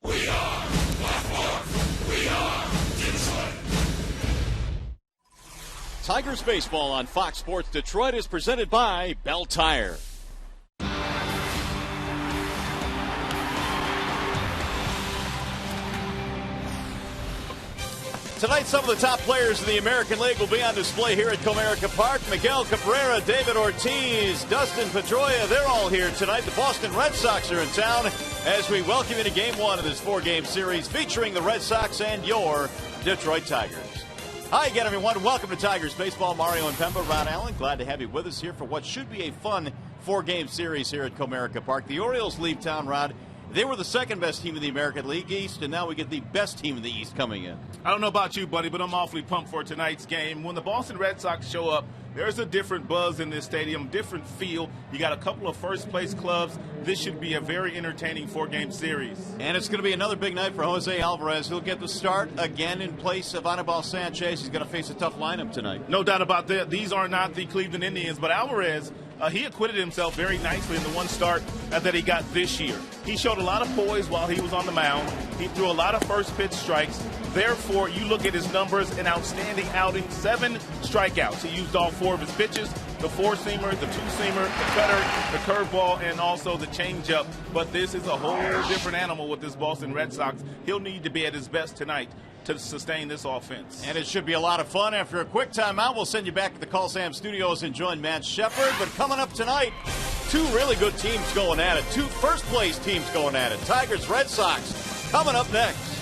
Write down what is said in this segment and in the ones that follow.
We are Blackmore. We are Detroit. Tigers baseball on Fox Sports Detroit is presented by Bell Tire. Tonight, some of the top players in the American League will be on display here at Comerica Park. Miguel Cabrera, David Ortiz, Dustin Pedroia, they're all here tonight. The Boston Red Sox are in town as we welcome you to Game 1 of this four-game series featuring the Red Sox and your Detroit Tigers. Hi again, everyone. Welcome to Tigers Baseball. Mario and Pemba, Ron Allen, glad to have you with us here for what should be a fun four-game series here at Comerica Park. The Orioles leave town, Rod. They were the second-best team in the American League East, and now we get the best team in the East coming in. I don't know about you, buddy, but I'm awfully pumped for tonight's game. When the Boston Red Sox show up, there's a different buzz in this stadium, different feel. You got a couple of first-place clubs. This should be a very entertaining four-game series. And it's going to be another big night for Jose Alvarez. He'll get the start again in place of Anibal Sanchez. He's going to face a tough lineup tonight. No doubt about that. These are not the Cleveland Indians, but Alvarez, he acquitted himself very nicely in the one start that he got this year. He showed a lot of poise while he was on the mound. He threw a lot of first-pitch strikes. Therefore, you look at his numbers, an outstanding outing, 7 strikeouts. He used all 4 of his pitches, the four-seamer, the two-seamer, the cutter, the curveball, and also the changeup. But this is a whole different animal with this Boston Red Sox. He'll need to be at his best tonight to sustain this offense. And it should be a lot of fun. After a quick timeout, we'll send you back to the Call Sam Studios and join Matt Shepard. But coming up tonight, 2 really good teams going at it. 2 first-place teams going at it. Tigers, Red Sox, coming up next.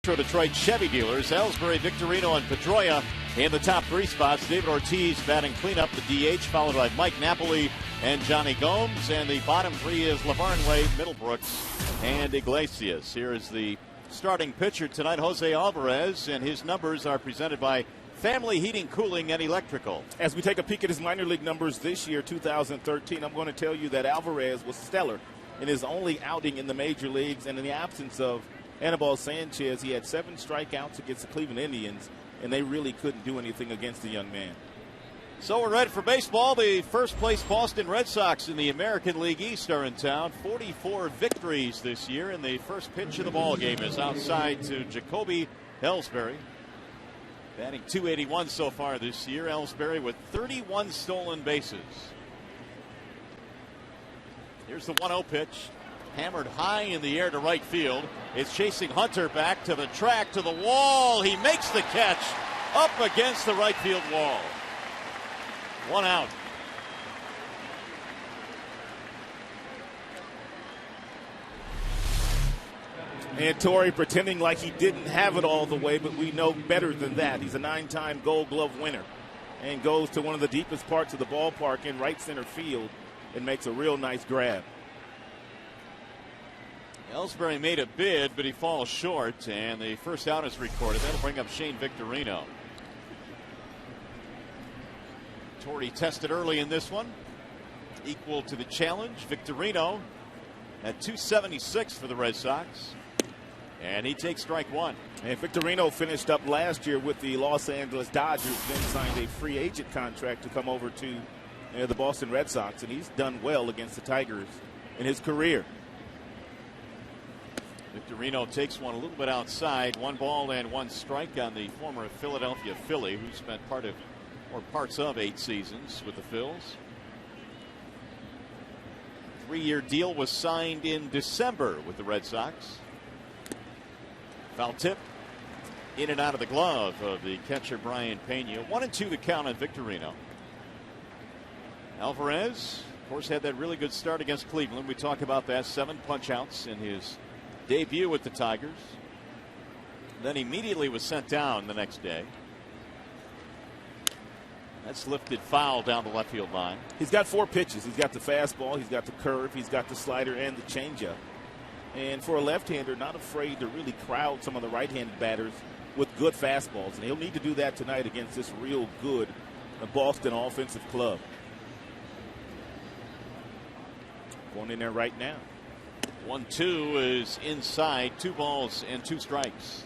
Detroit Chevy dealers. Ellsbury, Victorino, and Pedroia in the top three spots. David Ortiz batting cleanup, the DH, followed by Mike Napoli and Johnny Gomes. And the bottom three is LaVarnway, Middlebrooks, and Iglesias. Here is the starting pitcher tonight, Jose Alvarez, and his numbers are presented by Family Heating, Cooling, and Electrical. As we take a peek at his minor league numbers this year, 2013, I'm going to tell you that Alvarez was stellar in his only outing in the major leagues, and in the absence of Anibal Sanchez, he had 7 strikeouts against the Cleveland Indians, and they really couldn't do anything against the young man. So we're ready for baseball. The first place Boston Red Sox in the American League East are in town. 44 victories this year, and the first pitch of the ball game is outside to Jacoby Ellsbury. Batting .281 so far this year. Ellsbury with 31 stolen bases. Here's the 1-0 pitch. Hammered high in the air to right field. It's chasing Hunter back to the track, to the wall. He makes the catch up against the right field wall. 1 out. And Torrey pretending like he didn't have it all the way, but we know better than that. He's a 9-time Gold Glove winner and goes to one of the deepest parts of the ballpark in right center field and makes a real nice grab. Ellsbury made a bid, but he falls short, and the first out is recorded. That'll bring up Shane Victorino. Torrey tested early in this one. Equal to the challenge. Victorino at .276 for the Red Sox. And he takes strike one. And Victorino finished up last year with the Los Angeles Dodgers, then signed a free agent contract to come over to the Boston Red Sox, and he's done well against the Tigers in his career. Victorino takes one a little bit outside. 1 ball and 1 strike on the former Philadelphia Philly, who spent parts of 8 seasons with the Phils. 3-year deal was signed in December with the Red Sox. Foul tip in and out of the glove of the catcher Brian Pena. 1-2 the count on Victorino. Alvarez, of course, had that really good start against Cleveland. We talk about that. 7 punch outs in his debut with the Tigers. Then immediately was sent down the next day. That's lifted foul down the left field line. He's got 4 pitches. He's got the fastball, he's got the curve, he's got the slider and the changeup. And for a left-hander, not afraid to really crowd some of the right-handed batters with good fastballs. And he'll need to do that tonight against this real good Boston offensive club. Going in there right now. 1-2 is inside. 2 balls and 2 strikes.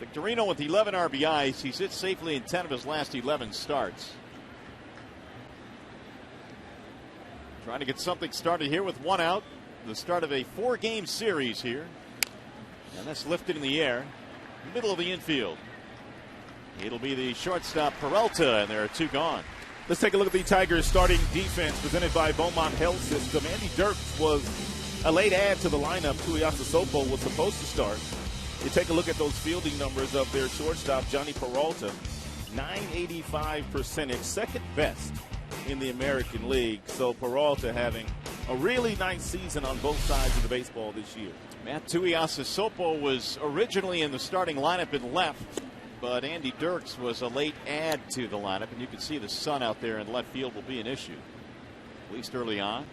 Victorino with 11 RBIs. He's hit safely in 10 of his last 11 starts. Trying to get something started here with 1 out. The start of a 4-game series here. And that's lifted in the air. Middle of the infield. It'll be the shortstop Peralta, and there are 2 gone. Let's take a look at the Tigers starting defense presented by Beaumont Health System. Andy Dirks was a late add to the lineup. Tuiasa Sopo was supposed to start. You take a look at those fielding numbers of their shortstop, Johnny Peralta. .985 percentage, second best in the American League. So Peralta having a really nice season on both sides of the baseball this year. Matt Tuiasa Sopo was originally in the starting lineup in left, but Andy Dirks was a late add to the lineup, and you can see the sun out there in left field will be an issue, at least early on.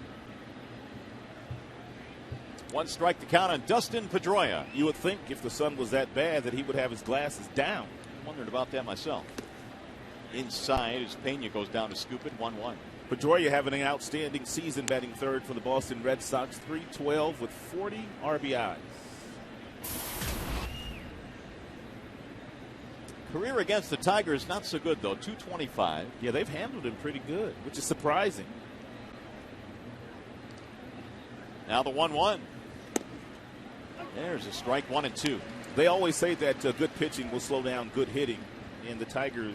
1 strike to count on Dustin Pedroia. You would think if the sun was that bad that he would have his glasses down. Wondered about that myself. Inside as Pena goes down to scoop it. 1-1. Pedroia having an outstanding season, batting third for the Boston Red Sox. .312 with 40 RBIs. Career against the Tigers not so good though. .225. Yeah, they've handled him pretty good, which is surprising. Now the 1-1. There's a strike. 1-2. They always say that good pitching will slow down good hitting, and the Tigers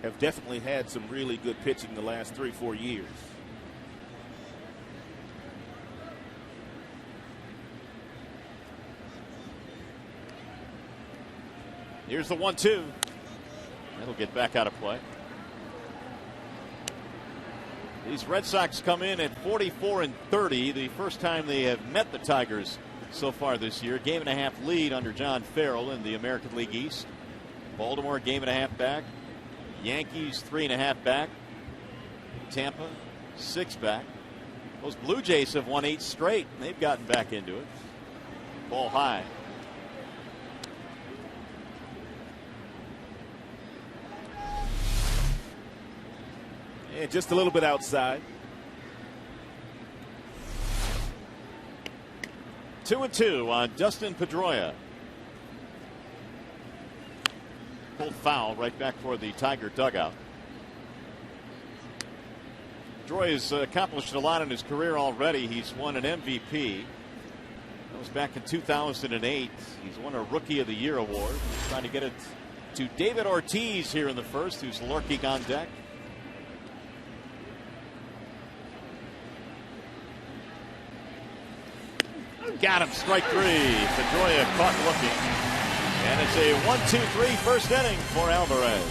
have definitely had some really good pitching the last 3-4 years. Here's the 1-2. That'll get back out of play. These Red Sox come in at 44-30, the first time they have met the Tigers so far this year. Game and a half lead under John Farrell in the American League East. Baltimore game and a half back. Yankees 3.5 back. Tampa 6 back. Those Blue Jays have won 8 straight, and they've gotten back into it. Ball high. And just a little bit outside. 2-2 on Dustin Pedroia. Pulled foul right back for the Tiger dugout. Pedroia has accomplished a lot in his career already. He's won an MVP. That was back in 2008. He's won a Rookie of the Year award. He's trying to get it to David Ortiz here in the first, who's lurking on deck. Got him, strike 3. Pedroia caught looking. And it's a 1-2-3 first inning for Alvarez.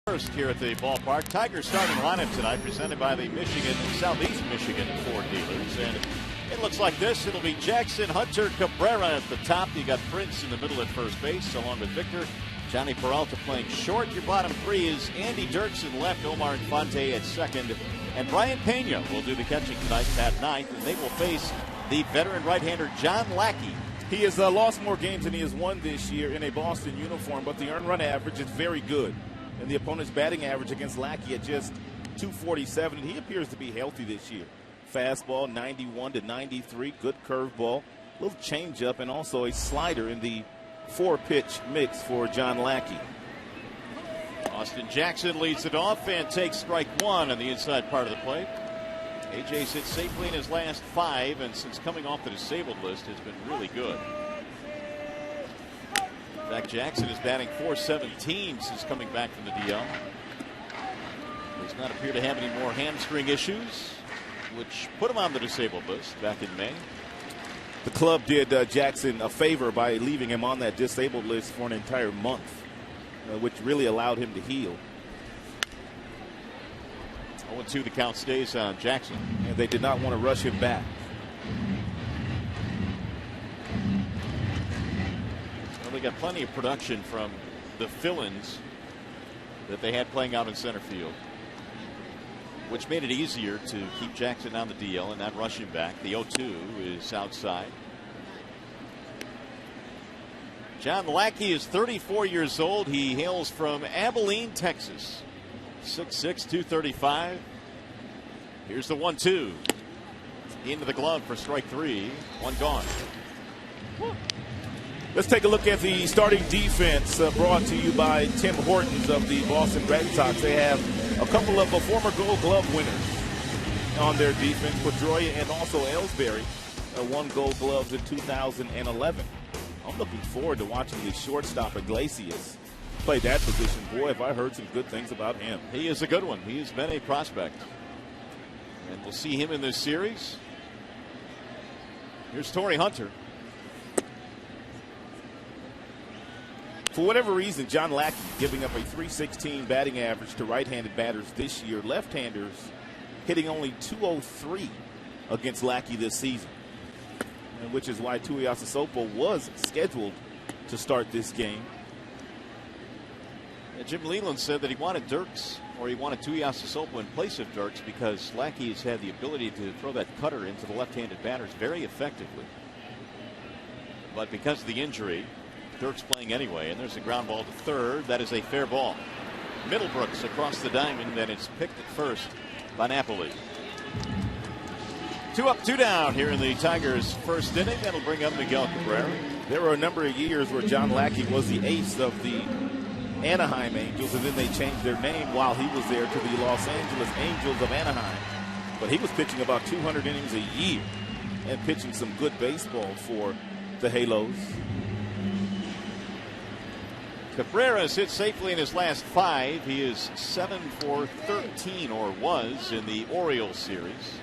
First here at the ballpark. Tigers starting lineup tonight presented by the Southeast Michigan Ford dealers. And it looks like this. It'll be Jackson, Hunter, Cabrera at the top. You got Prince in the middle at first base along with Victor. Johnny Peralta playing short. Your bottom 3 is Andy Dirksen left, Omar Infante at second. And Brian Pena will do the catching tonight at ninth. And they will face the veteran right-hander John Lackey. He has lost more games than he has won this year in a Boston uniform, but the earned run average is very good. And the opponent's batting average against Lackey at just .247. And he appears to be healthy this year. Fastball 91 to 93, good curveball, little changeup, and also a slider in the 4-pitch mix for John Lackey. Austin Jackson leads it off and takes strike 1 on the inside part of the plate. AJ's hit safely in his last 5, and since coming off the disabled list has been really good. In fact, Jackson is batting .417 since coming back from the DL. Does not appear to have any more hamstring issues, which put him on the disabled list back in May. The club did Jackson a favor by leaving him on that disabled list for an entire month, which really allowed him to heal. 0-2 the count stays on Jackson. And they did not want to rush him back. Well, they got plenty of production from the fill-ins that they had playing out in center field, which made it easier to keep Jackson on the DL and not rush him back. The 0-2 is outside. John Lackey is 34 years old. He hails from Abilene, Texas. 6'6", 235. Here's the 1-2. Into the glove for strike 3. 1 gone. Let's take a look at the starting defense brought to you by Tim Hortons of the Boston Red Sox. They have a couple of former Gold Glove winners on their defense. Pedroia and also Ellsbury won Gold Gloves in 2011. I'm looking forward to watching the shortstop Iglesias play that position. Boy, have I heard some good things about him. He is a good one. He has been a prospect. And we'll see him in this series. Here's Torrey Hunter. For whatever reason, John Lackey giving up a .316 batting average to right-handed batters this year. Left-handers hitting only .203 against Lackey this season, and which is why Tuiasa Sopo was scheduled to start this game. Jim Leland said that he wanted Dirks, or he wanted Tuiasa Sopo in place of Dirks, because Lackey has had the ability to throw that cutter into the left-handed batters very effectively. But because of the injury, Dirks playing anyway, and there's a ground ball to third. That is a fair ball. Middlebrooks across the diamond, and it's picked at first by Napoli. 2 up, 2 down here in the Tigers' first inning. That'll bring up Miguel Cabrera. There were a number of years where John Lackey was the ace of the Anaheim Angels, and then they changed their name while he was there to the Los Angeles Angels of Anaheim. But he was pitching about 200 innings a year and pitching some good baseball for the Halos. Cabrera has hit safely in his last 5. He is 7 for 13, or was, in the Orioles series.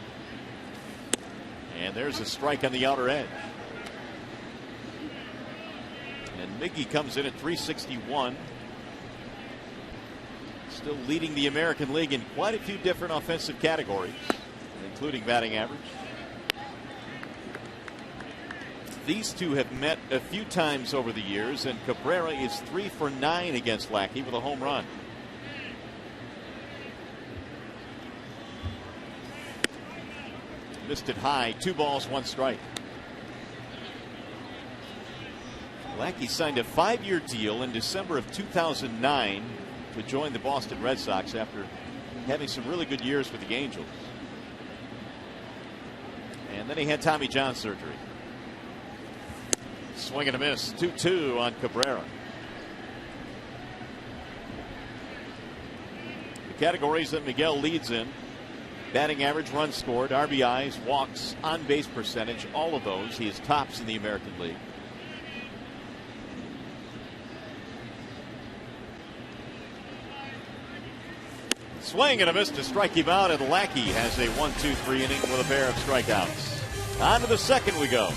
And there's a strike on the outer edge. And Miggy comes in at .361. Still leading the American League in quite a few different offensive categories, including batting average. These two have met a few times over the years, and Cabrera is 3 for 9 against Lackey with a home run. Missed it high. 2 balls, 1 strike. Lackey signed a 5-year deal in December of 2009 to join the Boston Red Sox after having some really good years with the Angels. And then he had Tommy John surgery. Swing and a miss. 2-2 on Cabrera. The categories that Miguel leads in: batting average, runs scored, RBIs, walks, on base percentage, all of those. He is tops in the American League. Swing and a miss to strike him out, and Lackey has a 1-2-3 inning with a pair of strikeouts. On to the second we go.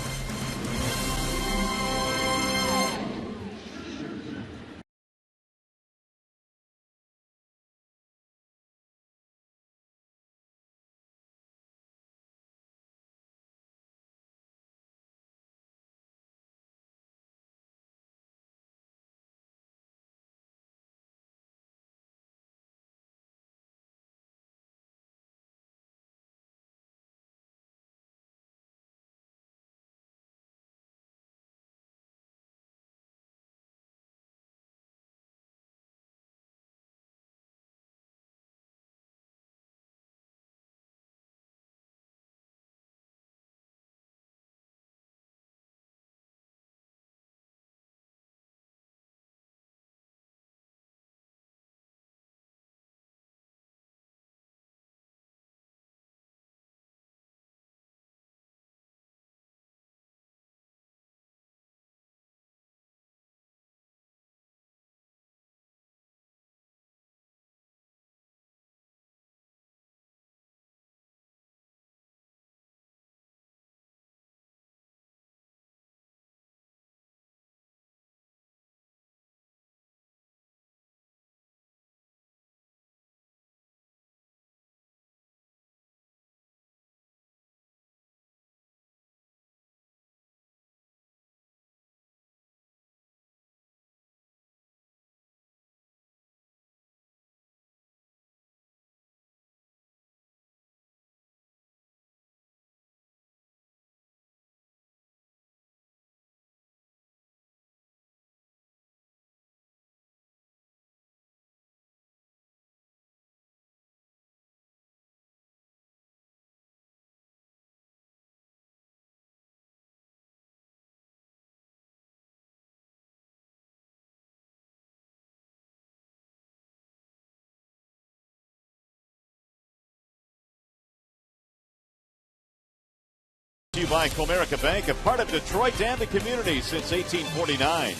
by Comerica Bank, a part of Detroit and the community since 1849.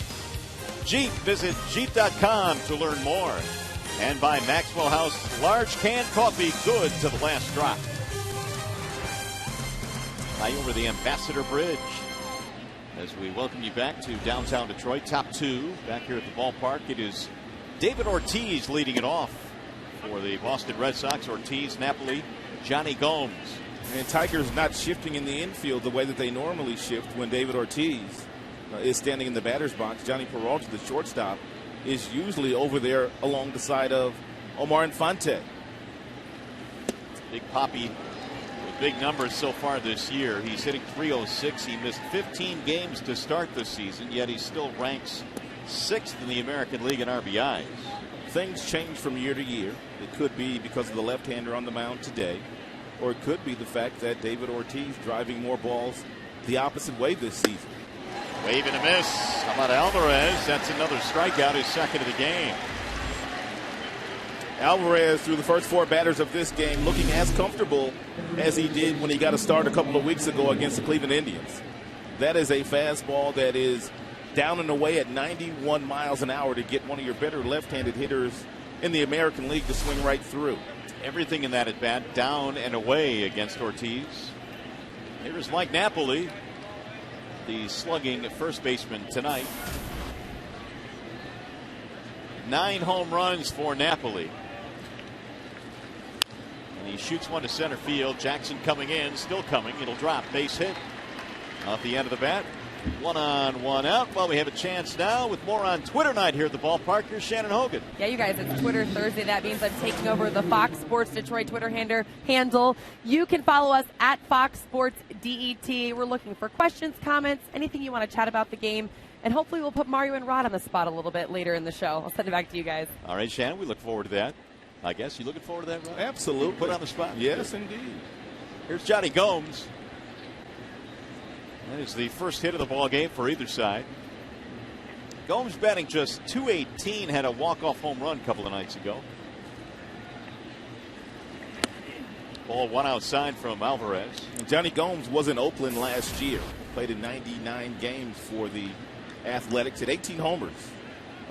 Jeep, visit Jeep.com to learn more. And by Maxwell House, large canned coffee, good to the last drop. High over the Ambassador Bridge as we welcome you back to downtown Detroit. Top two back here at the ballpark. It is David Ortiz leading it off for the Boston Red Sox. Ortiz, Napoli, Johnny Gomes. And Tigers not shifting in the infield the way that they normally shift when David Ortiz is standing in the batter's box. Johnny Peralta, the shortstop, is usually over there along the side of Omar Infante. Big Poppy with big numbers so far this year. He's hitting .306. He missed 15 games to start this season, yet he still ranks 6th in the American League in RBIs. Things change from year to year. It could be because of the left-hander on the mound today, or it could be the fact that David Ortiz driving more balls the opposite way this season. Wave and a miss. How about Alvarez? That's another strikeout, his second of the game. Alvarez, through the first 4 batters of this game, looking as comfortable as he did when he got a start a couple of weeks ago against the Cleveland Indians. That is a fastball that is down and away at 91 miles an hour to get one of your better left-handed hitters in the American League to swing right through. Everything in that at bat down and away against Ortiz. Here's Mike Napoli, the slugging first baseman tonight. 9 home runs for Napoli. And he shoots one to center field. Jackson coming in, still coming. It'll drop. Base hit off the end of the bat. 1 on, 1 out. Well, we have a chance now with more on Twitter night here at the ballpark. Here's Shannon Hogan. Yeah, you guys, it's Twitter Thursday. That means I'm taking over the Fox Sports Detroit Twitter handle. You can follow us at Fox Sports DET. We're looking for questions, comments, anything you want to chat about the game. And hopefully we'll put Mario and Rod on the spot a little bit later in the show. I'll send it back to you guys. All right, Shannon, we look forward to that. I guess you looking forward to that, Rod? Absolutely. Put on the spot. Yes, indeed. Here's Johnny Gomes. That is the first hit of the ball game for either side. Gomes batting just .218, had a walk-off home run a couple of nights ago. Ball one outside from Alvarez. And Johnny Gomes was in Oakland last year. Played in 99 games for the Athletics, hit 18 homers.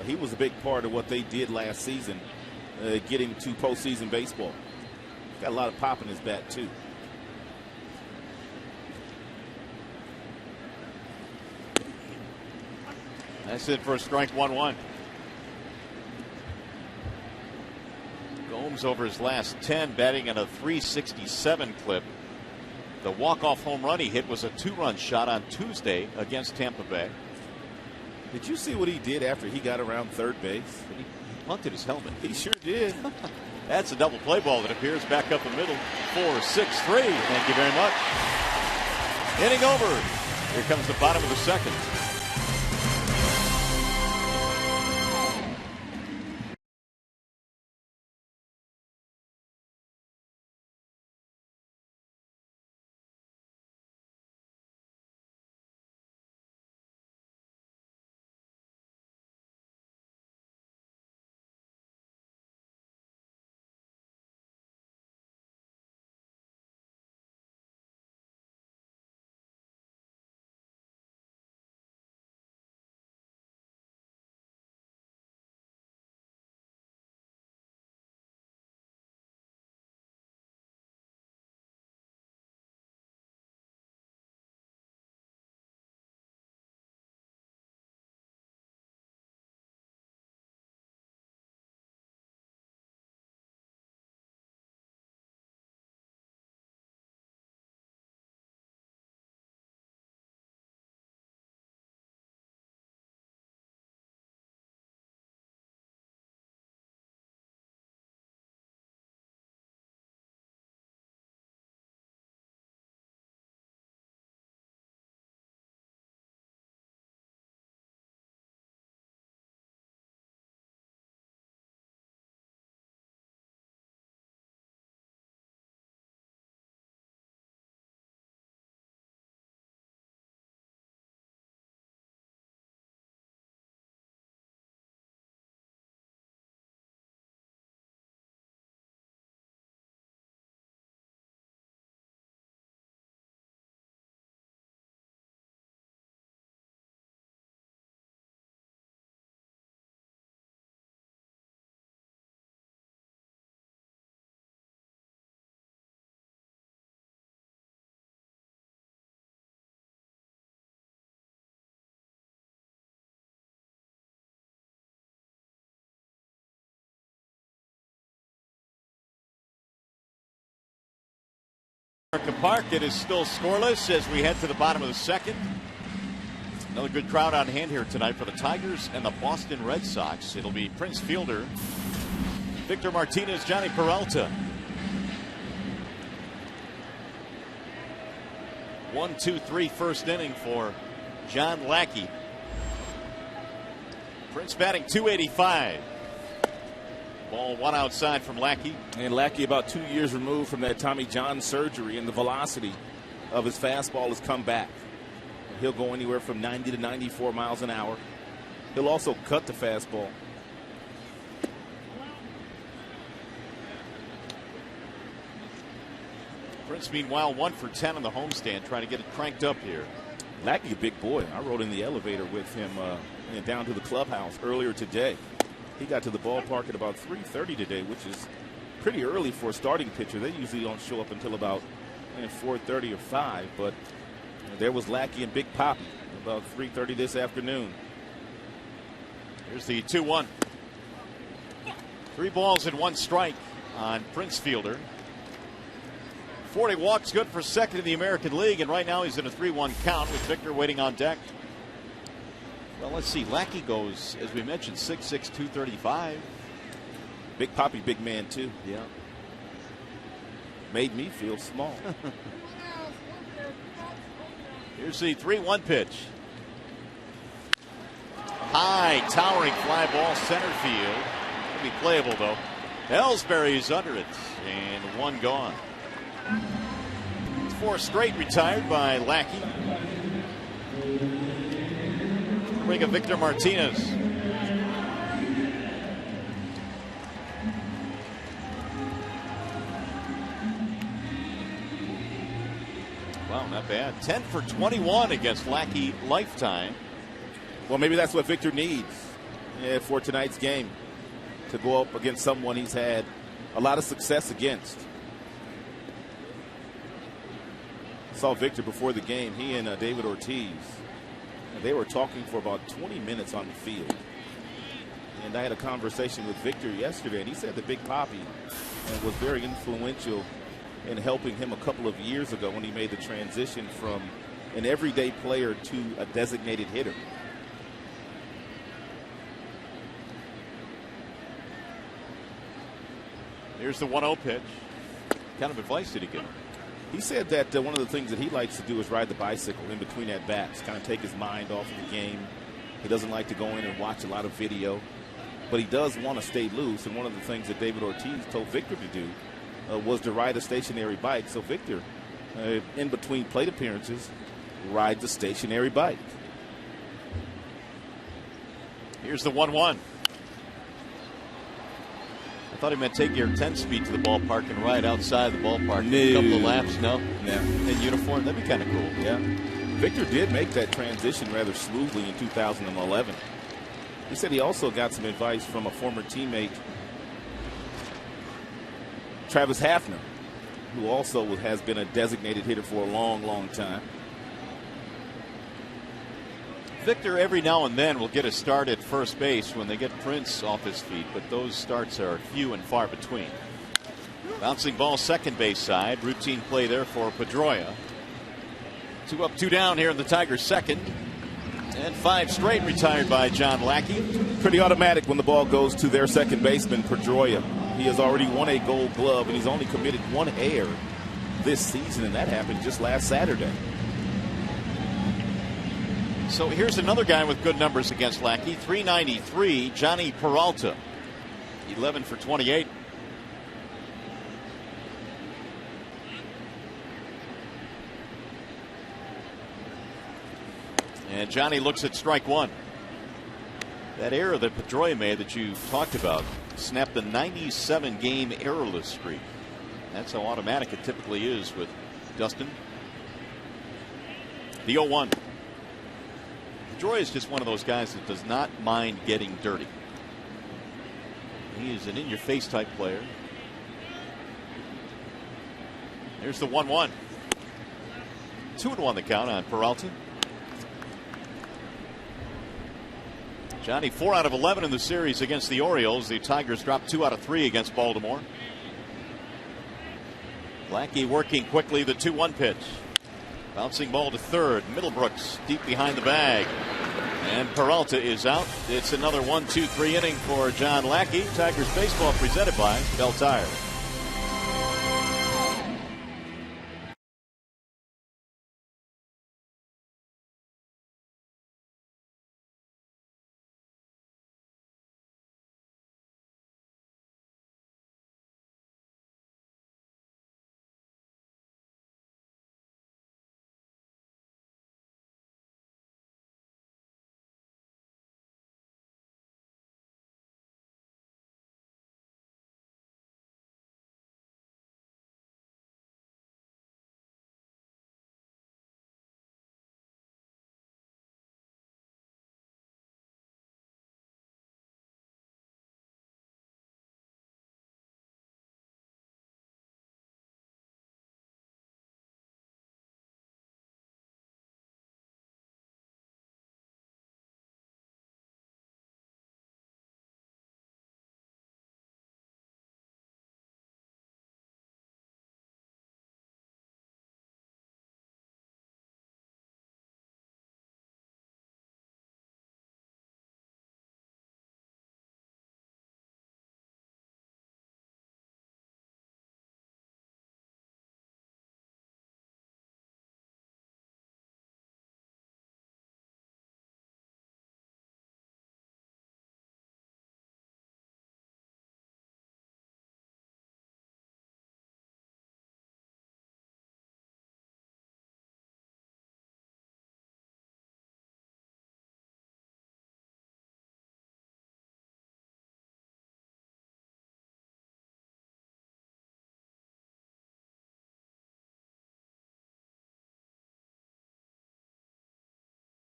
He was a big part of what they did last season, getting to postseason baseball. Got a lot of pop in his bat, too. That's it for a strike. 1-1. Gomes over his last 10, batting at a .367 clip. The walk-off home run he hit was a 2-run shot on Tuesday against Tampa Bay. Did you see what he did after he got around third base? He punted his helmet. He sure did. That's a double play ball that appears back up the middle. 4-6-3. Thank you very much. Inning over. Here comes the bottom of the second. America Park, it is still scoreless as we head to the bottom of the second. Another good crowd on hand here tonight for the Tigers and the Boston Red Sox. It'll be Prince Fielder, Victor Martinez, Johnny Peralta. 1-2-3 first inning for John Lackey. Prince batting .285. Ball one outside from Lackey. And Lackey about 2 years removed from that Tommy John surgery, and the velocity of his fastball has come back. He'll go anywhere from 90 to 94 miles an hour. He'll also cut the fastball. Prince, meanwhile, 1 for 10 on the homestand, trying to get it cranked up here. Lackey, a big boy. I rode in the elevator with him down to the clubhouse earlier today. He got to the ballpark at about 3:30 today, which is pretty early for a starting pitcher. They usually don't show up until about 4:30 or 5, but there was Lackey and Big Poppy about 3:30 this afternoon. Here's the 2-1. 3 balls and 1 strike on Prince Fielder. 40 walks, good for second in the American League, and right now he's in a 3-1 count with Victor waiting on deck. Well, let's see. Lackey goes, as we mentioned, 6'6", 235. Big Poppy, big man, too. Yeah. Made me feel small. Here's the 3-1 pitch. High, towering fly ball, center field. It'll be playable, though. Ellsbury's under it, and 1 gone. 4 straight retired by Lackey. Bring of Victor Martinez. Wow, not bad. 10 for 21 against Lackey lifetime. Well, maybe that's what Victor needs for tonight's game, to go up against someone he's had a lot of success against. Saw Victor before the game. He and David Ortiz, they were talking for about 20 minutes on the field. And I had a conversation with Victor yesterday, and he said that Big Poppy was very influential in helping him a couple of years ago when he made the transition from an everyday player to a designated hitter. Here's the 1-0 pitch. What kind of advice did he give him? He said that one of the things that he likes to do is ride the bicycle in between at bats, kind of take his mind off of the game. He doesn't like to go in and watch a lot of video, but he does want to stay loose. And one of the things that David Ortiz told Victor to do was to ride a stationary bike. So Victor, in between plate appearances, rides a stationary bike. Here's the 1-1. I thought he meant take your 10 speed to the ballpark and ride outside the ballpark. No. A couple of laps, no? Yeah. In uniform, that'd be kind of cool. Yeah. Victor did make that transition rather smoothly in 2011. He said he also got some advice from a former teammate, Travis Hafner, who also has been a designated hitter for a long, long time. Victor every now and then will get a start at first base when they get Prince off his feet, but those starts are few and far between. Bouncing ball second base side. Routine play there for Pedroia. 2 up, 2 down here in the Tigers' second. And 5 straight retired by John Lackey. Pretty automatic when the ball goes to their second baseman, Pedroia. He has already won a Gold Glove, and he's only committed 1 error this season, and that happened just last Saturday. So here's another guy with good numbers against Lackey. 393, Johnny Peralta. 11 for 28. And Johnny looks at strike 1. That error that Pedroia made that you talked about snapped the 97-game errorless streak. That's how automatic it typically is with Dustin. The 0-1. Pedroia is just one of those guys that does not mind getting dirty. He is an in-your-face type player. There's the 1-1. 2-1 the count on Peralta. Johnny 4 out of 11 in the series against the Orioles. The Tigers dropped 2 out of 3 against Baltimore. Lackey working quickly, the 2-1 pitch. Bouncing ball to third. Middlebrooks deep behind the bag. And Peralta is out. It's another 1-2-3 inning for John Lackey. Tigers baseball presented by Bell Tire.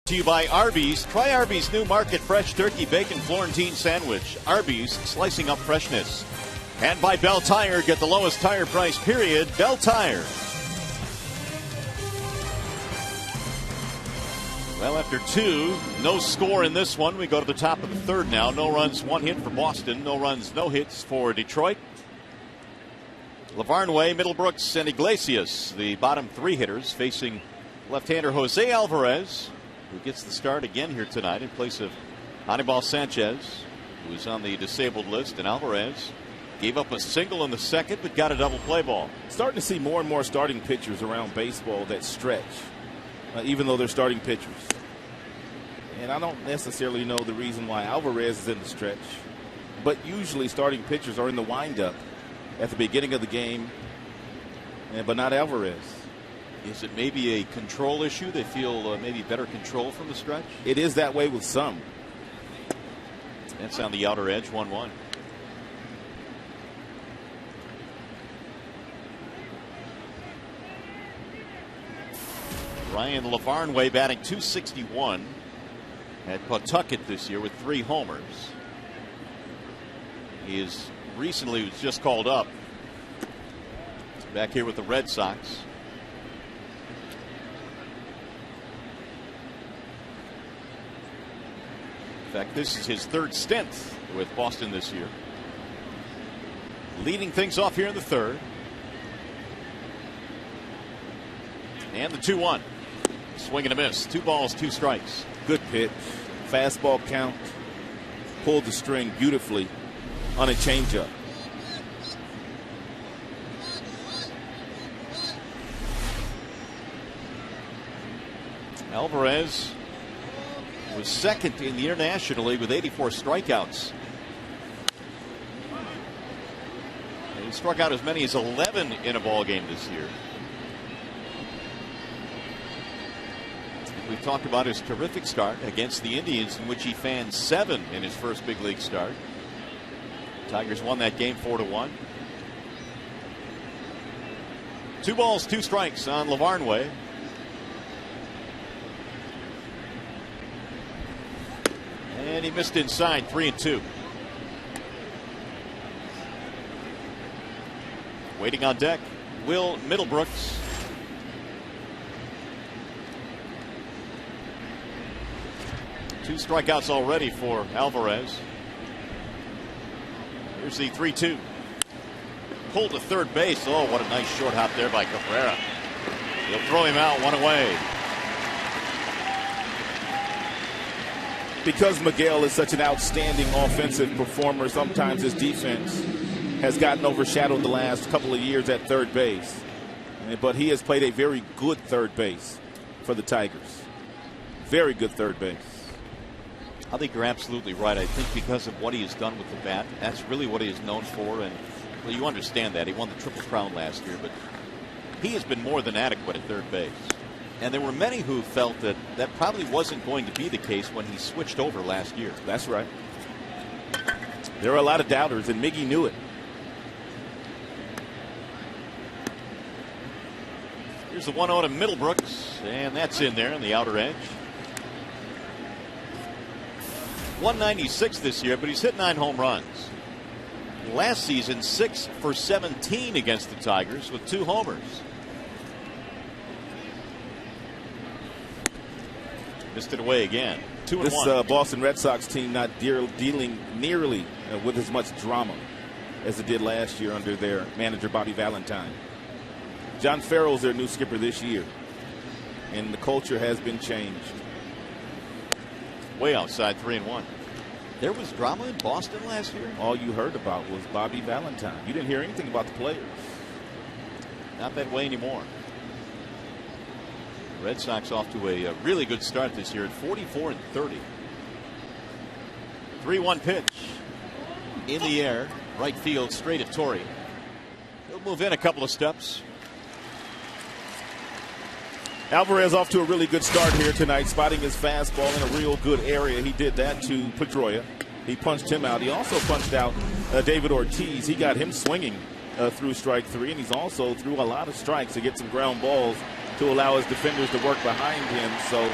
To you by Arby's. Try Arby's new Market Fresh Turkey Bacon Florentine Sandwich. Arby's, slicing up freshness. And by Bell Tire. Get the lowest tire price, period. Bell Tire. Well, after two, no score in this one. We go to the top of the third now. No runs, one hit for Boston. No runs, no hits for Detroit. Lavarnway, Middlebrooks, and Iglesias, the bottom three hitters, facing left-hander Jose Alvarez, who gets the start again here tonight in place of Anibal Sanchez, who is on the disabled list. And Alvarez gave up a single in the second, but got a double play ball. Starting to see more and more starting pitchers around baseball that stretch, even though they're starting pitchers. And I don't necessarily know the reason why Alvarez is in the stretch, but usually starting pitchers are in the windup at the beginning of the game, but not Alvarez. Is it maybe a control issue? They feel maybe better control from the stretch? It is that way with some. That's on the outer edge, 1-1. Ryan Lavarnway batting .261 at Pawtucket this year with 3 homers. He is recently was just called up. Back here with the Red Sox. In fact, this is his third stint with Boston this year. Leading things off here in the third. And the 2-1. Swing and a miss. 2 balls, 2 strikes. Good pitch. Fastball count. Pulled the string beautifully on a changeup. Alvarez was second in the International League with 84 strikeouts. And he struck out as many as 11 in a ball game this year. We've talked about his terrific start against the Indians, in which he fanned 7 in his first big league start. Tigers won that game 4-1. 2 balls, 2 strikes on Lavarnway. And he missed inside, 3-2. Waiting on deck, Will Middlebrooks. Two strikeouts already for Alvarez. Here's the 3-2. pulled to third base. Oh, what a nice short hop there by Cabrera. He'll throw him out, one away. Because Miguel is such an outstanding offensive performer, sometimes his defense has gotten overshadowed the last couple of years at third base. But he has played a very good third base for the Tigers. Very good third base. I think you're absolutely right. I think because of what he has done with the bat, that's really what he is known for. And well, you understand that. He won the Triple Crown last year, but he has been more than adequate at third base. And there were many who felt that that probably wasn't going to be the case when he switched over last year. That's right. There were a lot of doubters, and Miggy knew it. Here's the 1-0 to Middlebrooks, and that's in there on the outer edge. 196 this year, but he's hit 9 home runs. Last season, 6 for 17 against the Tigers with 2 homers. Missed it away again. 2-1. This Boston Red Sox team not dealing nearly with as much drama as it did last year under their manager Bobby Valentine. John Farrell's their new skipper this year, and the culture has been changed. Way outside, 3-1. There was drama in Boston last year? All you heard about was Bobby Valentine. You didn't hear anything about the players. Not that way anymore. Red Sox off to a really good start this year at 44-30. 3-1 pitch in the air, right field, straight at Torrey. He'll move in a couple of steps. Alvarez off to a really good start here tonight, spotting his fastball in a real good area. He did that to Pedroia. He punched him out. He also punched out David Ortiz. He got him swinging through strike 3, and he's also threw a lot of strikes to get some ground balls to allow his defenders to work behind him. So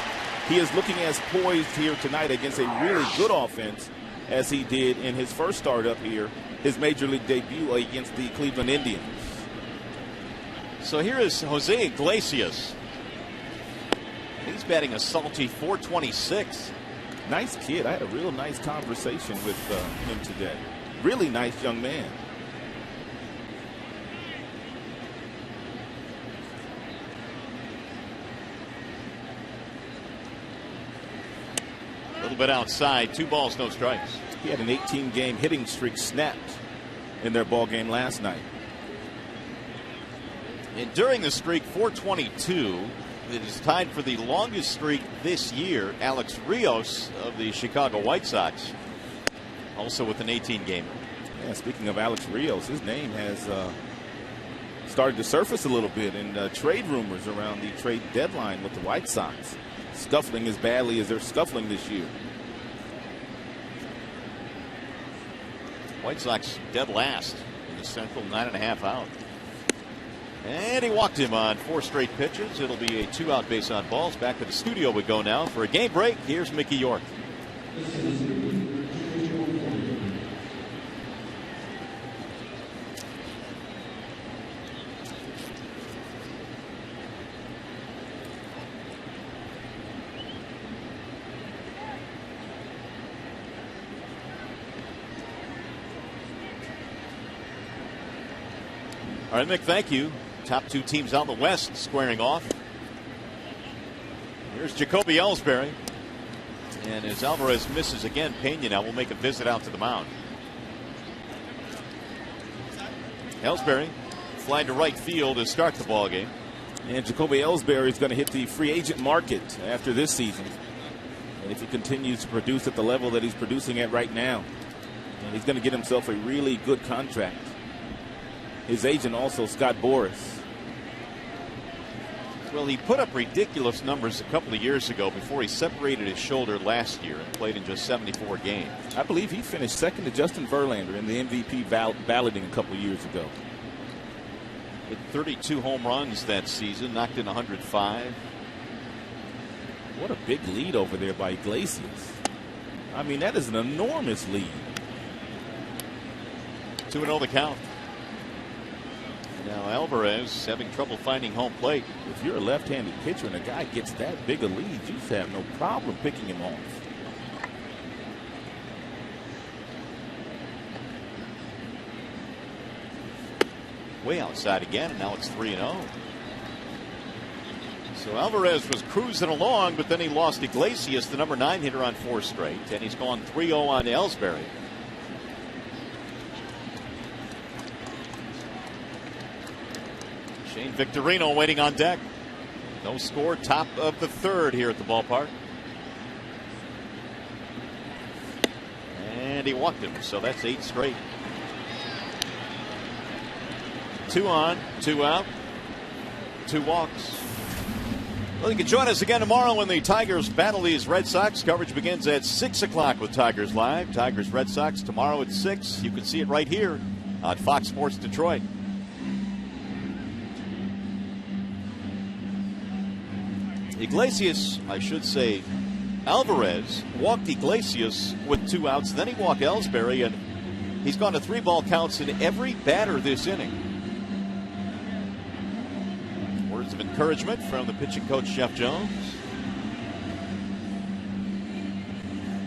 he is looking as poised here tonight against a really good offense as he did in his first start up here, his major league debut against the Cleveland Indians. So here is Jose Iglesias. He's batting a salty 426. Nice kid. I had a real nice conversation with him today. Really nice young man. A little bit outside, 2 balls, no strikes. He had an 18-game hitting streak snapped in their ball game last night. And during the streak, 422. It is tied for the longest streak this year. Alex Rios of the Chicago White Sox, also with an 18-gamer. Yeah, speaking of Alex Rios, his name has started to surface a little bit in trade rumors around the trade deadline with the White Sox, scuffling as badly as they're scuffling this year. White Sox dead last in the Central, 9.5 out. And he walked him on 4 straight pitches. It'll be a 2-out base on balls. Back to the studio we go now for a game break. Here's Mickey York. All right, Mick, thank you. Top 2 teams out in the West squaring off. Here's Jacoby Ellsbury. And as Alvarez misses again, Pena now will make a visit out to the mound. Ellsbury flying to right field to start the ball game. And Jacoby Ellsbury is going to hit the free agent market after this season. And if he continues to produce at the level that he's producing at right now, and he's going to get himself a really good contract. His agent also, Scott Boras. Well, he put up ridiculous numbers a couple of years ago before he separated his shoulder last year and played in just 74 games. I believe he finished second to Justin Verlander in the MVP balloting a couple of years ago. Hit 32 home runs that season, knocked in 105. What a big lead over there by Iglesias. I mean, that is an enormous lead. 2-0 the count. Now Alvarez having trouble finding home plate. If you're a left-handed pitcher and a guy gets that big a lead, you have no problem picking him off. Way outside again, and now it's 3-0. So Alvarez was cruising along, but then he lost Iglesias, the number 9 hitter, on 4 straight, and he's gone 3-0 on Ellsbury. Shane Victorino waiting on deck. No score, top of the 3rd here at the ballpark. And he walked him, so that's 8 straight. 2 on, 2 out, 2 walks. Well, you can join us again tomorrow when the Tigers battle these Red Sox. Coverage begins at 6 o'clock with Tigers Live. Tigers Red Sox tomorrow at 6. You can see it right here on Fox Sports Detroit. Iglesias, I should say, Alvarez walked Iglesias with 2 outs. Then he walked Ellsbury, and he's gone to 3-ball counts in every batter this inning. Words of encouragement from the pitching coach, Jeff Jones.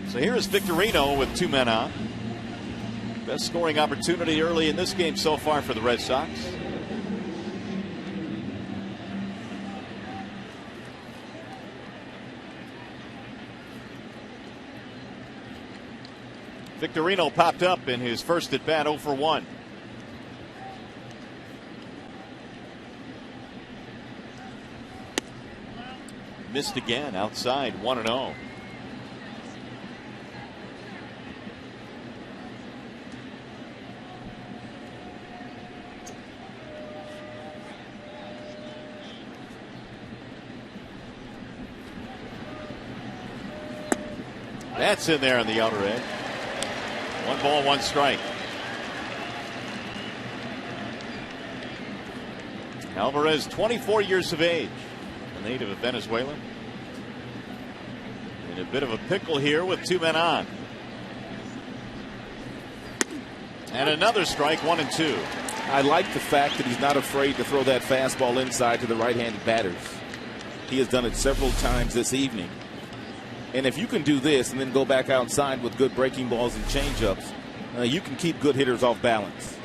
So here is Victorino with 2 men out. Best scoring opportunity early in this game so far for the Red Sox. Victorino popped up in his first at bat, 0 for 1. Missed again outside, 1-0. That's in there on the outer edge. 1 ball, 1 strike. Alvarez, 24 years of age, a native of Venezuela. In a bit of a pickle here with 2 men on. And another strike, 1-2. I like the fact that he's not afraid to throw that fastball inside to the right-handed batters. He has done it several times this evening. And if you can do this and then go back outside with good breaking balls and changeups, you can keep good hitters off balance.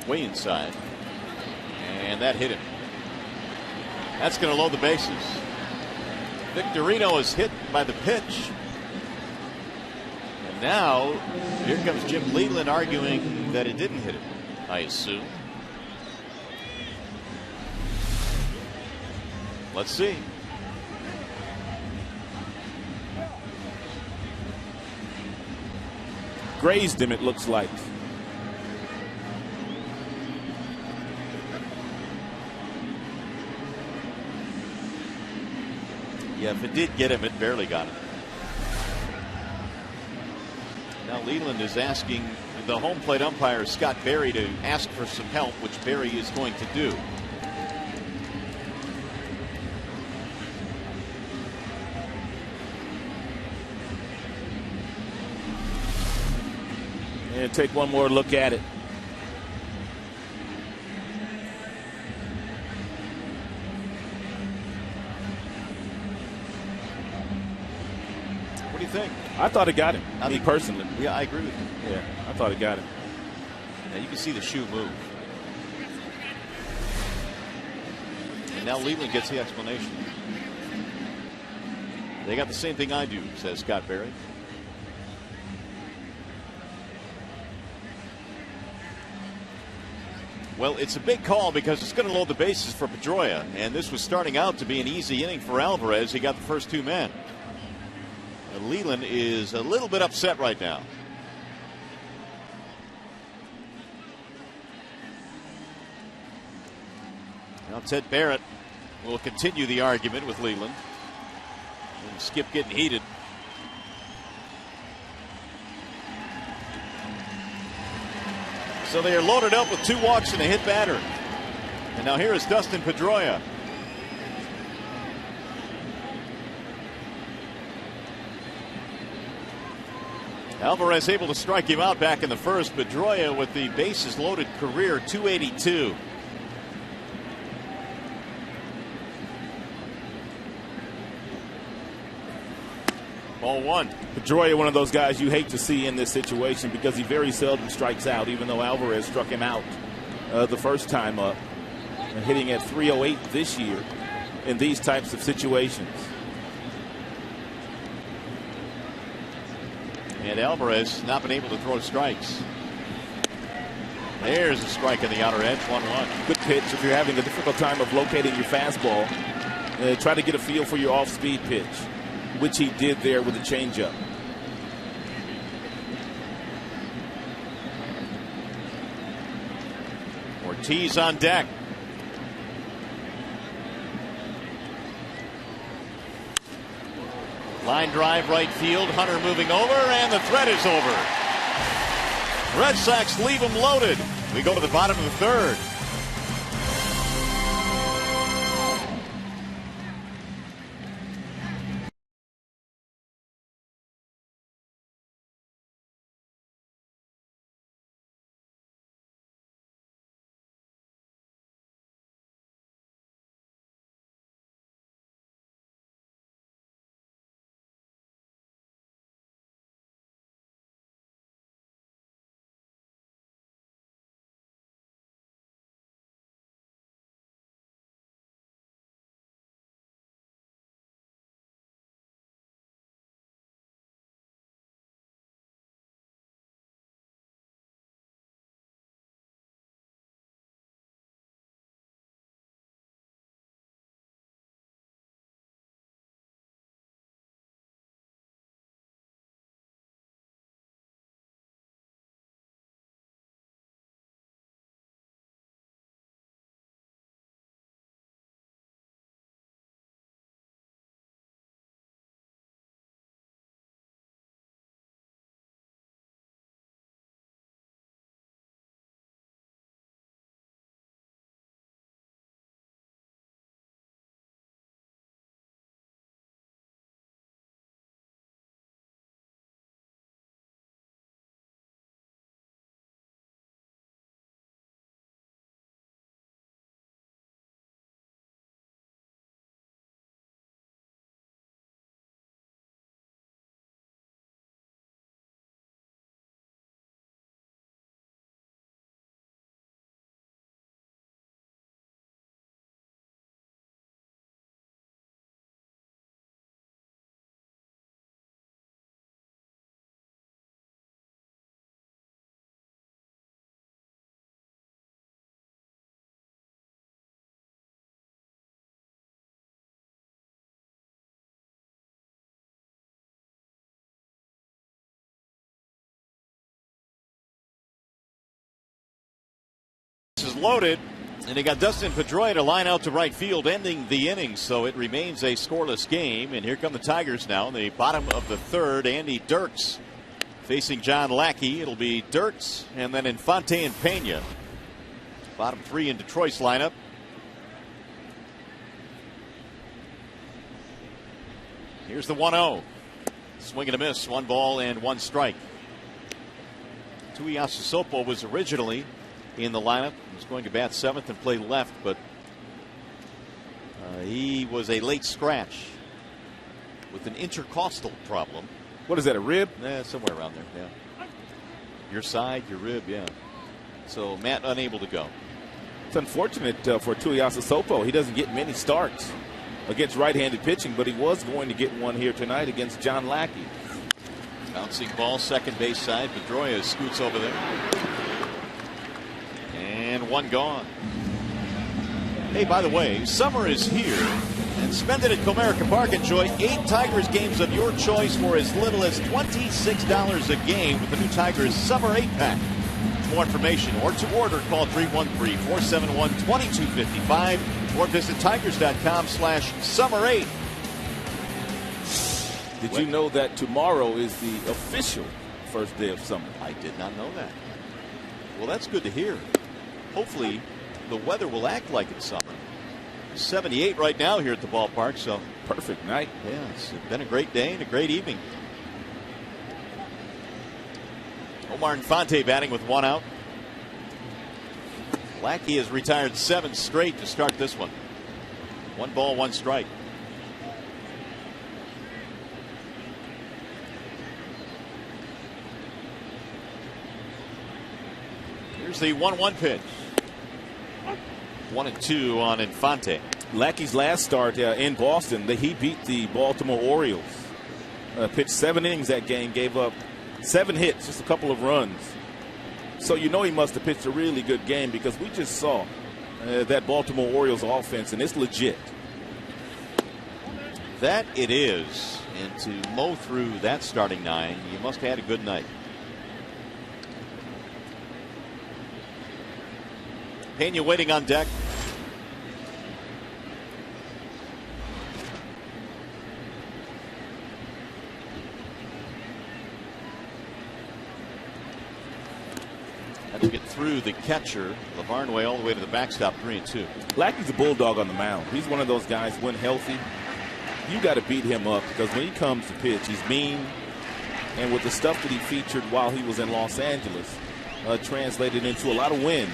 Way inside. And that hit him. That's going to load the bases. Victorino is hit by the pitch. And now, here comes Jim Leland arguing that it didn't hit him, I assume. Let's see. Grazed him, it looks like. Yeah, if it did get him, it barely got him. Now Leland is asking the home plate umpire, Scott Berry, to ask for some help, which Berry is going to do. And take one more look at it. What do you think? I thought it got him. Me personally. Yeah, I agree with you. Yeah, I thought it got him. Now you can see the shoe move. And now Leland gets the explanation. They got the same thing I do, says Scott Berry. Well, it's a big call because it's going to load the bases for Pedroia, and this was starting out to be an easy inning for Alvarez. He got the first 2 men. And Leland is a little bit upset right now. Now Ted Barrett will continue the argument with Leland. And Skip getting heated. So they are loaded up with 2 walks and a hit batter. And now here is Dustin Pedroia. Alvarez able to strike him out back in the first. Pedroia with the bases loaded career, 282. Ball one. Pedroia, one of those guys you hate to see in this situation because he very seldom strikes out, even though Alvarez struck him out the first time up. And hitting at 308 this year in these types of situations. And Alvarez not been able to throw strikes. There's a strike on the outer edge, 1-1. Good pitch if you're having a difficult time of locating your fastball. Try to get a feel for your off-speed pitch, which he did there with the changeup. Ortiz on deck. Line drive right field. Hunter moving over, and the threat is over. Red Sox leave them loaded. We go to the bottom of the third. Is loaded, and they got Dustin Pedroia to line out to right field, ending the inning. So it remains a scoreless game. And here come the Tigers now in the bottom of the third. Andy Dirks facing John Lackey. It'll be Dirks and then Infante and Pena. Bottom three in Detroit's lineup. Here's the 1-0. Swing and a miss. 1 ball and 1 strike. Tuiasa Sopo was originally in the lineup. He was going to bat 7th and play left, but he was a late scratch with an intercostal problem. What is that, a rib? Somewhere around there, yeah. Your side, your rib, yeah. So Matt unable to go. It's unfortunate for Tuiasa Sopo. He doesn't get many starts against right-handed pitching, but he was going to get one here tonight against John Lackey. Bouncing ball, second base side. Pedroia scoots over there. And 1 gone. Hey, by the way, summer is here, and spend it at Comerica Park. Enjoy 8 Tigers games of your choice for as little as $26 a game with the new Tigers Summer 8-pack. For more information or to order, call 313-471-2255 or visit tigers.com/summer8. Did you know that tomorrow is the official first day of summer? I did not know that. Well, that's good to hear. Hopefully the weather will act like it's summer. 78 right now here at the ballpark, so perfect night. Yeah, it's been a great day and a great evening. Omar Infante batting with 1 out. Lackey has retired 7 straight to start this one. 1 ball, 1 strike. Here's the 1-1 pitch. 1-2 on Infante. Lackey's last start in Boston, he beat the Baltimore Orioles. Pitched 7 innings that game, gave up 7 hits, just a couple of runs. So you know he must have pitched a really good game, because we just saw that Baltimore Orioles offense, and it's legit. That it is. And to mow through that starting 9, you must have had a good night. Pena waiting on deck. Had to get through the catcher, Lavarnway, all the way to the backstop, 3-2. Lackey's a bulldog on the mound. He's one of those guys, when healthy, you got to beat him up, because when he comes to pitch, he's mean. And with the stuff that he featured while he was in Los Angeles, translated into a lot of wins.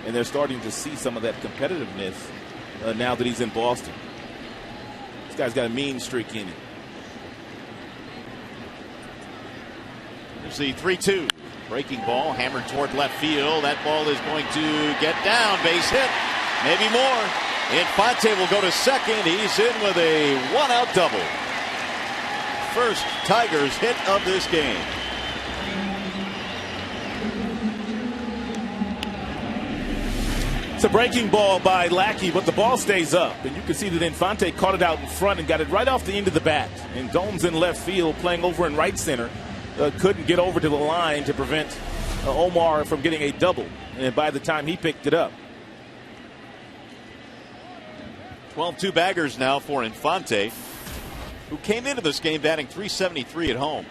And they're starting to see some of that competitiveness now that he's in Boston. This guy's got a mean streak in him. There's the 3-2. Breaking ball hammered toward left field. That ball is going to get down. Base hit. Maybe more. Infante will go to second. He's in with a 1-out double. First Tigers hit of this game. It's a breaking ball by Lackey, but the ball stays up. And you can see that Infante caught it out in front and got it right off the end of the bat. And Gomes in left field, playing over in right center, couldn't get over to the line to prevent Omar from getting a double. And by the time he picked it up. 12-2 baggers now for Infante, who came into this game batting .373 at home.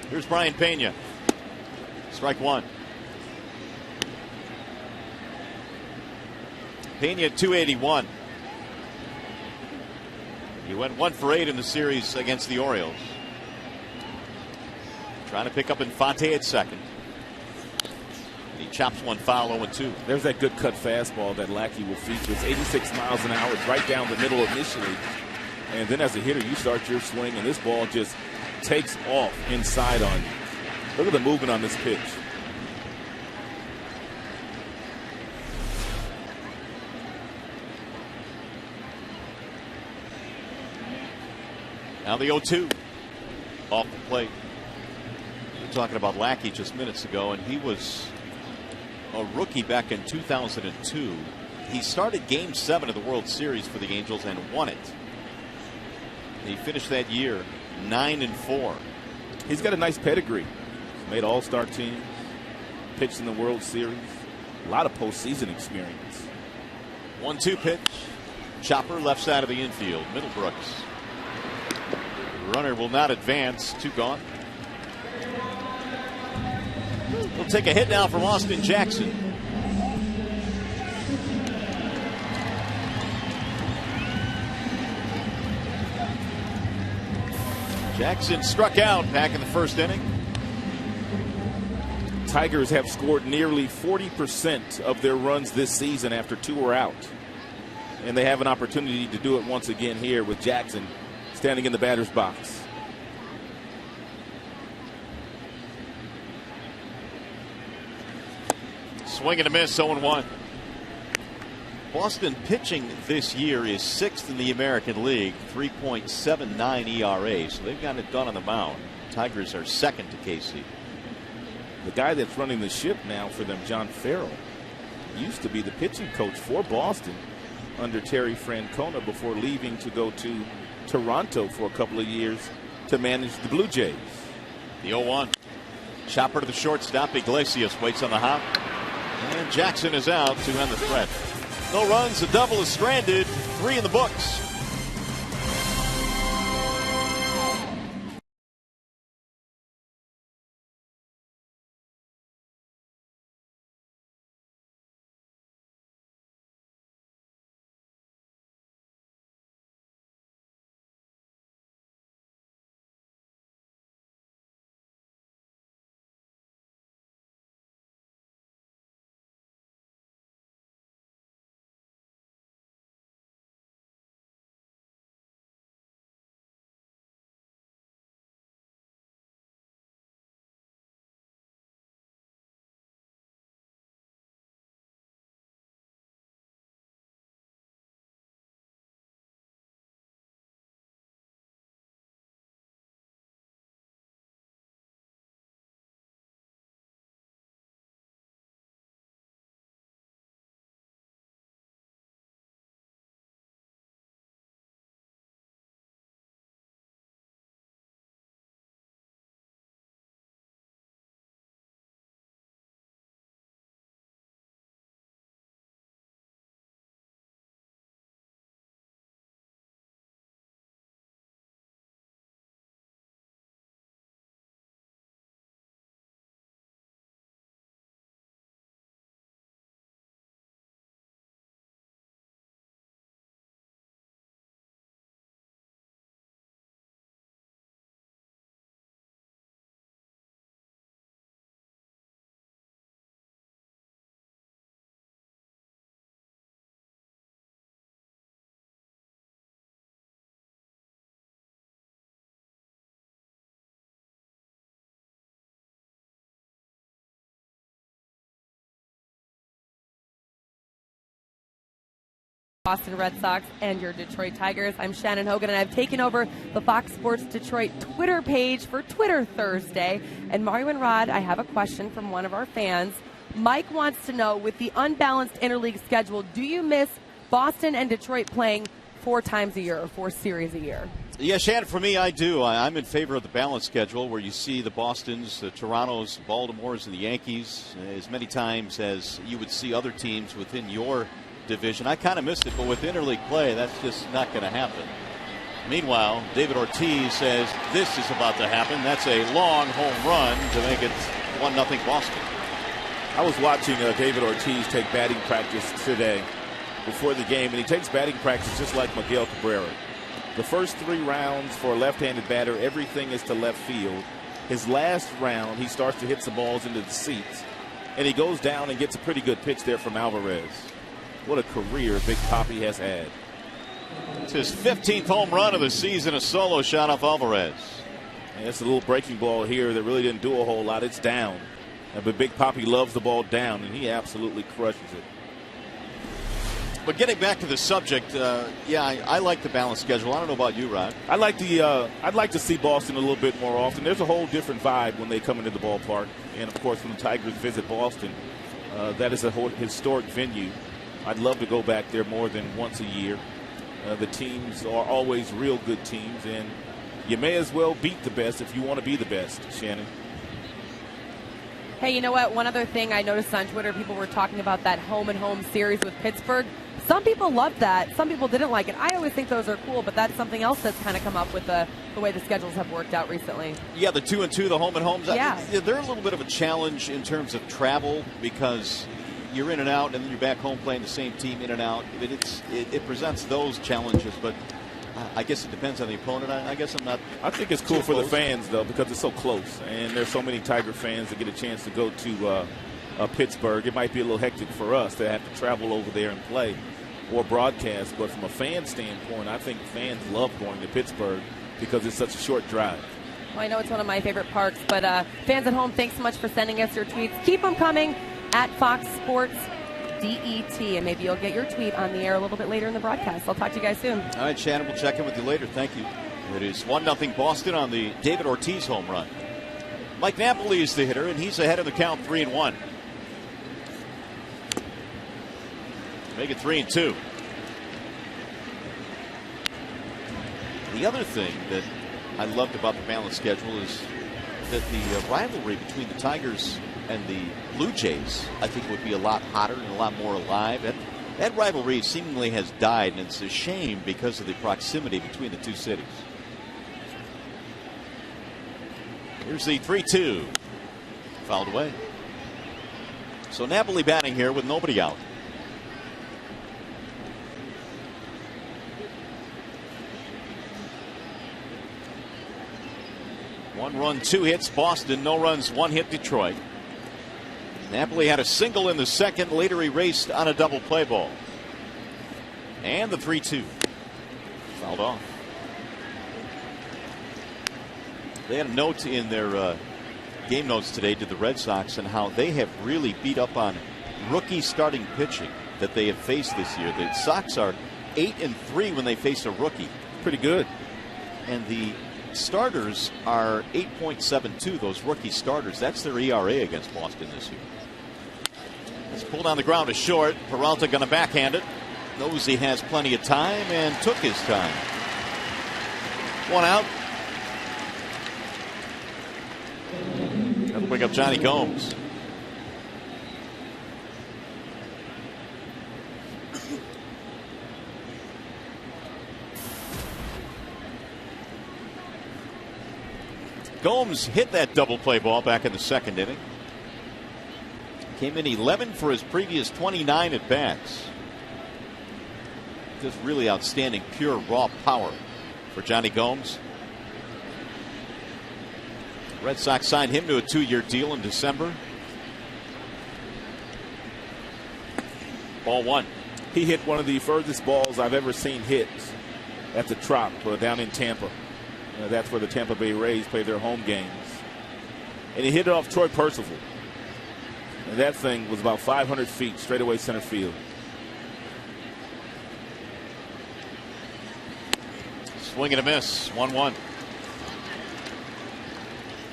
Here's Brian Pena. Strike one. Pena at .281. He went 1 for 8 in the series against the Orioles. Trying to pick up Infante at second. He chops one foul, 0-2. There's that good cut fastball that Lackey will feature. It's 86 miles an hour. It's right down the middle initially. And then as a hitter, you start your swing, and this ball just takes off inside on you. Look at the movement on this pitch. Now the 0-2 off the plate. We were talking about Lackey just minutes ago, and he was a rookie back in 2002. He started Game 7 of the World Series for the Angels and won it. He finished that year 9-4. He's got a nice pedigree. Made all-star teams, pitched in the World Series, a lot of postseason experience. 1-2 pitch. Chopper left side of the infield. Middlebrooks. Runner will not advance. 2 gone. We'll take a hit now from Austin Jackson. Jackson struck out back in the first inning. Tigers have scored nearly 40% of their runs this season after 2 are out. And they have an opportunity to do it once again here with Jackson standing in the batter's box. Swing and a miss, 0-1. Boston pitching this year is 6th in the American League, 3.79 ERA, so they've gotten it done on the mound. Tigers are second to KC. The guy that's running the ship now for them, John Farrell, used to be the pitching coach for Boston under Terry Francona before leaving to go to Toronto for a couple of years to manage the Blue Jays. The 0-1. Chopper to the shortstop. Iglesias waits on the hop. And Jackson is out to end the threat. No runs. The double is stranded. 3 in the books. Boston Red Sox and your Detroit Tigers. I'm Shannon Hogan, and I've taken over the Fox Sports Detroit Twitter page for Twitter Thursday. And Mario and Rod, I have a question from one of our fans. Mike wants to know, with the unbalanced interleague schedule, do you miss Boston and Detroit playing 4 times a year or 4 series a year? Yeah, Shannon, for me, I do. I'm in favor of the balanced schedule where you see the Bostons, the Torontos, Baltimores, and the Yankees as many times as you would see other teams within your division. I kind of missed it, but with interleague play, that's just not going to happen. Meanwhile, David Ortiz says this is about to happen. That's a long home run to make it 1-0 Boston. I was watching David Ortiz take batting practice today before the game, and he takes batting practice just like Miguel Cabrera. The first 3 rounds for a left-handed batter, everything is to left field. His last round, he starts to hit some balls into the seats, and he goes down and gets a pretty good pitch there from Alvarez. What a career Big Papi has had. It's his 15th home run of the season, a solo shot off Alvarez. And it's a little breaking ball here that really didn't do a whole lot. It's down. But Big Papi loves the ball down, and he absolutely crushes it. But getting back to the subject, I like the balanced schedule. I don't know about you, Rod. I'd like to see Boston a little bit more often. There's a whole different vibe when they come into the ballpark. And, of course, when the Tigers visit Boston, that is a historic venue. I'd love to go back there more than once a year. The teams are always real good teams, and you may as well beat the best if you want to be the best, Shannon. Hey, you know what? One other thing I noticed on Twitter, people were talking about that home-and-home series with Pittsburgh. Some people loved that. Some people didn't like it. I always think those are cool, but that's something else that's kind of come up with the way the schedules have worked out recently. Yeah, the 2-2, the home-and-homes. Yeah. They're a little bit of a challenge in terms of travel because you're in and out, and then you're back home playing the same team in and out. It presents those challenges, but I guess it depends on the opponent. I guess I'm not. I think it's cool for the fans, though, because it's so close, and there's so many Tiger fans that get a chance to go to Pittsburgh. It might be a little hectic for us to have to travel over there and play or broadcast, but from a fan standpoint, I think fans love going to Pittsburgh because it's such a short drive. Well, I know it's one of my favorite parks, but fans at home, thanks so much for sending us your tweets. Keep them coming at Fox Sports DET, and maybe you'll get your tweet on the air a little bit later in the broadcast. I'll talk to you guys soon. All right, Shannon, we'll check in with you later. Thank you. It is 1-0 Boston on the David Ortiz home run. Mike Napoli is the hitter, and he's ahead of the count 3-1. Make it 3-2. The other thing that I loved about the balanced schedule is that the rivalry between the Tigers and the Blue Jays, I think, would be a lot hotter and a lot more alive. That rivalry seemingly has died, and it's a shame because of the proximity between the two cities. Here's the 3-2. Fouled away. So Napoli batting here with nobody out. One run, 2 hits, Boston. No runs, 1 hit, Detroit. Napoli had a single in the second. Later he raced on a double play ball. And the 3-2. Fouled off. They had a note in their game notes today to the Red Sox and how they have really beat up on rookie starting pitching that they have faced this year. The Sox are 8-3 when they face a rookie. Pretty good. And the starters are 8.72, those rookie starters. That's their ERA against Boston this year. It's pulled on the ground to short. Peralta going to backhand it. Knows he has plenty of time and took his time. 1 out. That'll bring up Johnny Gomes. Gomes hit that double play ball back in the second inning. Came in 11 for his previous 29 at bats. Just really outstanding, pure raw power for Johnny Gomes. Red Sox signed him to a 2-year deal in December. Ball 1. He hit one of the furthest balls I've ever seen hit at the Trop down in Tampa. That's where the Tampa Bay Rays play their home games. And he hit it off Troy Percival. And that thing was about 500 feet straight away center field. Swing and a miss. 1-1.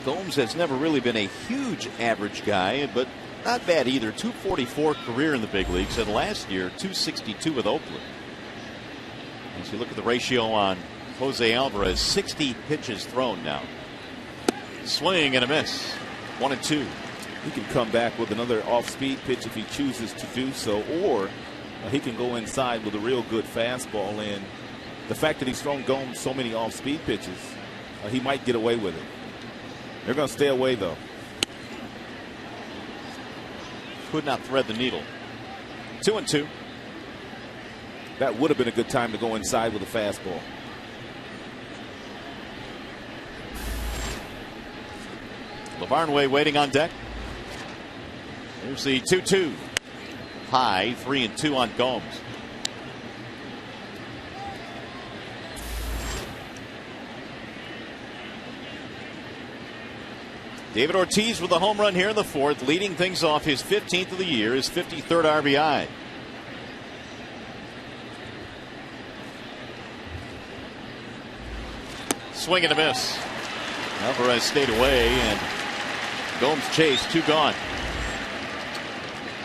Gomes has never really been a huge average guy, but not bad either. 244 career in the big leagues, and last year 262 with Oakland. As you look at the ratio on Jose Alvarez, 60 pitches thrown now. Swing and a miss. 1-2. He can come back with another off-speed pitch if he chooses to do so, or he can go inside with a real good fastball. And the fact that he's thrown Gomes so many off-speed pitches, he might get away with it. They're going to stay away, though. Could not thread the needle. 2-2. That would have been a good time to go inside with a fastball. Lavarnway waiting on deck. Here's the 2-2. High, 3-2 on Gomes. David Ortiz with a home run here in the fourth, leading things off, his 15th of the year, his 53rd RBI. Swing and a miss. Alvarez stayed away, and Gomes chased, 2 gone.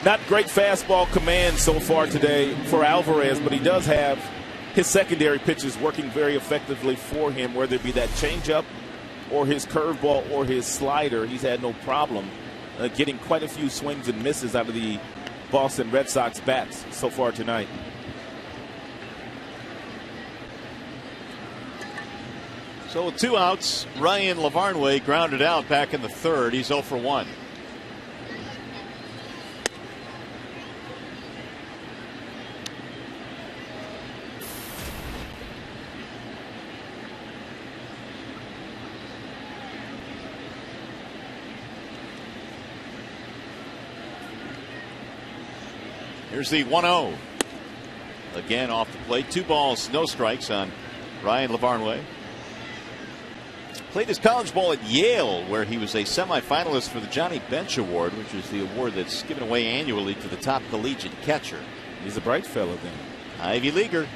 Not great fastball command so far today for Alvarez, but he does have his secondary pitches working very effectively for him, whether it be that changeup or his curveball or his slider. He's had no problem getting quite a few swings and misses out of the Boston Red Sox bats so far tonight. So with 2 outs, Ryan Lavarnway grounded out back in the third. He's 0 for 1. Here's the 1-0. Again off the plate. 2 balls, no strikes on Ryan Lavarnway. Played his college ball at Yale, where he was a semifinalist for the Johnny Bench Award, which is the award that's given away annually to the top collegiate catcher. He's a bright fellow then. Ivy Leaguer.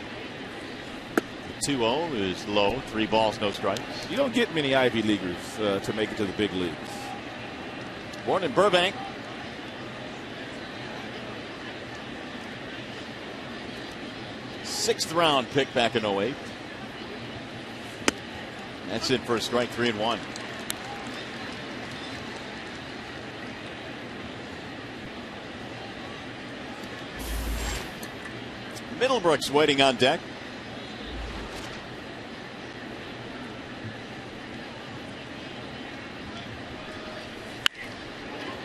The 2-0 is low. 3 balls, no strikes. You don't get many Ivy Leaguers to make it to the big leagues. Born in Burbank. Sixth round pick back in 08. That's it for a strike, 3-1. Middlebrooks waiting on deck.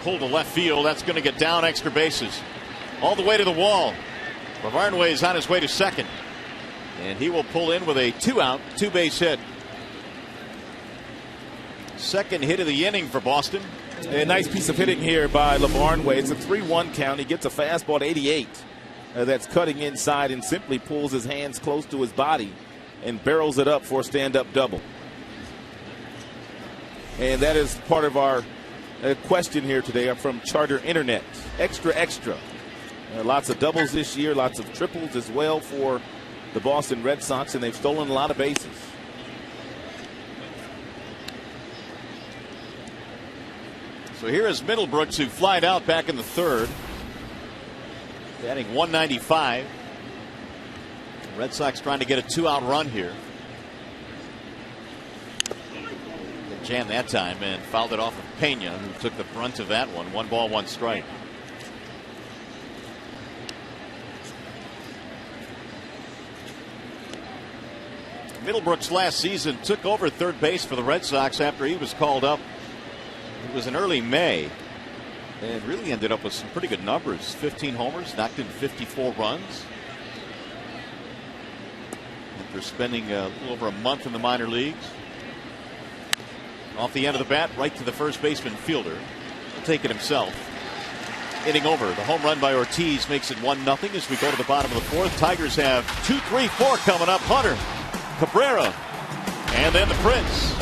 Pull to left field. That's going to get down extra bases. All the way to the wall. Lavarnway is on his way to second. And he will pull in with a 2-out, 2-base hit. Second hit of the inning for Boston. A nice piece of hitting here by Lavarnway. It's a 3-1 count. He gets a fastball at 88 that's cutting inside and simply pulls his hands close to his body and barrels it up for a stand-up double. And that is part of our question here today from Charter Internet. Extra, extra. Lots of doubles this year, lots of triples as well for the Boston Red Sox, and they've stolen a lot of bases. So here is Middlebrooks, who flied out back in the third, batting 195. The Red Sox trying to get a 2-out run here. They jammed that time and fouled it off of Pena, who took the brunt of that one. 1 ball, 1 strike. Middlebrooks last season took over third base for the Red Sox after he was called up. It was in early May, and really ended up with some pretty good numbers. 15 homers, knocked in 54 runs. After spending a little over a month in the minor leagues. Off the end of the bat, right to the first baseman fielder. He'll take it himself. Hitting over. The home run by Ortiz makes it 1-0 as we go to the bottom of the fourth. Tigers have 2, 3, 4 coming up. Hunter, Cabrera, and then the Prince.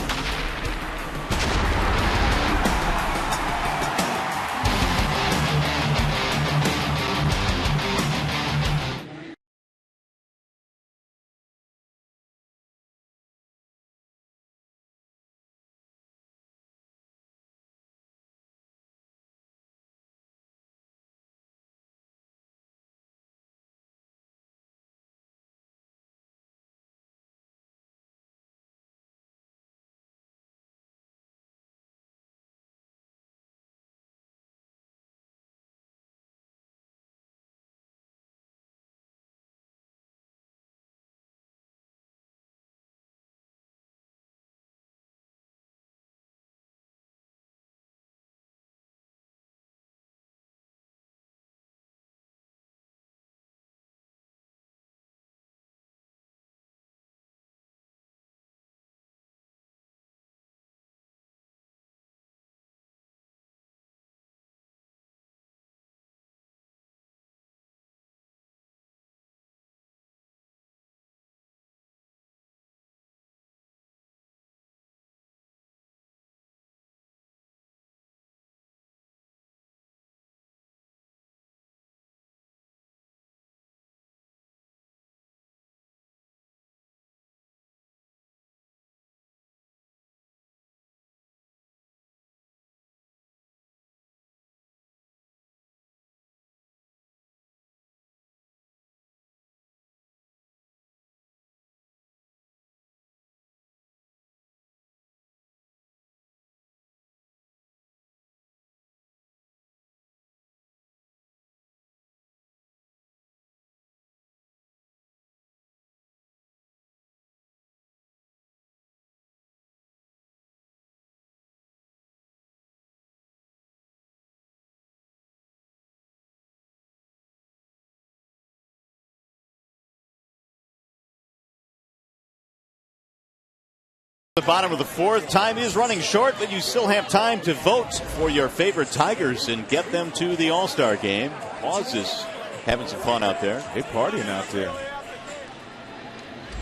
The bottom of the fourth. Time is running short, but you still have time to vote for your favorite Tigers and get them to the All-Star game. BOS is having some fun out there. They're partying out there.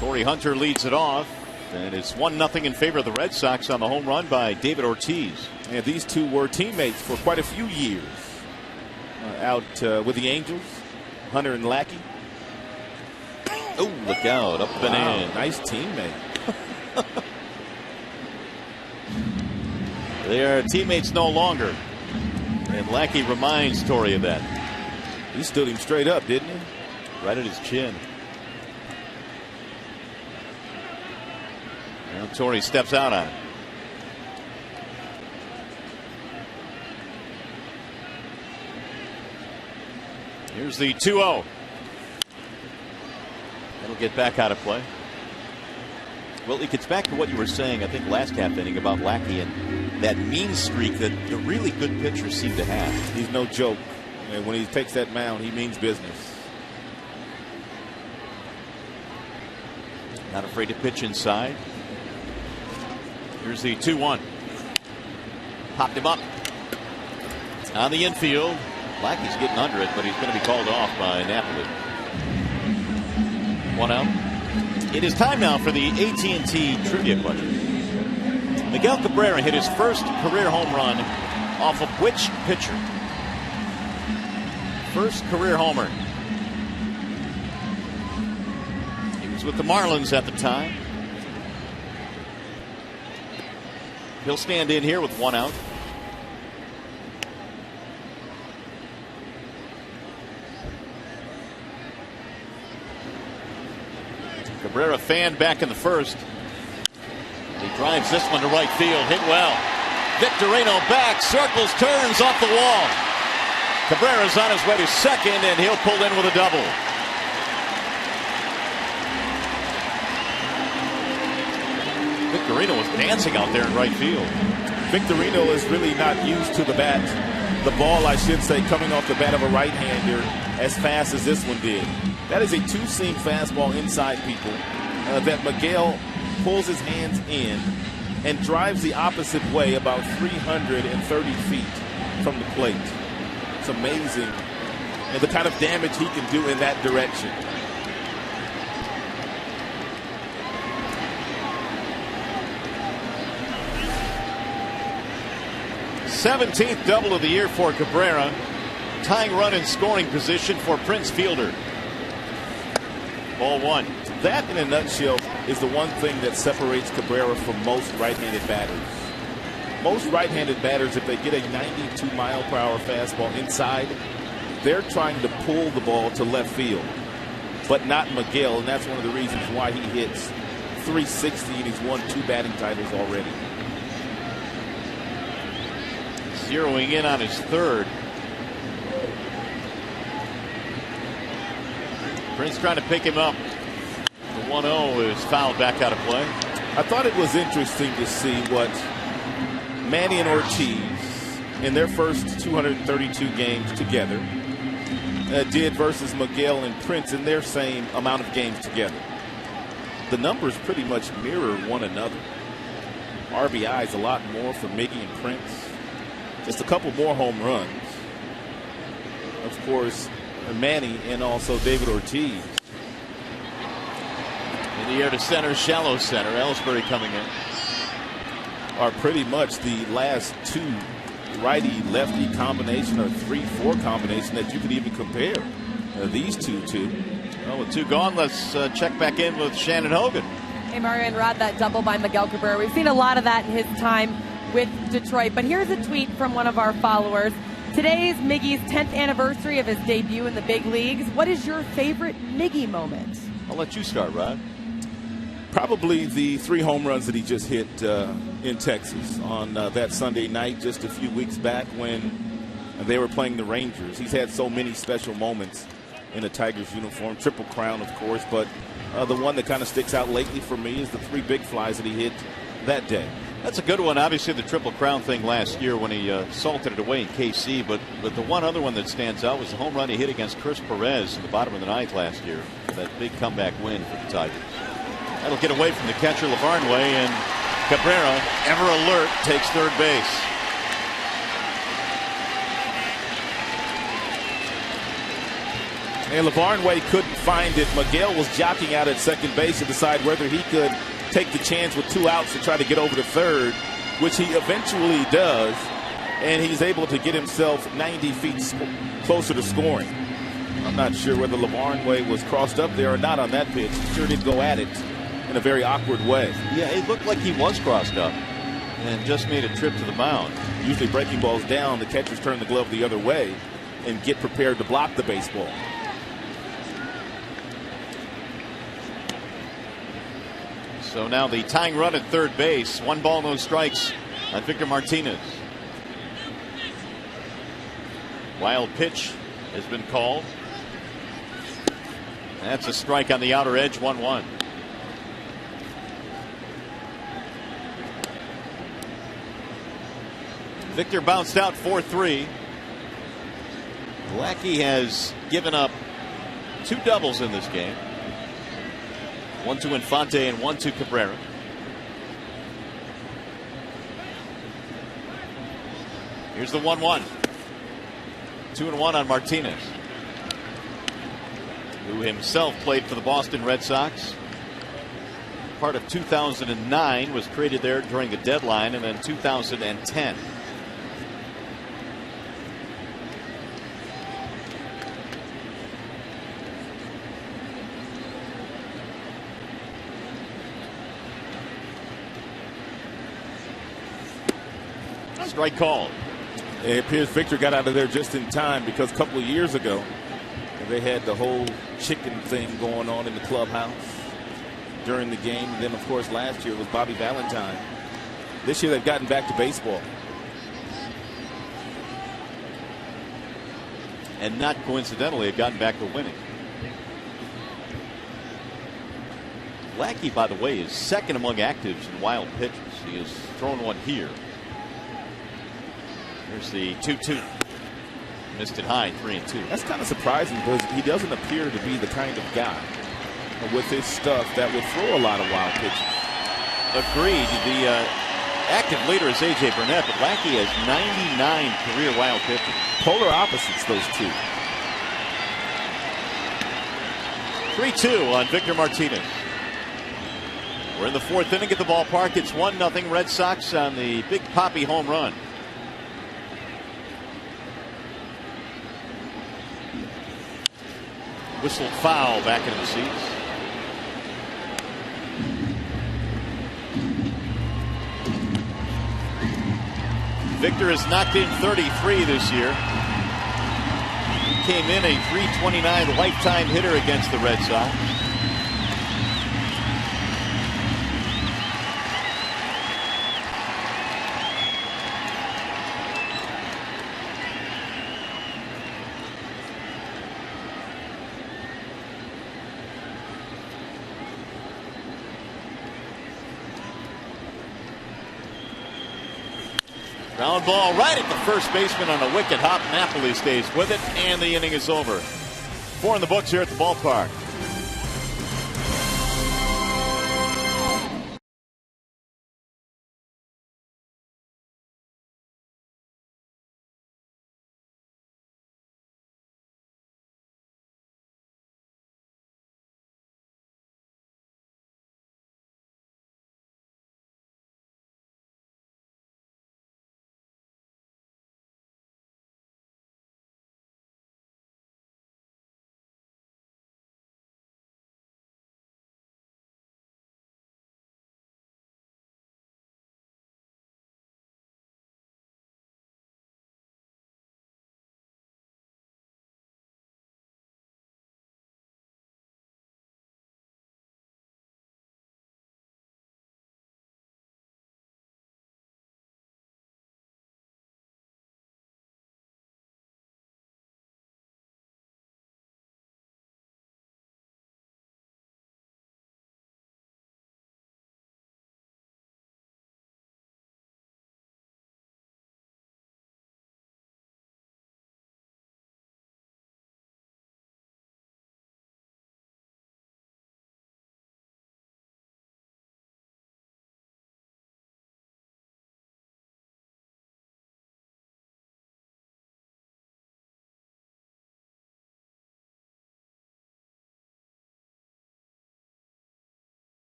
Torrey Hunter leads it off, and it's 1-0 in favor of the Red Sox on the home run by David Ortiz. And these two were teammates for quite a few years out with the Angels, Hunter and Lackey. Oh, look out, up and in. Nice teammate. They are teammates no longer. And Lackey reminds Torrey of that. He stood him straight up, didn't he? Right at his chin. Now Torrey steps out on it. Here's the 2-0. That'll get back out of play. Well, it gets back to what you were saying, I think, last half inning about Lackey and that mean streak that the really good pitchers seem to have. He's no joke. And when he takes that mound, he means business. Not afraid to pitch inside. Here's the 2-1. Popped him up. On the infield. Lackey's getting under it, but he's going to be called off by Napoli. 1 out. It is time now for the AT&T trivia question. Miguel Cabrera hit his first career home run off of which pitcher? First career homer. He was with the Marlins at the time. He'll stand in here with 1 out. Cabrera fanned back in the first. He drives this one to right field. Hit well. Victorino back. Circles, turns off the wall. Cabrera's on his way to second, and he'll pull in with a double. Victorino was dancing out there in right field. Victorino is really not used to the ball, I should say, coming off the bat of a right-hander as fast as this one did. That is a two-seam fastball inside people that Miguel pulls his hands in and drives the opposite way about 330 feet from the plate. It's amazing and the kind of damage he can do in that direction. th double of the year for Cabrera. Tying run in scoring position for Prince Fielder. Ball 1. That, in a nutshell, is the one thing that separates Cabrera from most right-handed batters. Most right-handed batters, if they get a 92-mile-per-hour fastball inside, they're trying to pull the ball to left field. But not Miguel, and that's one of the reasons why he hits 360 and he's won 2 batting titles already. Zeroing in on his third. Prince trying to pick him up. The 1-0 is fouled back out of play. I thought it was interesting to see what Manny and Ortiz in their first 232 games together did versus Miguel and Prince in their same amount of games together. The numbers pretty much mirror one another. RBIs a lot more for Miggy and Prince. Just a couple more home runs. Of course, Manny and also David Ortiz. In the air to center, shallow center. Ellsbury coming in. Are pretty much the last 2 righty-lefty combination or 3-4 combination that you could even compare these two to. Well, with 2 gone, let's check back in with Shannon Hogan. Hey, Mario and Rod, that double by Miguel Cabrera. We've seen a lot of that in his time with Detroit. But here's a tweet from one of our followers. Today is Miggy's 10th anniversary of his debut in the big leagues. What is your favorite Miggy moment? I'll let you start, Rod. Probably the 3 home runs that he just hit in Texas on that Sunday night just a few weeks back when they were playing the Rangers. He's had so many special moments in a Tigers uniform. Triple Crown, of course, but the one that kind of sticks out lately for me is the 3 big flies that he hit that day. That's a good one. Obviously, the Triple Crown thing last year when he salted it away in KC. But the one other one that stands out was the home run he hit against Chris Perez in the bottom of the 9th last year. That big comeback win for the Tigers. That'll get away from the catcher, Lavarnway, and Cabrera, ever alert, takes third base. And LeVarn Way couldn't find it. Miguel was jockeying out at second base to decide whether he could take the chance with 2 outs to try to get over to third, which he eventually does. And he's able to get himself 90 feet closer to scoring. I'm not sure whether LeVarn Way was crossed up there or not on that pitch. He sure did go at it in a very awkward way. Yeah, it looked like he was crossed up and just made a trip to the mound. Usually breaking balls down, the catchers turn the glove the other way and get prepared to block the baseball. So now the tying run at third base. 1 ball, no strikes on Victor Martinez. Wild pitch has been called. That's a strike on the outer edge, 1-1. Victor bounced out 4-3. Lackey has given up 2 doubles in this game. 1 to Infante and 1 to Cabrera. Here's the 1-1. 2-1 on Martinez, who himself played for the Boston Red Sox. Part of 2009, was created there during the deadline, and then 2010. Strike called. It appears Victor got out of there just in time, because a couple of years ago they had the whole chicken thing going on in the clubhouse during the game. And then, of course, last year it was Bobby Valentine. This year they've gotten back to baseball. And not coincidentally, have gotten back to winning. Lackey, by the way, is second among actives in wild pitches. He has thrown one here. Here's the 2-2. Missed it high, 3-2. That's kind of surprising, because he doesn't appear to be the kind of guy with his stuff that would throw a lot of wild pitches. Agreed. The active leader is A.J. Burnett, but Lackey has 99 career wild pitches. Polar opposites, those two. 3-2 on Victor Martinez. We're in the 4th inning at the ballpark. It's 1-0 Red Sox on the Big Papi home run. Whistled foul back into the seats. Victor has knocked in 33 this year. Came in a .329 lifetime hitter against the Red Sox. Ground ball right at the first baseman on a wicket hop. Napoli stays with it, and the inning is over. 4 in the books here at the ballpark.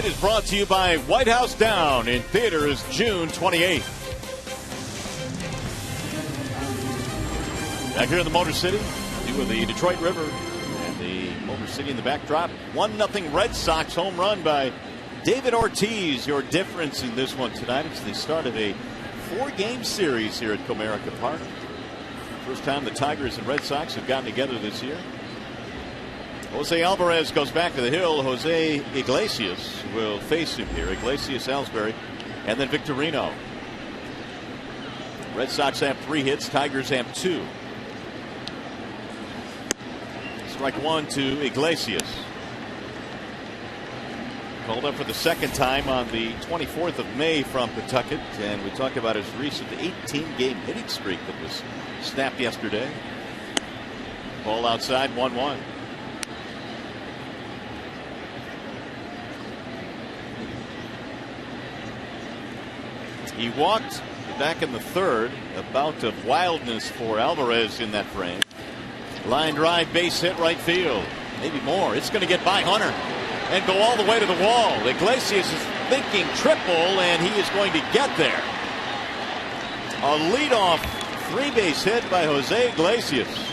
is brought to you by White House Down in theaters June 28th. Back here in the Motor City, view of the Detroit River and the Motor City in the backdrop. 1-0 Red Sox home run by David Ortiz. Your difference in this one tonight. It's the start of a 4-game series here at Comerica Park. First time the Tigers and Red Sox have gotten together this year. Jose Alvarez goes back to the hill. Jose Iglesias will face him here. Iglesias, Ellsbury, and then Victorino. Red Sox have 3 hits. Tigers have 2. Strike 1 to Iglesias. Called up for the second time on the 24th of May from Pawtucket. And we talk about his recent 18-game hitting streak that was snapped yesterday. Ball outside, 1-1. He walked back in the third. A bout of wildness for Alvarez in that frame. Line drive, base hit, right field. Maybe more. It's going to get by Hunter and go all the way to the wall. Iglesias is thinking triple, and he is going to get there. A leadoff 3-base hit by Jose Iglesias.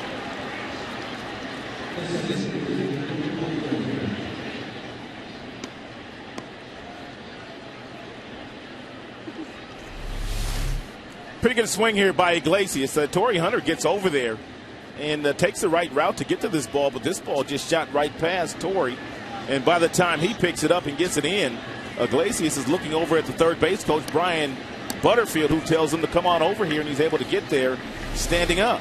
Pretty good swing here by Iglesias. Torrey Hunter gets over there and takes the right route to get to this ball, but this ball just shot right past Torrey. And by the time he picks it up and gets it in, Iglesias is looking over at the third base coach, Brian Butterfield, who tells him to come on over here, and he's able to get there standing up.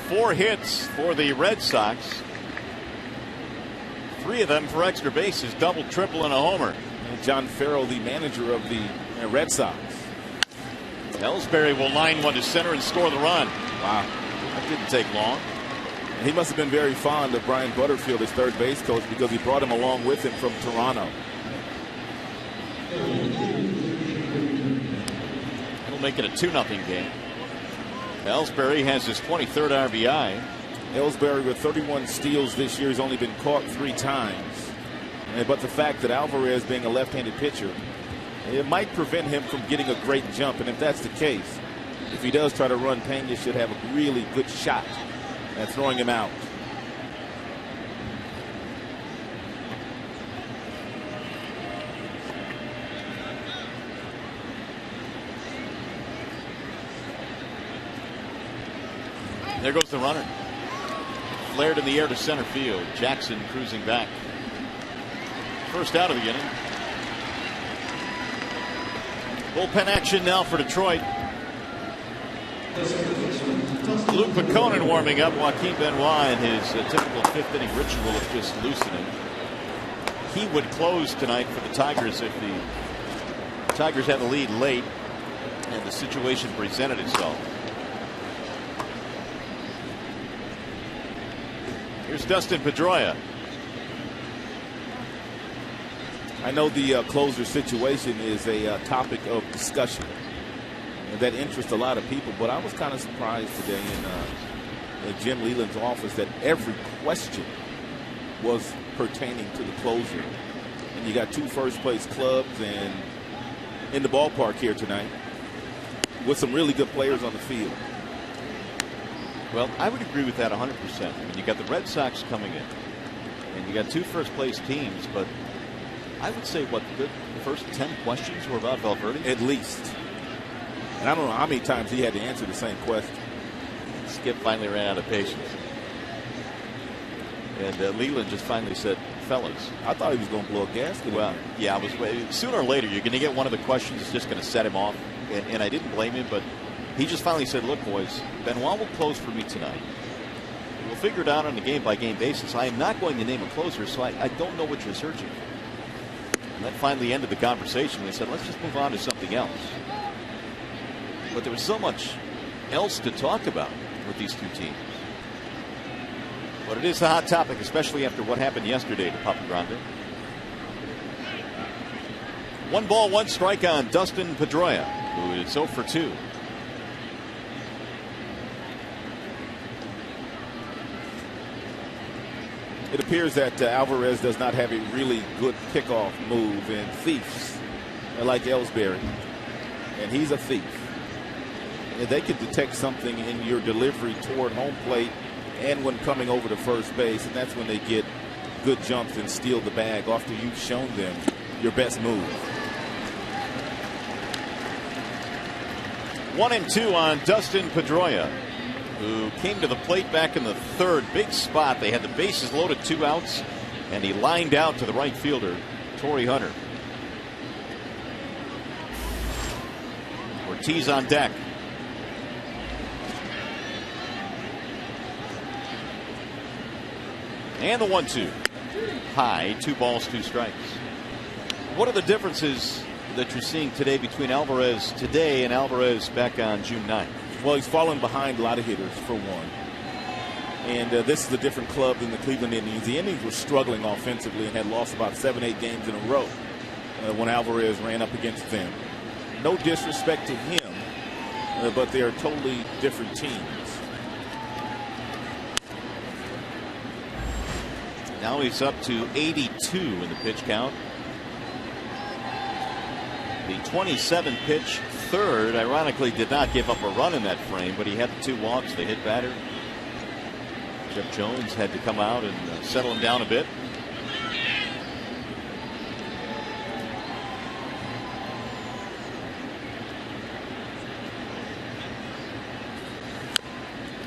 4 hits for the Red Sox. 3 of them for extra bases, double, triple, and a homer. And John Farrell, the manager of the Red Sox. Ellsbury will line one to center and score the run. Wow. That didn't take long. He must have been very fond of Brian Butterfield, his third base coach, because he brought him along with him from Toronto. It'll make it a 2-0 game. Ellsbury has his 23rd RBI. Ellsbury with 31 steals this year. He's only been caught 3 times. But the fact that Alvarez, being a left-handed pitcher, it might prevent him from getting a great jump. And if that's the case, if he does try to run, Pena should have a really good shot at throwing him out. There goes the runner. Flared in the air to center field. Jackson cruising back. First out of the inning. Bullpen action now for Detroit. Luke McConan warming up. Joaquin Benoit in his typical 5th inning ritual of just loosening. He would close tonight for the Tigers if the Tigers had the lead late and the situation presented itself. Here's Dustin Pedroia. I know the closer situation is a topic of discussion that interests a lot of people, but I was kind of surprised today in Jim Leland's office that every question was pertaining to the closer. And you got 2 first-place clubs and in the ballpark here tonight with some really good players on the field. Well, I would agree with that 100%. I mean, you got the Red Sox coming in, and you got 2 first-place teams, but I would say, what, the first 10 questions were about Valverde? At least. And I don't know how many times he had to answer the same question. Skip finally ran out of patience. And Leland just finally said, fellas. I thought he was going to blow a gasket. Well, yeah, sooner or later, you're going to get one of the questions that's just going to set him off. And I didn't blame him, but he just finally said, look, boys, Benoit will close for me tonight. We'll figure it out on a game-by-game basis. I am not going to name a closer, so I don't know what you're searching for. And that finally ended the conversation. They said, let's just move on to something else. But there was so much else to talk about with these 2 teams. But it is a hot topic, especially after what happened yesterday to Papa Grande. 1 ball, 1 strike on Dustin Pedroia, who is 0 for 2. It appears that Alvarez does not have a really good kickoff move, and thieves like Ellsbury, and he's a thief. And they could detect something in your delivery toward home plate and when coming over to first base, and that's when they get good jumps and steal the bag after you've shown them your best move. 1-2 on Dustin Pedroia, who came to the plate back in the third. Big spot. They had the bases loaded, 2 outs, and he lined out to the right fielder, Torrey Hunter. Ortiz on deck. And the 1-2. High, 2 balls, 2 strikes. What are the differences that you're seeing today between Alvarez today and Alvarez back on June 9th? Well, he's fallen behind a lot of hitters, for one. And this is a different club than the Cleveland Indians. The Indians were struggling offensively and had lost about 7-8 games in a row when Alvarez ran up against them. No disrespect to him, but they are totally different teams. Now he's up to 82 in the pitch count. The 27 pitch third, ironically, did not give up a run in that frame, but he had the 2 walks, the hit batter. Jeff Jones had to come out and settle him down a bit.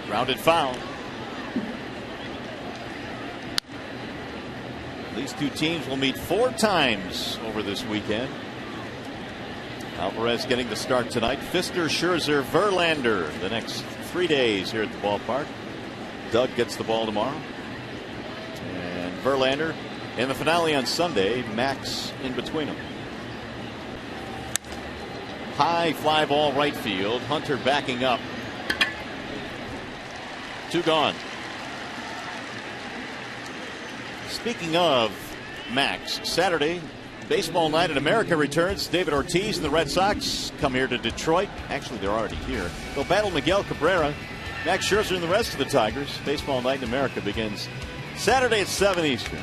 Grounded foul. These 2 teams will meet 4 times over this weekend. Alvarez getting the start tonight. Fister, Scherzer, Verlander the next 3 days here at the ballpark. Doug gets the ball tomorrow. And Verlander in the finale on Sunday. Max in between them. High fly ball right field. Hunter backing up. 2 gone. Speaking of Max, Saturday, baseball night in America returns. David Ortiz and the Red Sox come here to Detroit. Actually, they're already here. They'll battle Miguel Cabrera, Max Scherzer, and the rest of the Tigers. Baseball night in America begins Saturday at 7 Eastern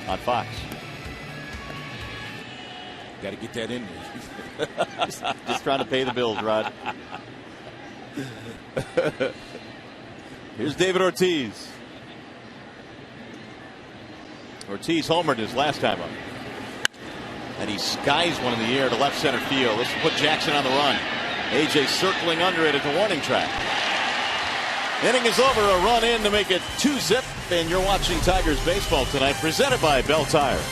on Fox. Got to get that in there. Just trying to pay the bills, Rod. Here's David Ortiz. Ortiz homered his last time up. And he skies one in the air to left center field. This will put Jackson on the run. AJ circling under it at the warning track. Inning is over. A run in to make it 2-zip. And you're watching Tigers baseball tonight, presented by Bell Tire.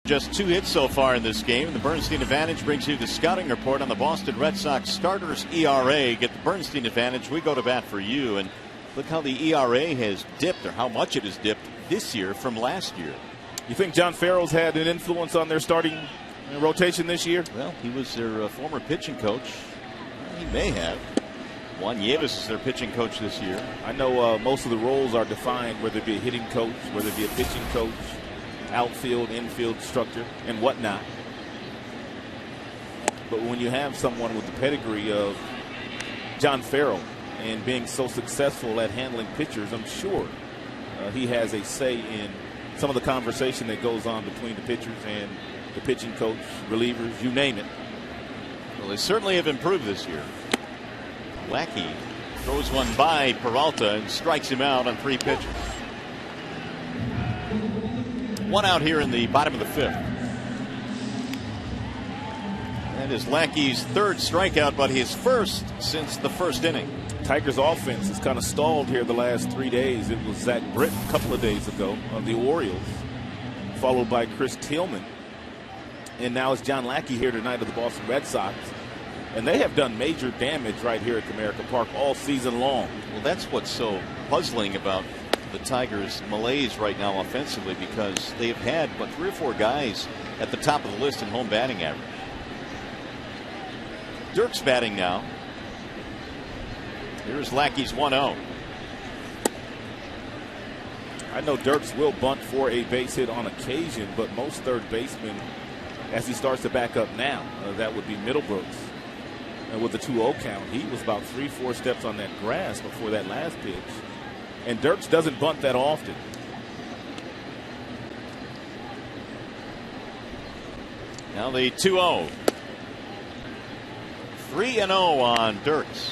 Just 2 hits so far in this game. The Bernstein Advantage brings you the scouting report on the Boston Red Sox starters ERA. Get the Bernstein Advantage. We go to bat for you. And look how the ERA has dipped, or how much it has dipped this year from last year. You think John Farrell's had an influence on their starting rotation this year? Well, he was their former pitching coach. He may have. Juan Yevis is their pitching coach this year. I know most of the roles are defined, whether it be a hitting coach, whether it be a pitching coach, outfield, infield structure, and whatnot. But when you have someone with the pedigree of John Farrell and being so successful at handling pitchers, I'm sure he has a say in some of the conversation that goes on between the pitchers and the pitching coach, relievers, you name it. Well, they certainly have improved this year. Lackey throws one by Peralta and strikes him out on 3 pitches. 1 out here in the bottom of the 5th. That is Lackey's 3rd strikeout, but his first since the 1st inning. Tigers offense has kind of stalled here the last 3 days. It was Zach Britton a couple of days ago of the Orioles, followed by Chris Tillman. And now it's John Lackey here tonight of the Boston Red Sox. And they have done major damage right here at Comerica Park all season long. Well, that's what's so puzzling about the Tigers' malaise right now offensively, because they've had, 3 or 4 guys at the top of the list in home batting average. Dirk's batting now. Here's Lackey's 1-0. I know Dirks will bunt for a base hit on occasion, but most third basemen, as he starts to back up now, that would be Middlebrooks. And with the 2-0 count, he was about 3-4 steps on that grass before that last pitch. And Dirks doesn't bunt that often. Now the 2-0. 3-0 on Dirks.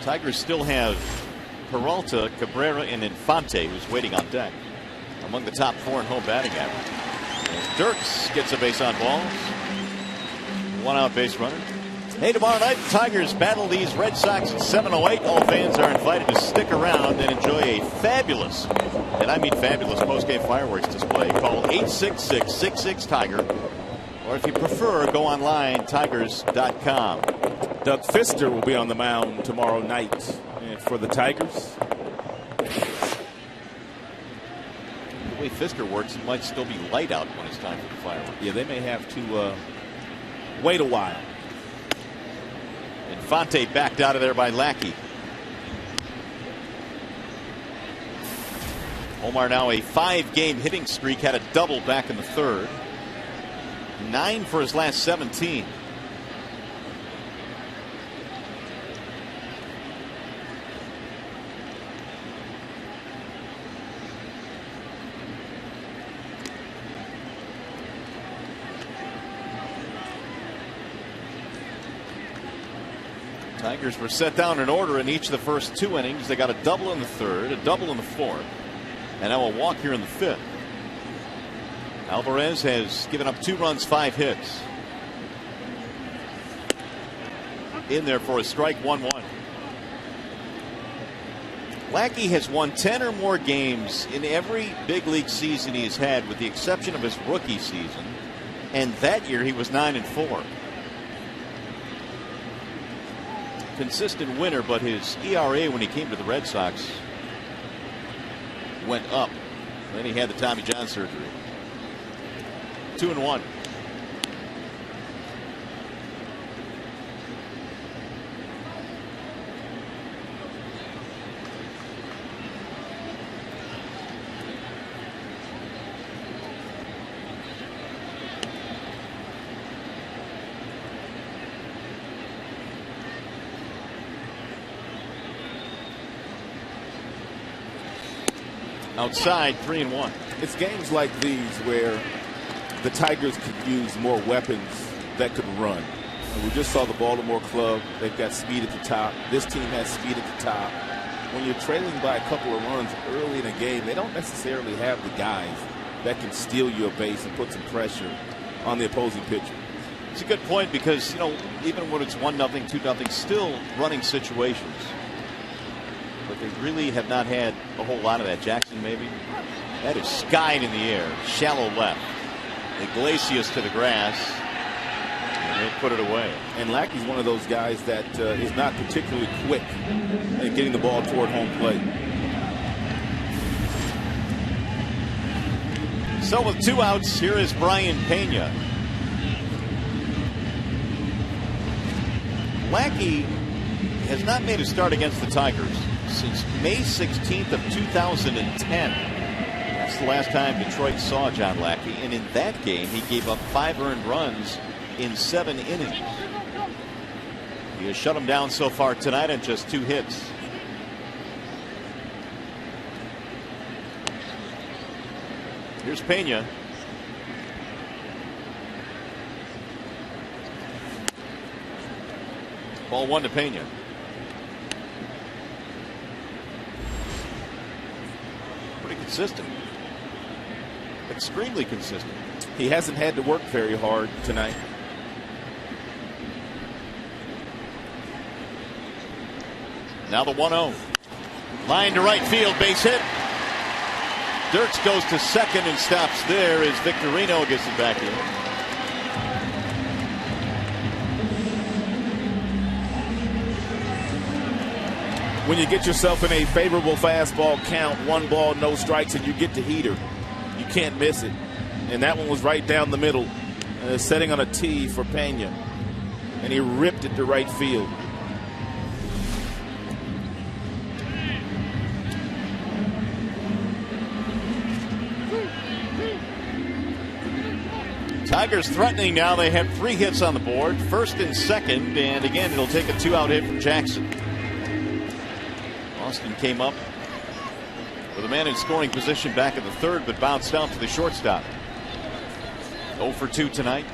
Tigers still have Peralta, Cabrera, and Infante, who's waiting on deck, among the top 4 in home batting average. And Dirks gets a base on balls. 1 out base runner. Hey, tomorrow night, the Tigers battle these Red Sox at 7:08. All fans are invited to stick around and enjoy a fabulous, and I mean fabulous, post-game fireworks display. Call 866-66-TIGER, or if you prefer, go online, tigers.com. Doug Fister will be on the mound tomorrow night for the Tigers. The way Fister works, it might still be light out when it's time for the fireworks. Yeah, they may have to wait a while. Infante backed out of there by Lackey. Omar now a 5-game hitting streak, had a double back in the 3rd. 9 for his last 17. Tigers were set down in order in each of the first 2 innings. They got a double in the 3rd, a double in the 4th, and now a walk here in the 5th. Alvarez has given up 2 runs, 5 hits. In there for a strike, 1-1. Lackey has won 10 or more games in every big league season he has had, with the exception of his rookie season, and that year he was 9-4. Consistent winner, but his ERA when he came to the Red Sox went up. Then he had the Tommy John surgery. 2-1. Outside, 3-1. It's games like these where the Tigers could use more weapons that could run. And we just saw the Baltimore club. They've got speed at the top. This team has speed at the top. When you're trailing by a couple of runs early in a game, they don't necessarily have the guys that can steal you a base and put some pressure on the opposing pitcher. It's a good point, because, you know, even when it's 1-0, 2-0, still running situations. But but they really have not had a whole lot of that. Jackson, maybe. That is skied in the air. Shallow left. Iglesias to the grass. And they put it away. And Lackey's one of those guys that is not particularly quick in getting the ball toward home plate. So with 2 outs, here is Brian Pena. Lackey has not made a start against the Tigers since May 16th of 2010. That's the last time Detroit saw John Lackey, and in that game he gave up 5 earned runs in 7 innings. He has shut him down so far tonight on just 2 hits. Here's Pena. Ball 1 to Pena. Pretty consistent. Extremely consistent. He hasn't had to work very hard tonight. Now the 1-0. Line to right field, base hit. Dirks goes to second and stops there as Victorino gets it back in. When you get yourself in a favorable fastball count, 1 ball, no strikes, and you get the heater, you can't miss it. And that one was right down the middle, setting on a tee for Pena. And he ripped it to right field. Tigers threatening now. They have 3 hits on the board, first and second, and again it'll take a 2-out hit from Jackson. Austin came up with a man in scoring position back in the 3rd, but bounced out to the shortstop. 0 for 2 tonight.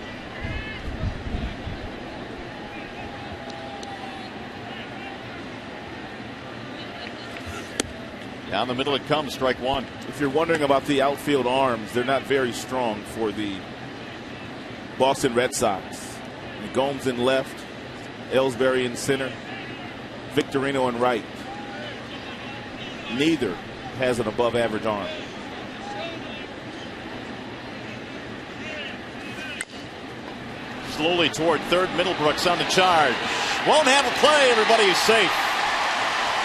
Down the middle it comes, strike 1. If you're wondering about the outfield arms, they're not very strong for the Boston Red Sox. Gomes in left, Ellsbury in center, Victorino in right. Neither has an above average arm. Slowly toward third, Middlebrooks on the charge. Won't have a play, everybody is safe.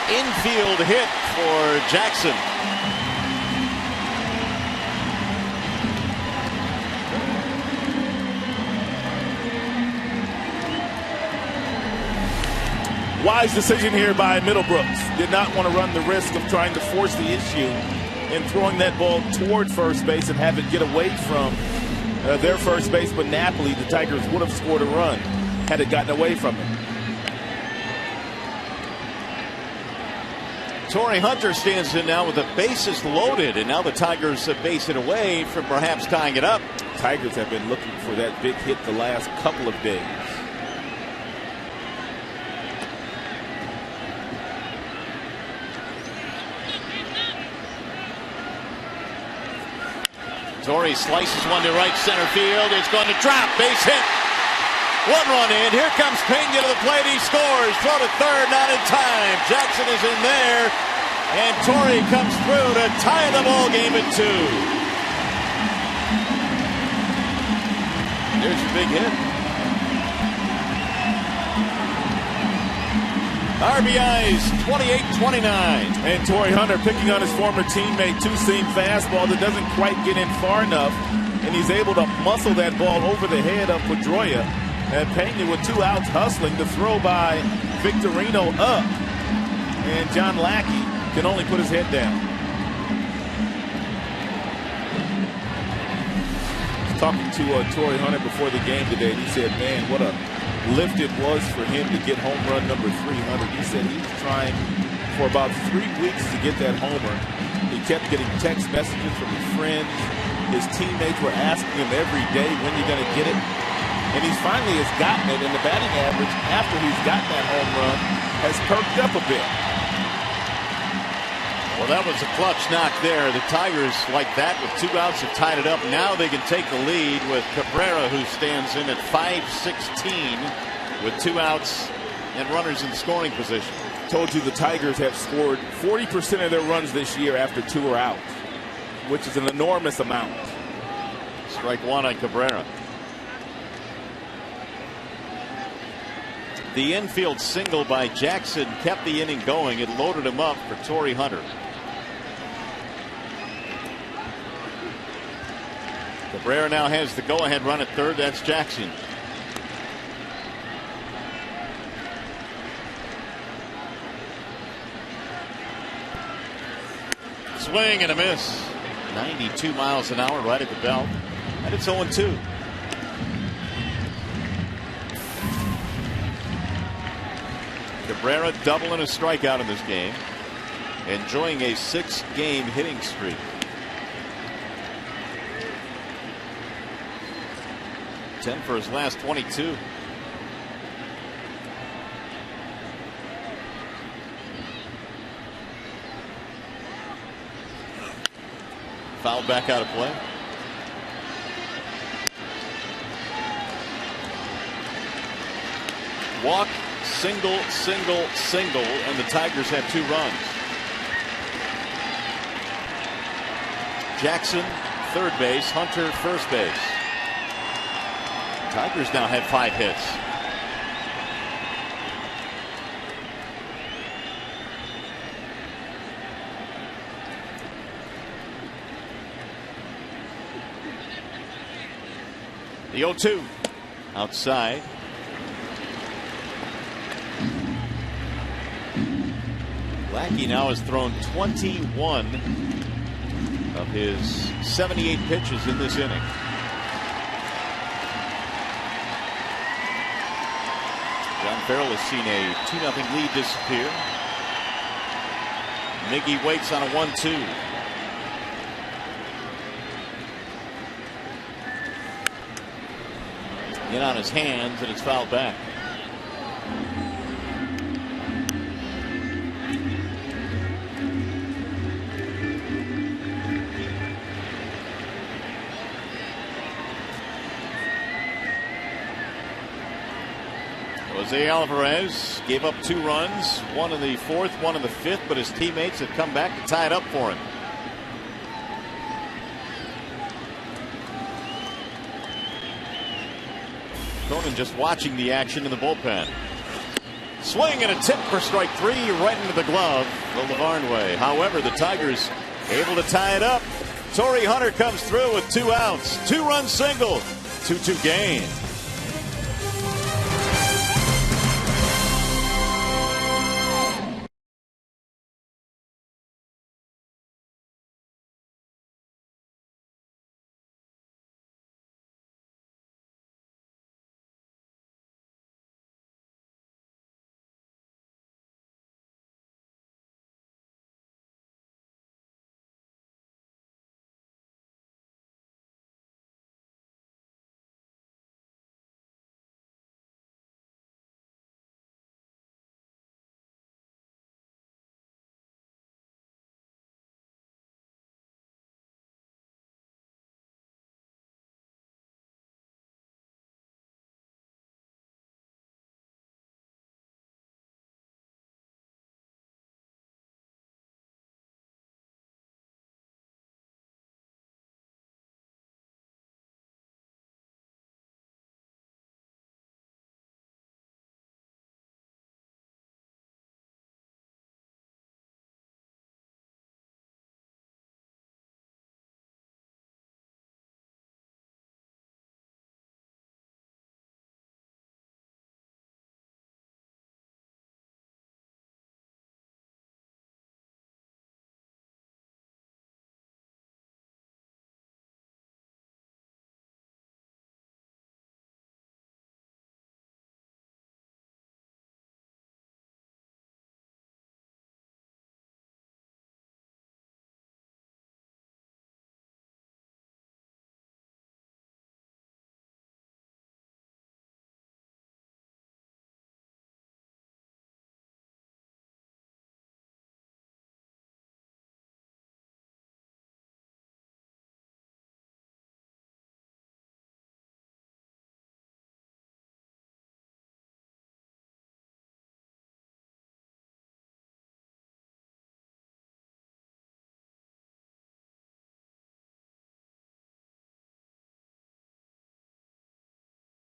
Infield hit for Jackson. Wise decision here by Middlebrooks. Did not want to run the risk of trying to force the issue in throwing that ball toward first base and have it get away from their first baseman Napoli. The Tigers would have scored a run had it gotten away from him. Torrey Hunter stands in now with the bases loaded, and now the Tigers base it away from perhaps tying it up. Tigers have been looking for that big hit the last couple of days. Torrey slices one to right center field. It's going to drop. Base hit. 1 run in. Here comes Pena to the plate. He scores. Throw to third. Not in time. Jackson is in there. And Torrey comes through to tie the ball game at 2. There's your big hit. RBIs 28-29. And Torrey Hunter picking on his former teammate, two-seam fastball that doesn't quite get in far enough, and he's able to muscle that ball over the head of Pedroia. And Pena with 2 outs hustling, the throw by Victorino up, and John Lackey can only put his head down. I was talking to Torrey Hunter before the game today, and he said, man, what a lift it was for him to get home run number 300. He said he was trying for about 3 weeks to get that homer. He kept getting text messages from his friends. His teammates were asking him every day, when are you going to get it? And he finally has gotten it, and the batting average after he's gotten that home run has perked up a bit. Well, that was a clutch knock there. The Tigers, like that, with 2 outs, have tied it up. Now they can take the lead with Cabrera, who stands in at 5-16 with 2 outs and runners in scoring position. Told you the Tigers have scored 40% of their runs this year after 2 are out, which is an enormous amount. Strike one on Cabrera. The infield single by Jackson kept the inning going. It loaded him up for Torrey Hunter. Cabrera now has the go-ahead run at third. That's Jackson. Swing and a miss. 92 miles an hour right at the belt. And it's 0-2. Cabrera doubling a strikeout in this game. Enjoying a 6-game hitting streak. Ten for his last 22. Fouled back out of play. Walk, single, single, single, and the Tigers have 2 runs. Jackson, third base, Hunter, first base. Tigers now have 5 hits. The 0-2 outside. Lackey now has thrown 21 of his 78 pitches in this inning. John Farrell has seen a 2-0 lead disappear. Miggy waits on a 1-2. In on his hands, and it's fouled back. Jose Alvarez gave up 2 runs, one in the 4th, one in the 5th, but his teammates have come back to tie it up for him. Cronin just watching the action in the bullpen. Swing and a tip for strike 3 right into the glove the LeVarn way. However, the Tigers able to tie it up. Torrey Hunter comes through with 2 outs. 2-run single. 2-2 game.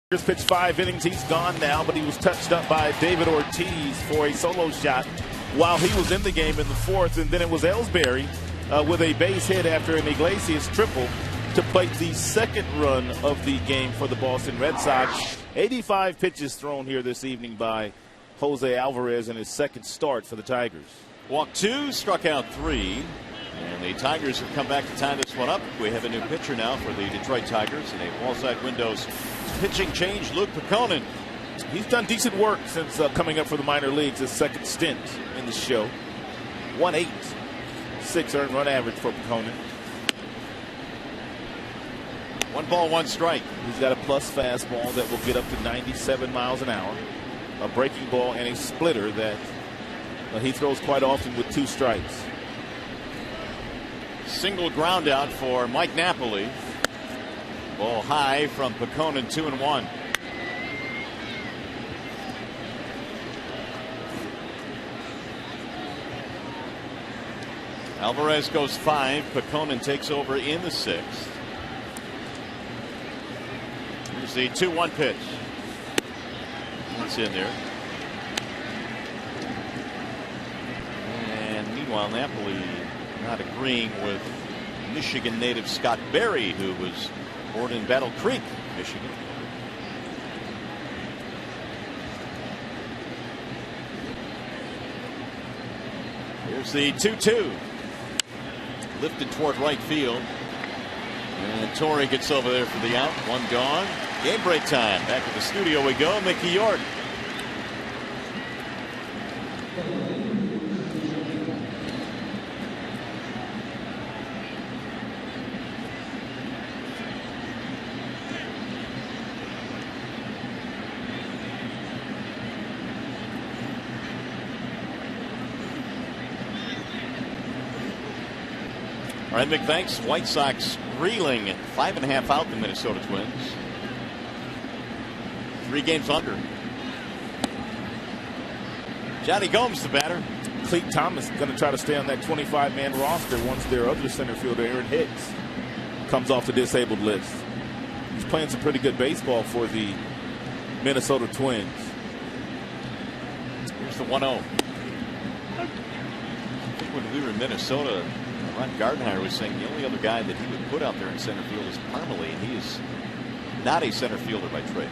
Pitched 5 innings. He's gone now, but he was touched up by David Ortiz for a solo shot while he was in the game in the 4th. And then it was Ellsbury with a base hit after an Iglesias triple to plate the 2nd run of the game for the Boston Red Sox. 85 pitches thrown here this evening by Jose Alvarez in his 2nd start for the Tigers. Walked 2, struck out 3. And the Tigers have come back to tie this one up. We have a new pitcher now for the Detroit Tigers in a wall-side windows pitching change. Luke Peconin. He's done decent work since coming up for the minor leagues, his 2nd stint in the show. 1.86 earned run average for Peconin. 1 ball, 1 strike. He's got a plus fastball that will get up to 97 miles an hour. A breaking ball and a splitter that he throws quite often with 2 strikes. Single ground out for Mike Napoli. Ball high from Peconin, 2-1. Alvarez goes 5. Peconin takes over in the 6th. Here's the 2-1 pitch. That's in there. And meanwhile, Napoli not agreeing with Michigan native Scott Berry, who was born in Battle Creek, Michigan. Here's the 2-2. Lifted toward right field. And Torrey gets over there for the out. 1 gone. Game break time. Back to the studio we go. Mickey York. All right, Mick, thanks. White Sox reeling at 5.5 out the Minnesota Twins. 3 games under. Johnny Gomes, the batter. Cleet Thomas going to try to stay on that 25-man roster once their other center fielder, Aaron Hicks, comes off the disabled list. He's playing some pretty good baseball for the Minnesota Twins. Here's the 1-0. I think when we were in Minnesota, Ron Gardenhire was saying the only other guy that he would put out there in center field is Parmalee, and he is not a center fielder by trade.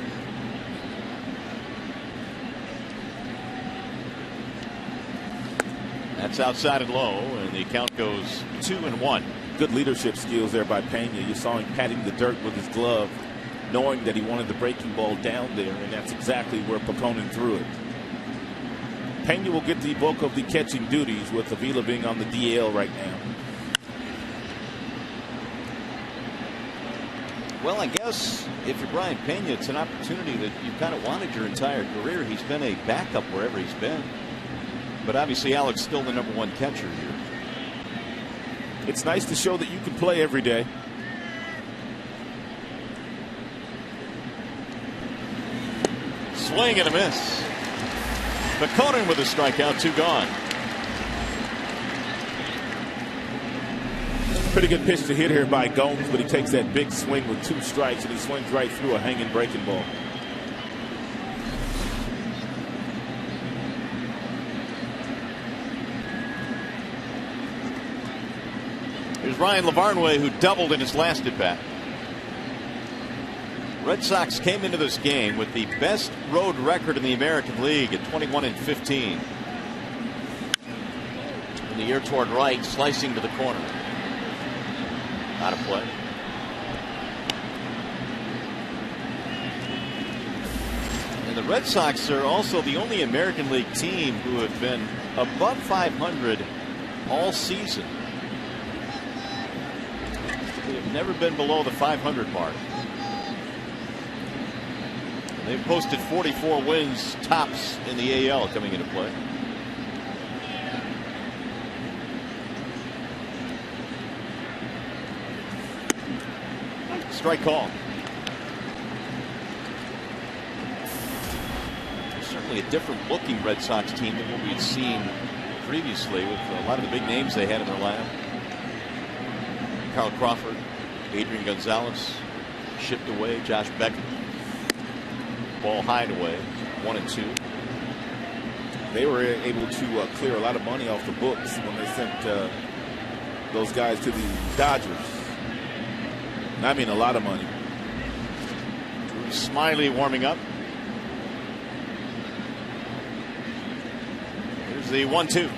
That's outside and low, and the count goes 2-1. Good leadership skills there by Pena. You saw him patting the dirt with his glove, knowing that he wanted the breaking ball down there, and that's exactly where Peconin threw it. Pena will get the bulk of the catching duties, with Avila being on the DL right now. Well, I guess if you're Brian Pena, it's an opportunity that you kind of wanted your entire career. He's been a backup wherever he's been. But obviously, Alex still the #1 catcher here. It's nice to show that you can play every day. Swing and a miss. Peconin with a strikeout, 2 gone. Pretty good pitch to hit here by Gomes, but he takes that big swing with 2 strikes, and he swings right through a hanging breaking ball. Here's Ryan Lavarnway, who doubled in his last at bat. Red Sox came into this game with the best road record in the American League at 21-15. In the air toward right, slicing to the corner. Out of play. And the Red Sox are also the only American League team who have been above 500 all season. They have never been below the 500 mark. They've posted 44 wins tops in the AL coming into play. Strike call. Certainly a different looking Red Sox team than what we had seen previously, with a lot of the big names they had in their lineup. Carl Crawford, Adrian Gonzalez shipped away, Josh Beckett. ball high and away. 1-2. They were able to clear a lot of money off the books when they sent those guys to the Dodgers. And I mean a lot of money. Smiley warming up. Here's the 1-2.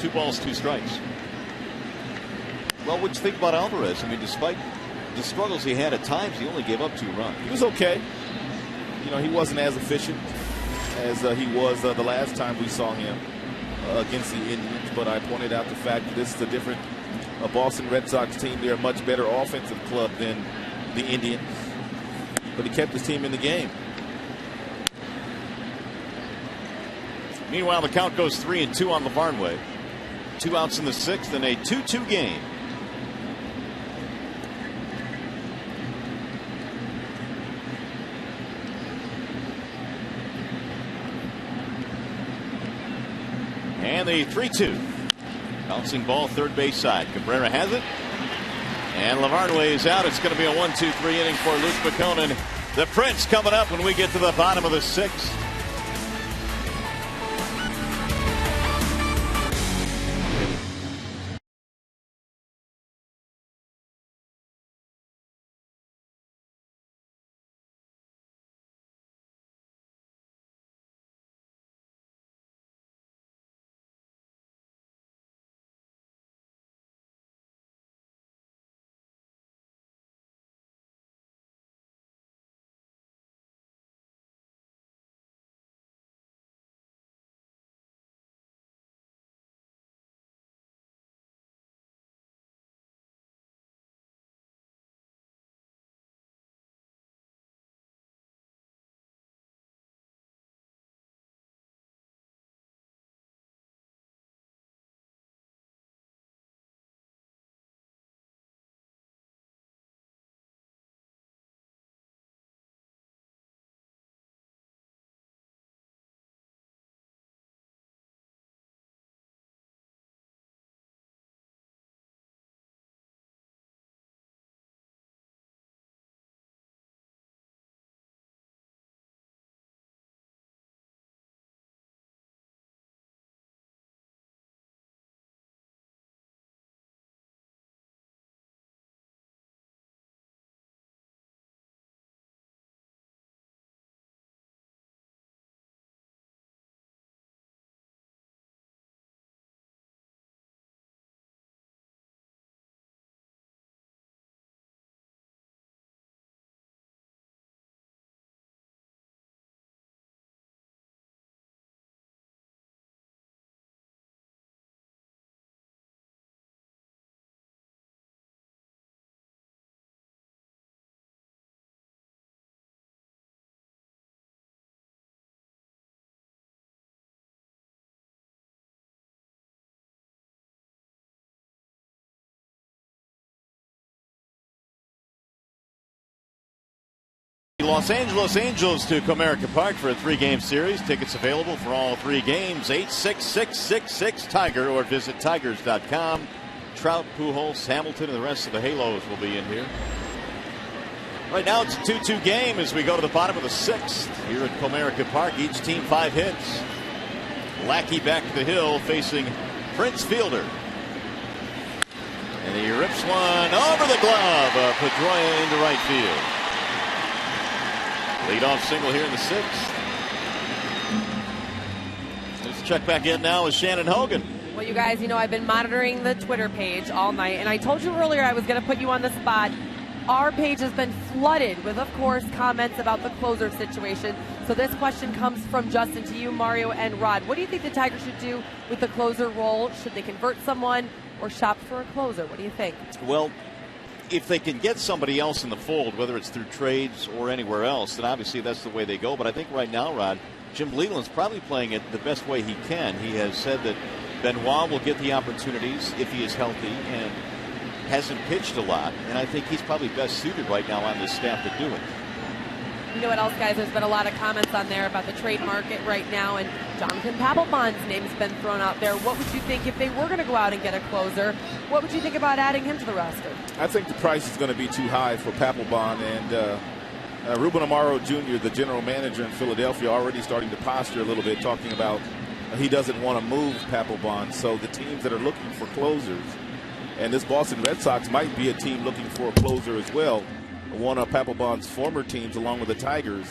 2 balls, 2 strikes. Well, what do you think about Alvarez? I mean, despite the struggles he had at times, he only gave up 2 runs. He was okay. You know, he wasn't as efficient as he was the last time we saw him against the Indians. But I pointed out the fact that this is a different Boston Red Sox team. They're a much better offensive club than the Indians. But he kept his team in the game. Meanwhile, the count goes 3-2 on the Barnway. 2 outs in the 6th and a 2-2 game. And the 3-2. Bouncing ball, third base side. Cabrera has it. And Lavarnway is out. It's going to be a 1-2-3 inning for Luke McConan. The Prince coming up when we get to the bottom of the 6th. Los Angeles Angels to Comerica Park for a 3-game series. Tickets available for all 3 games. 866-666-TIGER or visit tigers.com. Trout, Pujols, Hamilton, and the rest of the Halos will be in here. Right now it's a 2-2 game as we go to the bottom of the 6th here at Comerica Park. Each team 5 hits. Lackey back to the hill facing Prince Fielder. And he rips one over the glove of Pedroia into right field. Leadoff single here in the 6th. Let's check back in now with Shannon Hogan. Well, you guys, you know, I've been monitoring the Twitter page all night, and I told you earlier I was going to put you on the spot. Our page has been flooded with, of course, comments about the closer situation. So this question comes from Justin to you, Mario, and Rod. What do you think the Tigers should do with the closer role? Should they convert someone or shop for a closer? What do you think? Well, if they can get somebody else in the fold, whether it's through trades or anywhere else, then obviously that's the way they go. But I think right now, Rod, Jim Leland's probably playing it the best way he can. He has said that Benoit will get the opportunities if he is healthy and hasn't pitched a lot. And I think he's probably best suited right now on this staff to do it. You know what else, guys? There's been a lot of comments on there about the trade market right now, and Jonathan Papelbon's name's been thrown out there. What would you think if they were going to go out and get a closer? What would you think about adding him to the roster? I think the price is going to be too high for Papelbon, and Ruben Amaro Jr., the general manager in Philadelphia, already starting to posture a little bit, talking about he doesn't want to move Papelbon. So the teams that are looking for closers, and this Boston Red Sox might be a team looking for a closer as well, one of Papelbon's former teams along with the Tigers.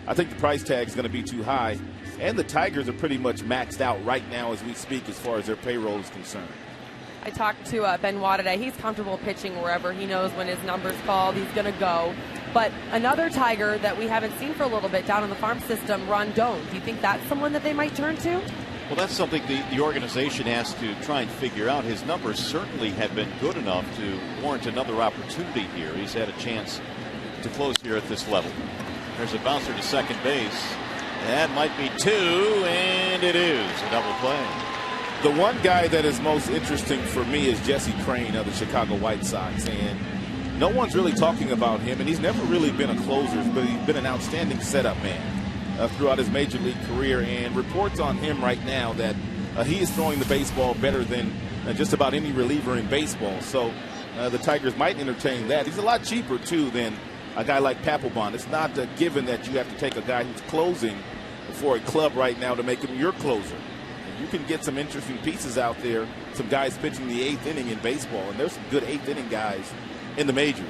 I think the price tag is going to be too high, and the Tigers are pretty much maxed out right now as we speak as far as their payroll is concerned. I talked to Benoit today. He's comfortable pitching wherever. He knows when his number's called, he's going to go. But another Tiger that we haven't seen for a little bit down in the farm system, Rondon. Do you think that's someone that they might turn to? Well, that's something the organization has to try and figure out. His numbers certainly have been good enough to warrant another opportunity here. He's had a chance to close here at this level. There's a bouncer to second base. That might be two, and it is a double play. The one guy that is most interesting for me is Jesse Crain of the Chicago White Sox, and no one's really talking about him, and he's never really been a closer, but he's been an outstanding setup man throughout his major league career, and reports on him right now that he is throwing the baseball better than just about any reliever in baseball. So the Tigers might entertain that. He's a lot cheaper, too, than a guy like Papelbon. It's not a given that you have to take a guy who's closing for a club right now to make him your closer. And you can get some interesting pieces out there, some guys pitching the 8th inning in baseball, and there's some good 8th inning guys in the majors.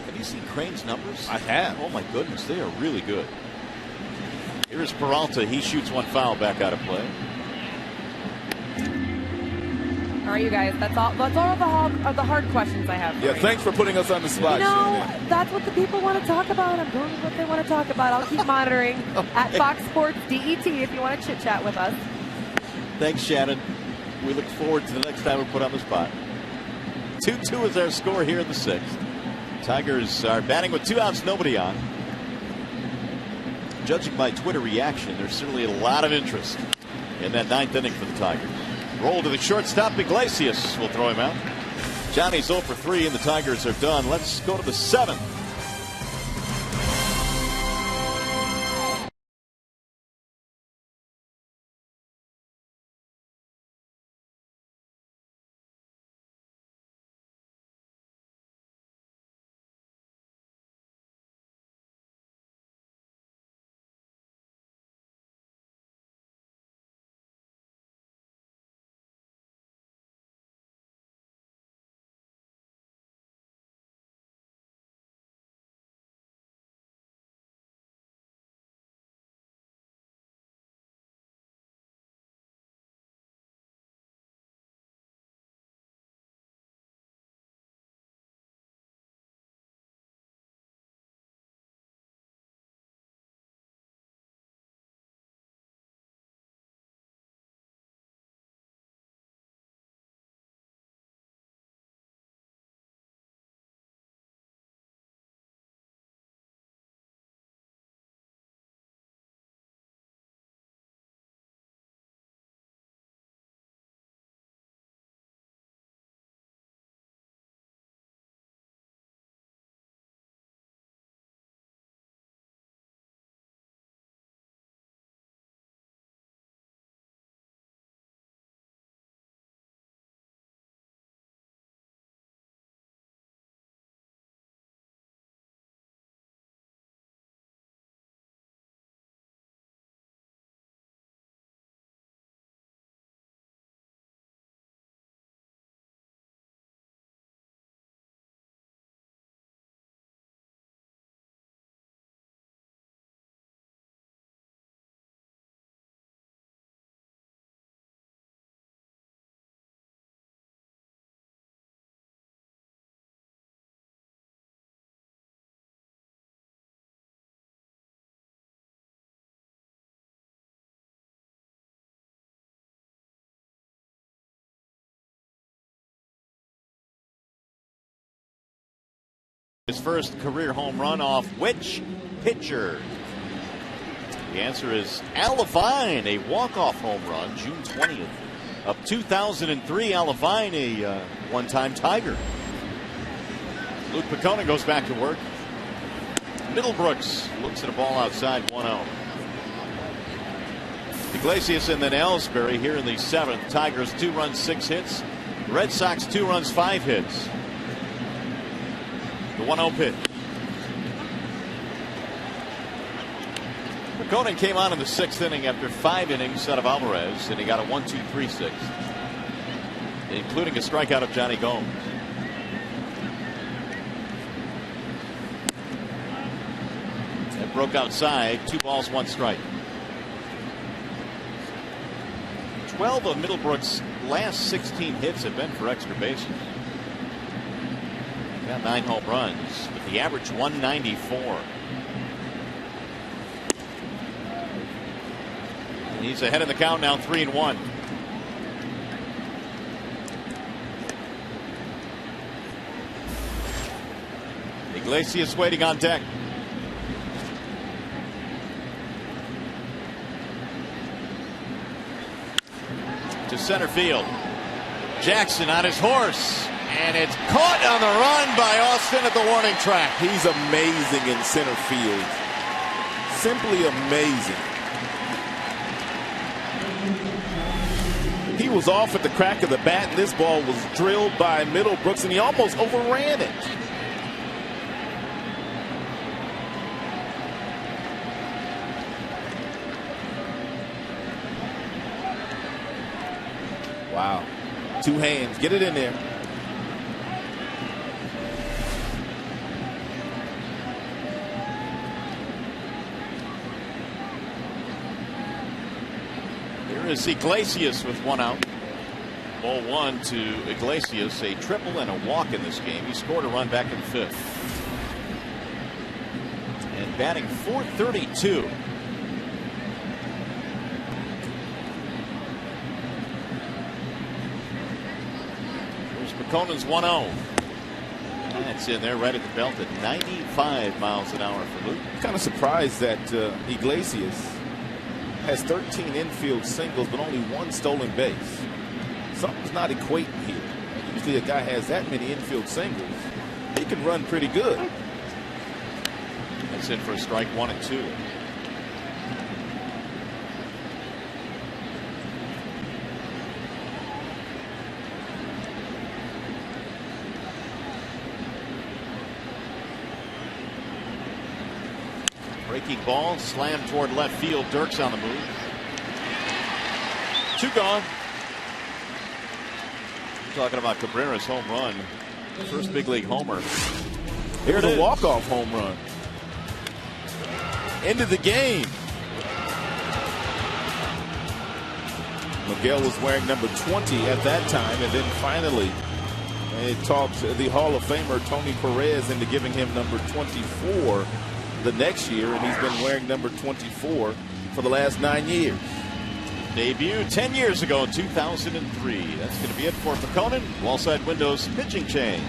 Have you seen Crane's numbers? I have. Oh, my goodness, they are really good. Here's Peralta. He shoots one foul back out of play. All right, you guys. That's all of the hard questions I have. Yeah, thanks for putting us on the spot. You know, that's what the people want to talk about. I'm doing what they want to talk about. I'll keep monitoring at Fox Sports DET if you want to chit chat with us. Thanks, Shannon. We look forward to the next time we're put on the spot. 2-2 is our score here in the 6th. Tigers are batting with 2 outs, nobody on. Judging by Twitter reaction, there's certainly a lot of interest in that 9th inning for the Tigers. Roll to the shortstop. Iglesias will throw him out. Johnny's 0 for 3, and the Tigers are done. Let's go to the 7th. His first career home run off which pitcher? The answer is Al Levine, a walk-off home run, June 20th of 2003. Al Levine, a one-time Tiger. Luke Picona goes back to work. Middlebrooks looks at a ball outside, 1-0. Iglesias and then Ellsbury here in the 7th. Tigers 2 runs, 6 hits. Red Sox 2 runs, 5 hits. The 1-0 pitch. McConan came on in the 6th inning after 5 innings out of Alvarez, and he got a 1-2-3-6, including a strikeout of Johnny Gomes. It broke outside. 2 balls, 1 strike. 12 of Middlebrook's last 16 hits have been for extra bases. Got 9 home runs, with the average 194. And he's ahead in the count now, 3-1. Iglesias waiting on deck. To center field. Jackson on his horse, and it's caught on the run by Austin at the warning track. He's amazing in center field. Simply amazing. He was off at the crack of the bat, and this ball was drilled by Middlebrooks, and he almost overran it. Wow. 2 hands. Get it in there. Here is Iglesias with 1 out. Ball 1 to Iglesias. A triple and a walk in this game. He scored a run back in 5th. And batting .432. Conan's 1-0. That's in there right at the belt at 95 miles an hour for Luke. Kind of surprised that Iglesias has 13 infield singles, but only 1 stolen base. Something's not equating here. Usually a guy has that many infield singles, he can run pretty good. That's in for a strike, 1 and 2. Breaking ball, slammed toward left field. Dirk's on the move. 2 gone. Talking about Cabrera's home run. First big league homer. Here it is. A walk-off home run. End of the game. Miguel was wearing number 20 at that time, and then finally it talked the Hall of Famer Tony Perez into giving him number 24 the next year, and he's been wearing number 24 for the last 9 years. Debut 10 years ago in 2003. That's going to be it for McConan. Wallside Windows pitching change.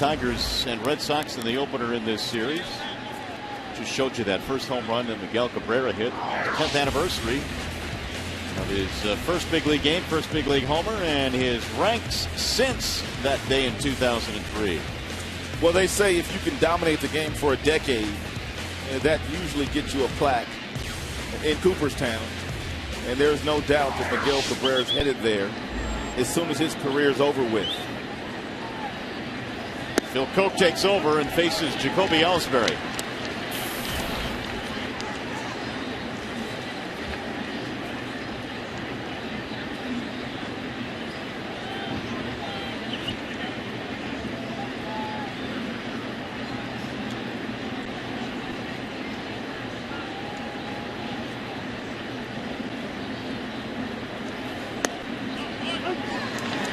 Tigers and Red Sox in the opener in this series. Just showed you that first home run that Miguel Cabrera hit. 10th anniversary of his first big league game, first big league homer, and his ranks since that day in 2003. Well, they say if you can dominate the game for a decade, that usually gets you a plaque in Cooperstown. And there's no doubt that Miguel Cabrera's headed there as soon as his career is over with. Phil Koch takes over and faces Jacoby Ellsbury.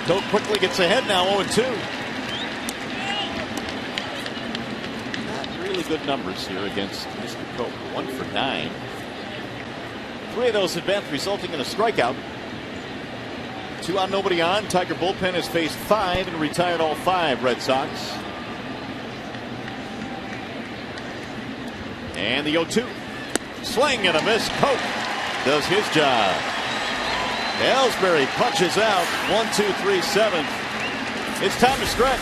Koch quickly gets ahead now, 0-2. Good numbers here against Mr. Koch. 1 for 9. 3 of those at bat, resulting in a strikeout. 2 out, nobody on. Tiger bullpen has faced 5 and retired all 5 Red Sox. And the 0-2. Swing and a miss. Koch does his job. Ellsbury punches out. 1, 2, 3, 7. It's time to stretch.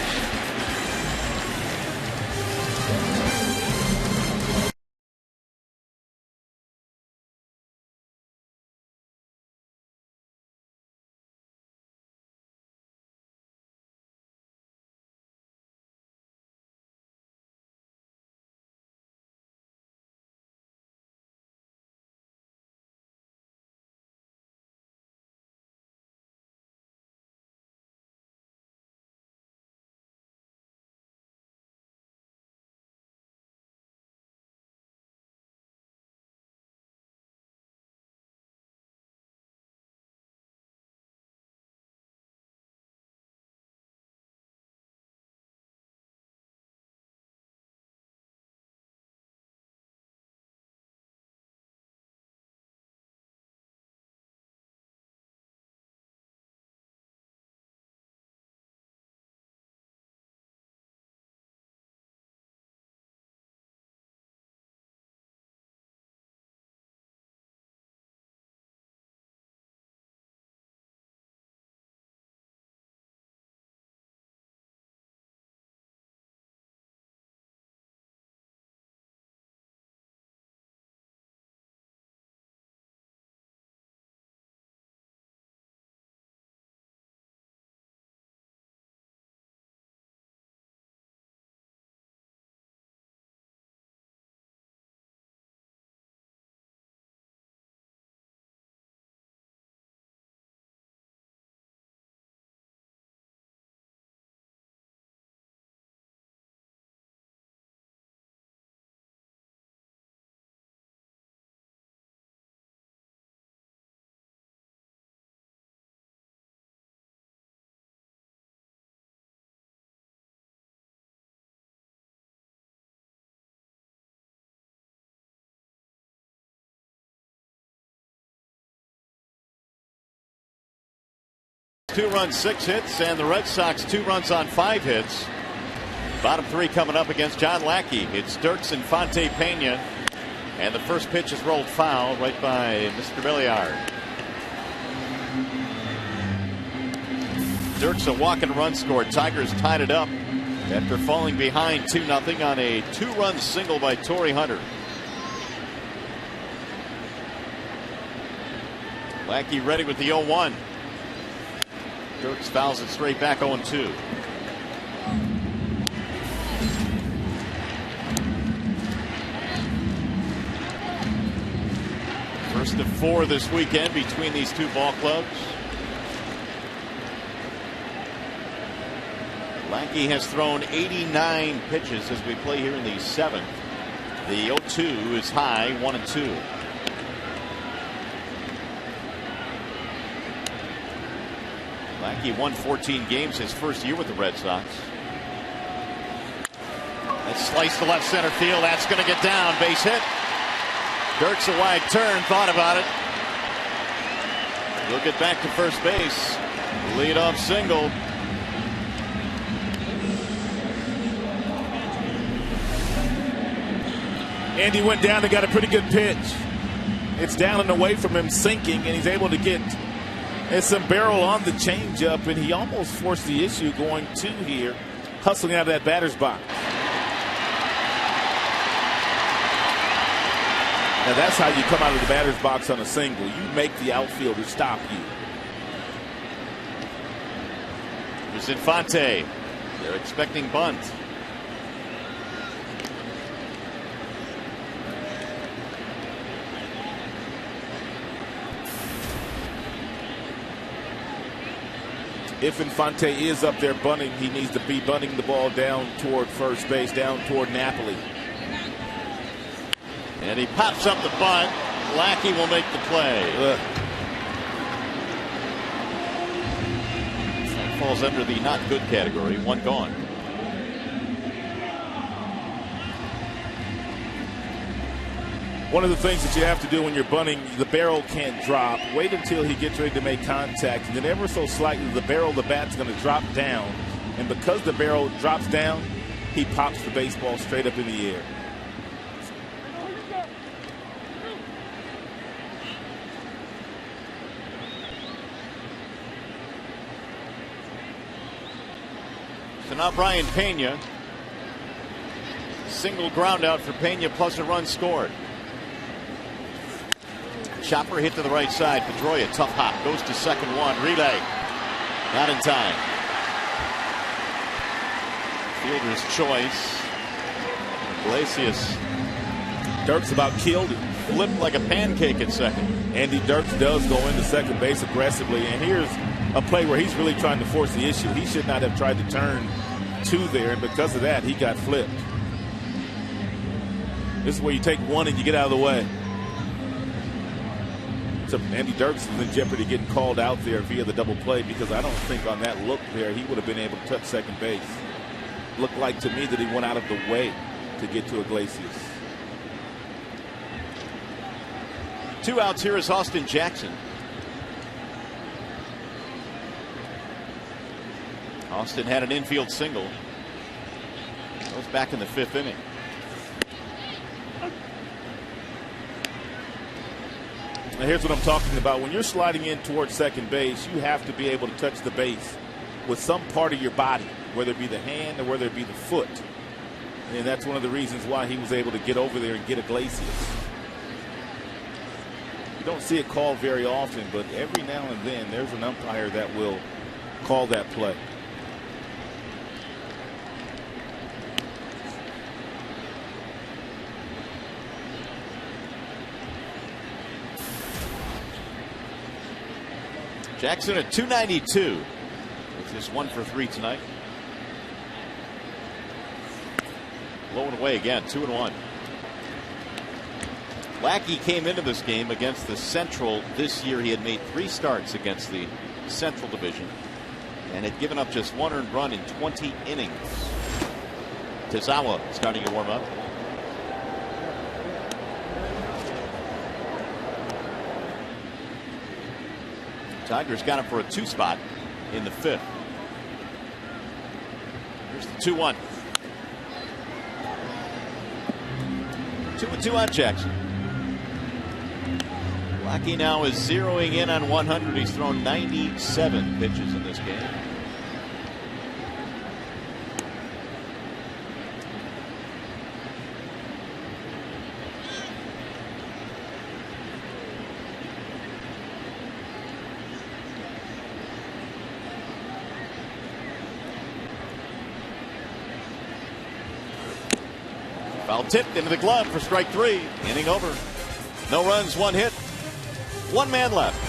Two runs, 6 hits, and the Red Sox 2 runs on 5 hits. Bottom 3 coming up against John Lackey. It's Dirks and Fonte Pena, and the first pitch is rolled foul right by Mr. Belliard. Dirks a walk and run scored. Tigers tied it up after falling behind 2-0 on a 2-run single by Torrey Hunter. Lackey ready with the 0-1. Dirks fouls it straight back, 0-2. First of 4 this weekend between these two ball clubs. Lackey has thrown 89 pitches as we play here in the 7th. The 0-2 is high, 1-2. Lackey won 14 games his first year with the Red Sox. That slice to left center field. That's going to get down. Base hit. Dirks a wide turn. Thought about it. He'll get back to first base. Leadoff single. Andy went down and got a pretty good pitch. It's down and away from him, sinking, and he's able to get some barrel on the changeup, and he almost forced the issue going two here, hustling out of that batter's box. Now that's how you come out of the batter's box on a single. You make the outfielder stop you. Here's Infante. They're expecting bunt. If Infante is up there bunting, he needs to be bunting the ball down toward first base, down toward Napoli. And he pops up the bunt. Lackey will make the play. Falls under the not good category. One gone. One of the things that you have to do when you're bunting, the barrel can't drop. Wait until he gets ready to make contact, and then ever so slightly the barrel of the bat's going to drop down. And because the barrel drops down, he pops the baseball straight up in the air. So now Brian Pena. Single ground out for Pena plus a run scored. Chopper hit to the right side. Pedroia, tough hop. Goes to second one. Relay. Not in time. Fielder's choice. Iglesias. Dirks about killed it. Flipped like a pancake at second. Andy Dirks does go into second base aggressively. And here's a play where he's really trying to force the issue. He should not have tried to turn two there. And because of that, he got flipped. This is where you take one and you get out of the way. So Andy Dirks is in jeopardy getting called out there via the double play, because I don't think on that look there he would have been able to touch second base. Looked like to me that he went out of the way to get to Iglesias. 2 outs. Here is Austin Jackson. Austin had an infield single. Goes back in the 5th inning. Now here's what I'm talking about. When you're sliding in towards second base, you have to be able to touch the base with some part of your body, whether it be the hand or whether it be the foot. And that's one of the reasons why he was able to get over there and get Iglesias. You don't see it called very often, but every now and then there's an umpire that will call that play. Jackson at 292. It's just 1 for 3 tonight. Low and away again, 2-1. Lackey came into this game against the Central this year. He had made 3 starts against the Central Division and had given up just 1 earned run in 20 innings. Tezawa starting to warm up. Tigers got him for a 2 spot in the 5th. Here's the 2-1. 2-2 on Jackson. Lackey now is zeroing in on 100. He's thrown 97 pitches in this game. Foul tipped into the glove for strike 3. Inning over. No runs, 1 hit. 1 man left.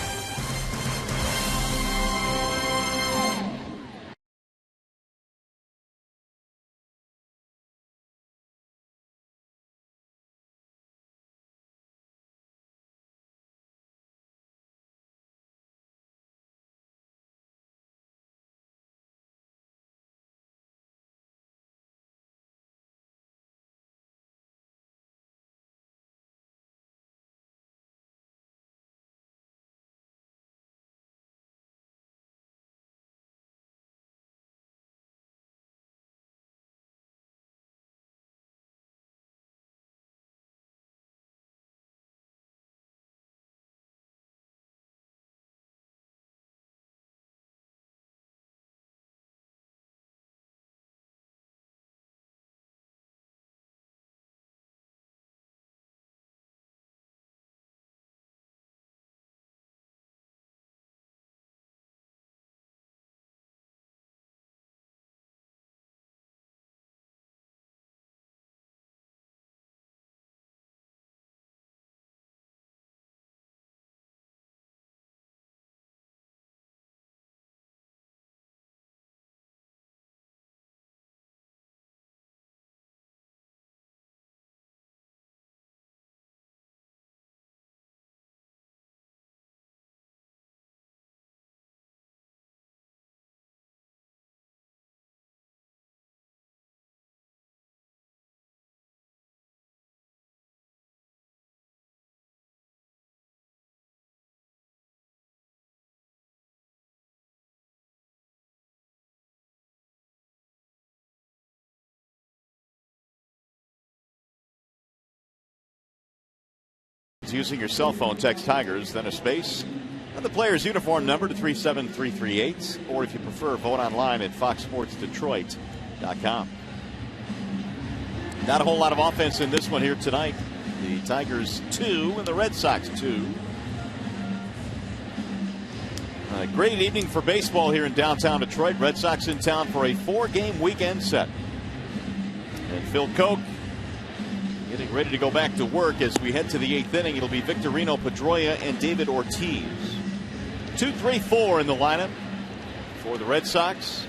Using your cell phone, text Tigers, then a space, and the player's uniform number to 37338, or if you prefer, vote online at foxsportsdetroit.com. Not a whole lot of offense in this one here tonight. The Tigers 2 and the Red Sox 2. A great evening for baseball here in downtown Detroit. Red Sox in town for a 4-game weekend set. And Phil Koch getting ready to go back to work as we head to the 8th inning. It'll be Victorino, Pedroia, and David Ortiz. 2, 3, 4 in the lineup for the Red Sox.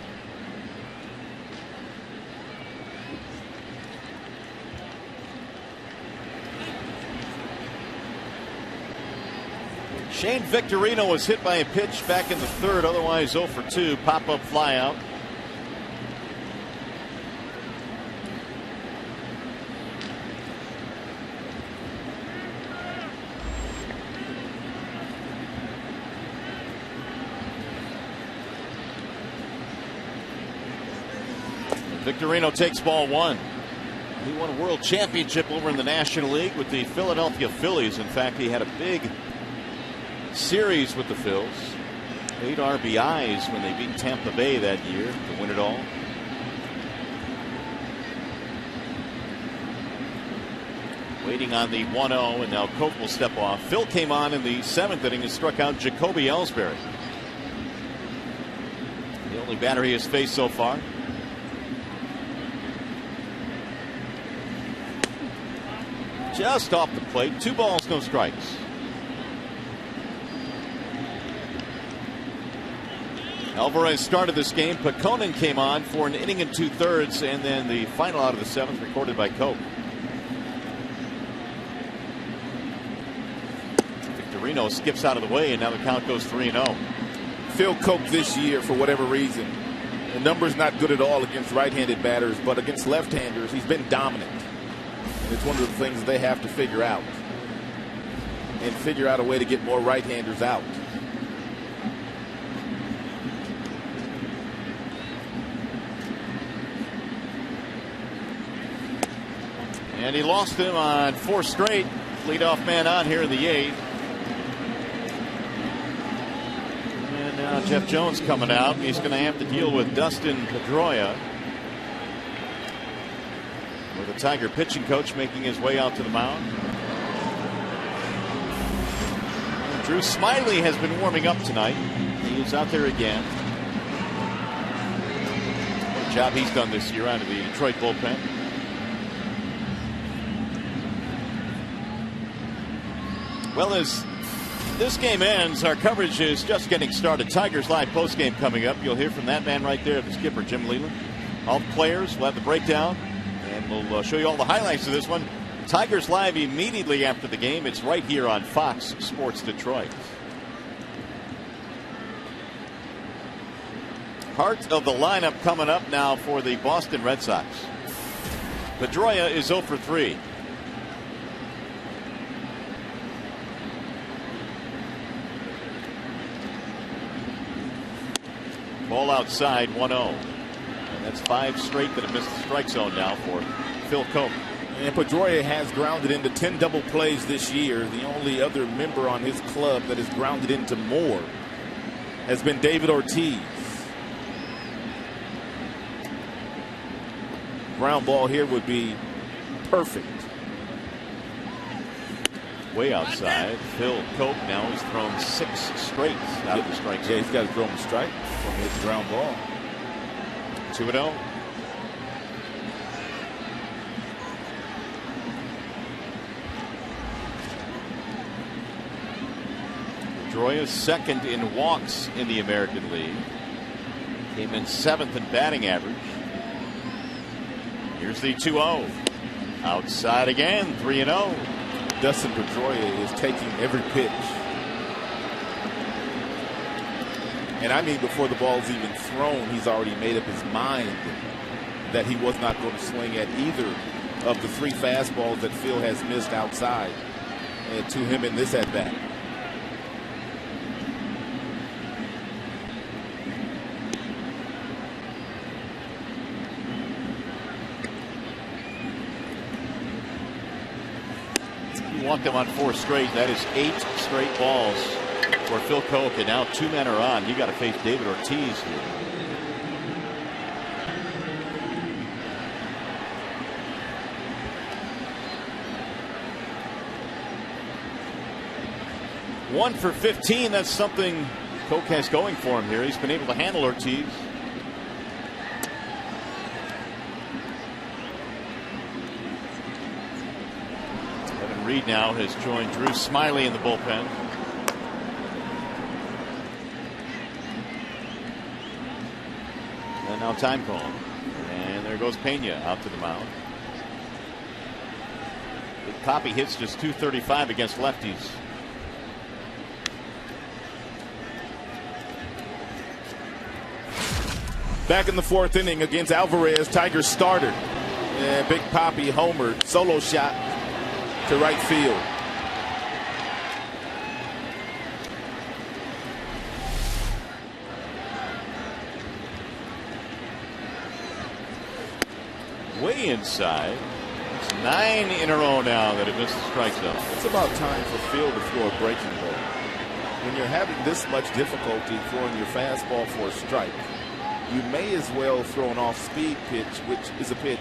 Shane Victorino was hit by a pitch back in the 3rd, otherwise 0 for 2. Pop-up flyout. Victorino takes ball 1. He won a world championship over in the National League with the Philadelphia Phillies. In fact, he had a big series with the Phils. 8 RBIs when they beat Tampa Bay that year to win it all. Waiting on the 1-0, and now Koch will step off. Phil came on in the 7th inning and struck out Jacoby Ellsbury. The only batter he has faced so far. Just off the plate. 2 balls, no strikes. Alvarez started this game. Pekonen came on for an inning and 2/3, and then the final out of the 7th recorded by Koch. Victorino skips out of the way, and now the count goes 3-0. Phil Koch this year, for whatever reason, the number's not good at all against right-handed batters, but against left-handers, he's been dominant. And it's one of the things they have to figure out. And figure out a way to get more right-handers out. And he lost him on 4 straight. Leadoff man on here in the 8th. And now Jeff Jones coming out. He's going to have to deal with Dustin Pedroia. With the Tiger pitching coach making his way out to the mound. Drew Smiley has been warming up tonight. He is out there again. What a job he's done this year out of the Detroit bullpen. Well, as this game ends, our coverage is just getting started. Tigers Live postgame coming up. You'll hear from that man right there, the skipper, Jim Leyland. All the players will have the breakdown, and we'll show you all the highlights of this one. Tigers Live immediately after the game. It's right here on Fox Sports Detroit. Heart of the lineup coming up now for the Boston Red Sox. Pedroia is 0 for 3. Ball outside, 1-0. And that's 5 straight that have missed the strike zone now for Phil Koch. And Pedroia has grounded into 10 double plays this year. The only other member on his club that has grounded into more has been David Ortiz. Ground ball here would be perfect. Way outside. Phil Koch now has thrown 6 straight out of the strike zone. Yeah, he's got to throw him a strike from his ground ball. 2-0. Pedroia second in walks in the American League. Came in 7th in batting average. Here's the 2-0. Outside again, 3-0. Dustin Pedroia is taking every pitch. And I mean, before the ball's even thrown, he's already made up his mind that he was not going to swing at either of the 3 fastballs that Phil has missed outside to him in this at-bat. walked him on 4 straight. That is 8 straight balls for Phil Koch, and now 2 men are on. You got to face David Ortiz here. One for 15. That's something Koch has going for him here. He's been able to handle Ortiz. Evan Reed now has joined Drew Smiley in the bullpen. And now time call. And there goes Pena out to the mound. Poppy hits just .235 against lefties. Back in the 4th inning against Alvarez, Tigers starter. And Big Poppy homered, solo shot to right field. Way inside. It's 9 in a row now that it missed the strike zone. It's about time for Phil to throw a breaking ball. When you're having this much difficulty throwing your fastball for a strike, you may as well throw an off-speed pitch, which is a pitch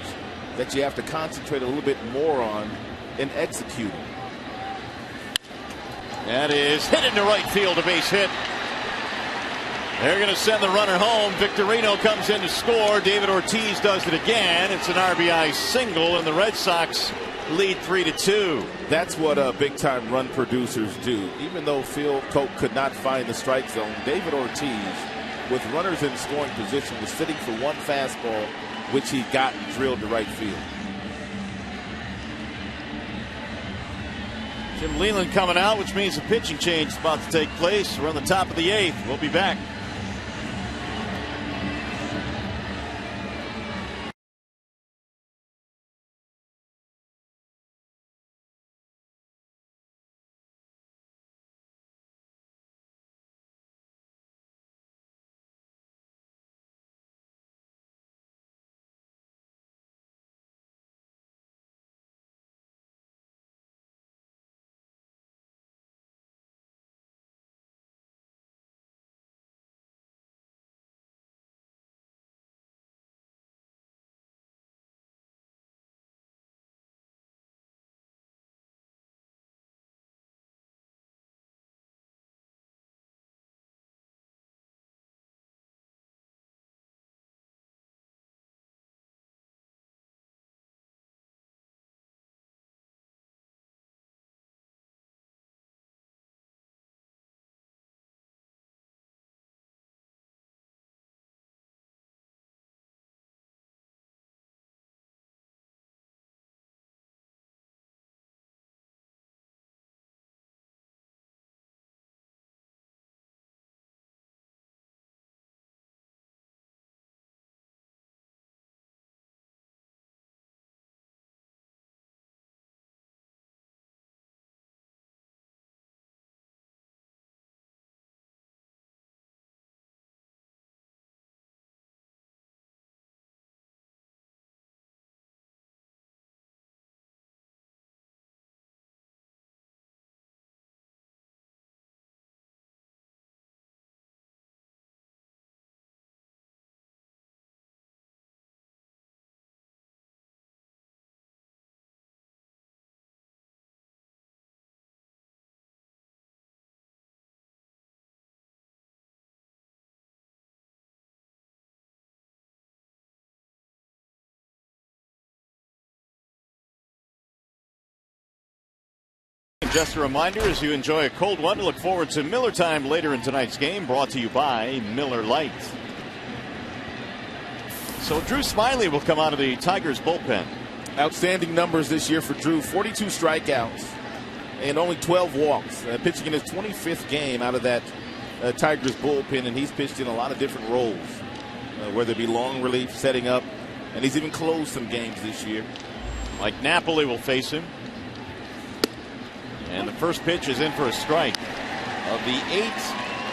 that you have to concentrate a little bit more on in executing. That is hit into right field, a base hit. They're going to send the runner home. Victorino comes in to score. David Ortiz does it again. It's an RBI single, and the Red Sox lead 3-2. That's what big-time run producers do. Even though Phil Koch could not find the strike zone, David Ortiz, with runners in scoring position, was sitting for one fastball, which he got and drilled to right field. Jim Leland coming out, which means a pitching change is about to take place. We're on the top of the 8th. We'll be back. Just a reminder, as you enjoy a cold one, to look forward to Miller Time later in tonight's game, brought to you by Miller Lite. So Drew Smiley will come out of the Tigers bullpen. Outstanding numbers this year for Drew. 42 strikeouts and only 12 walks. Pitching in his 25th game out of that Tigers bullpen, and he's pitched in a lot of different roles, whether it be long relief, setting up, and he's even closed some games this year. Mike Napoli will face him. And the first pitch is in for a strike. Of the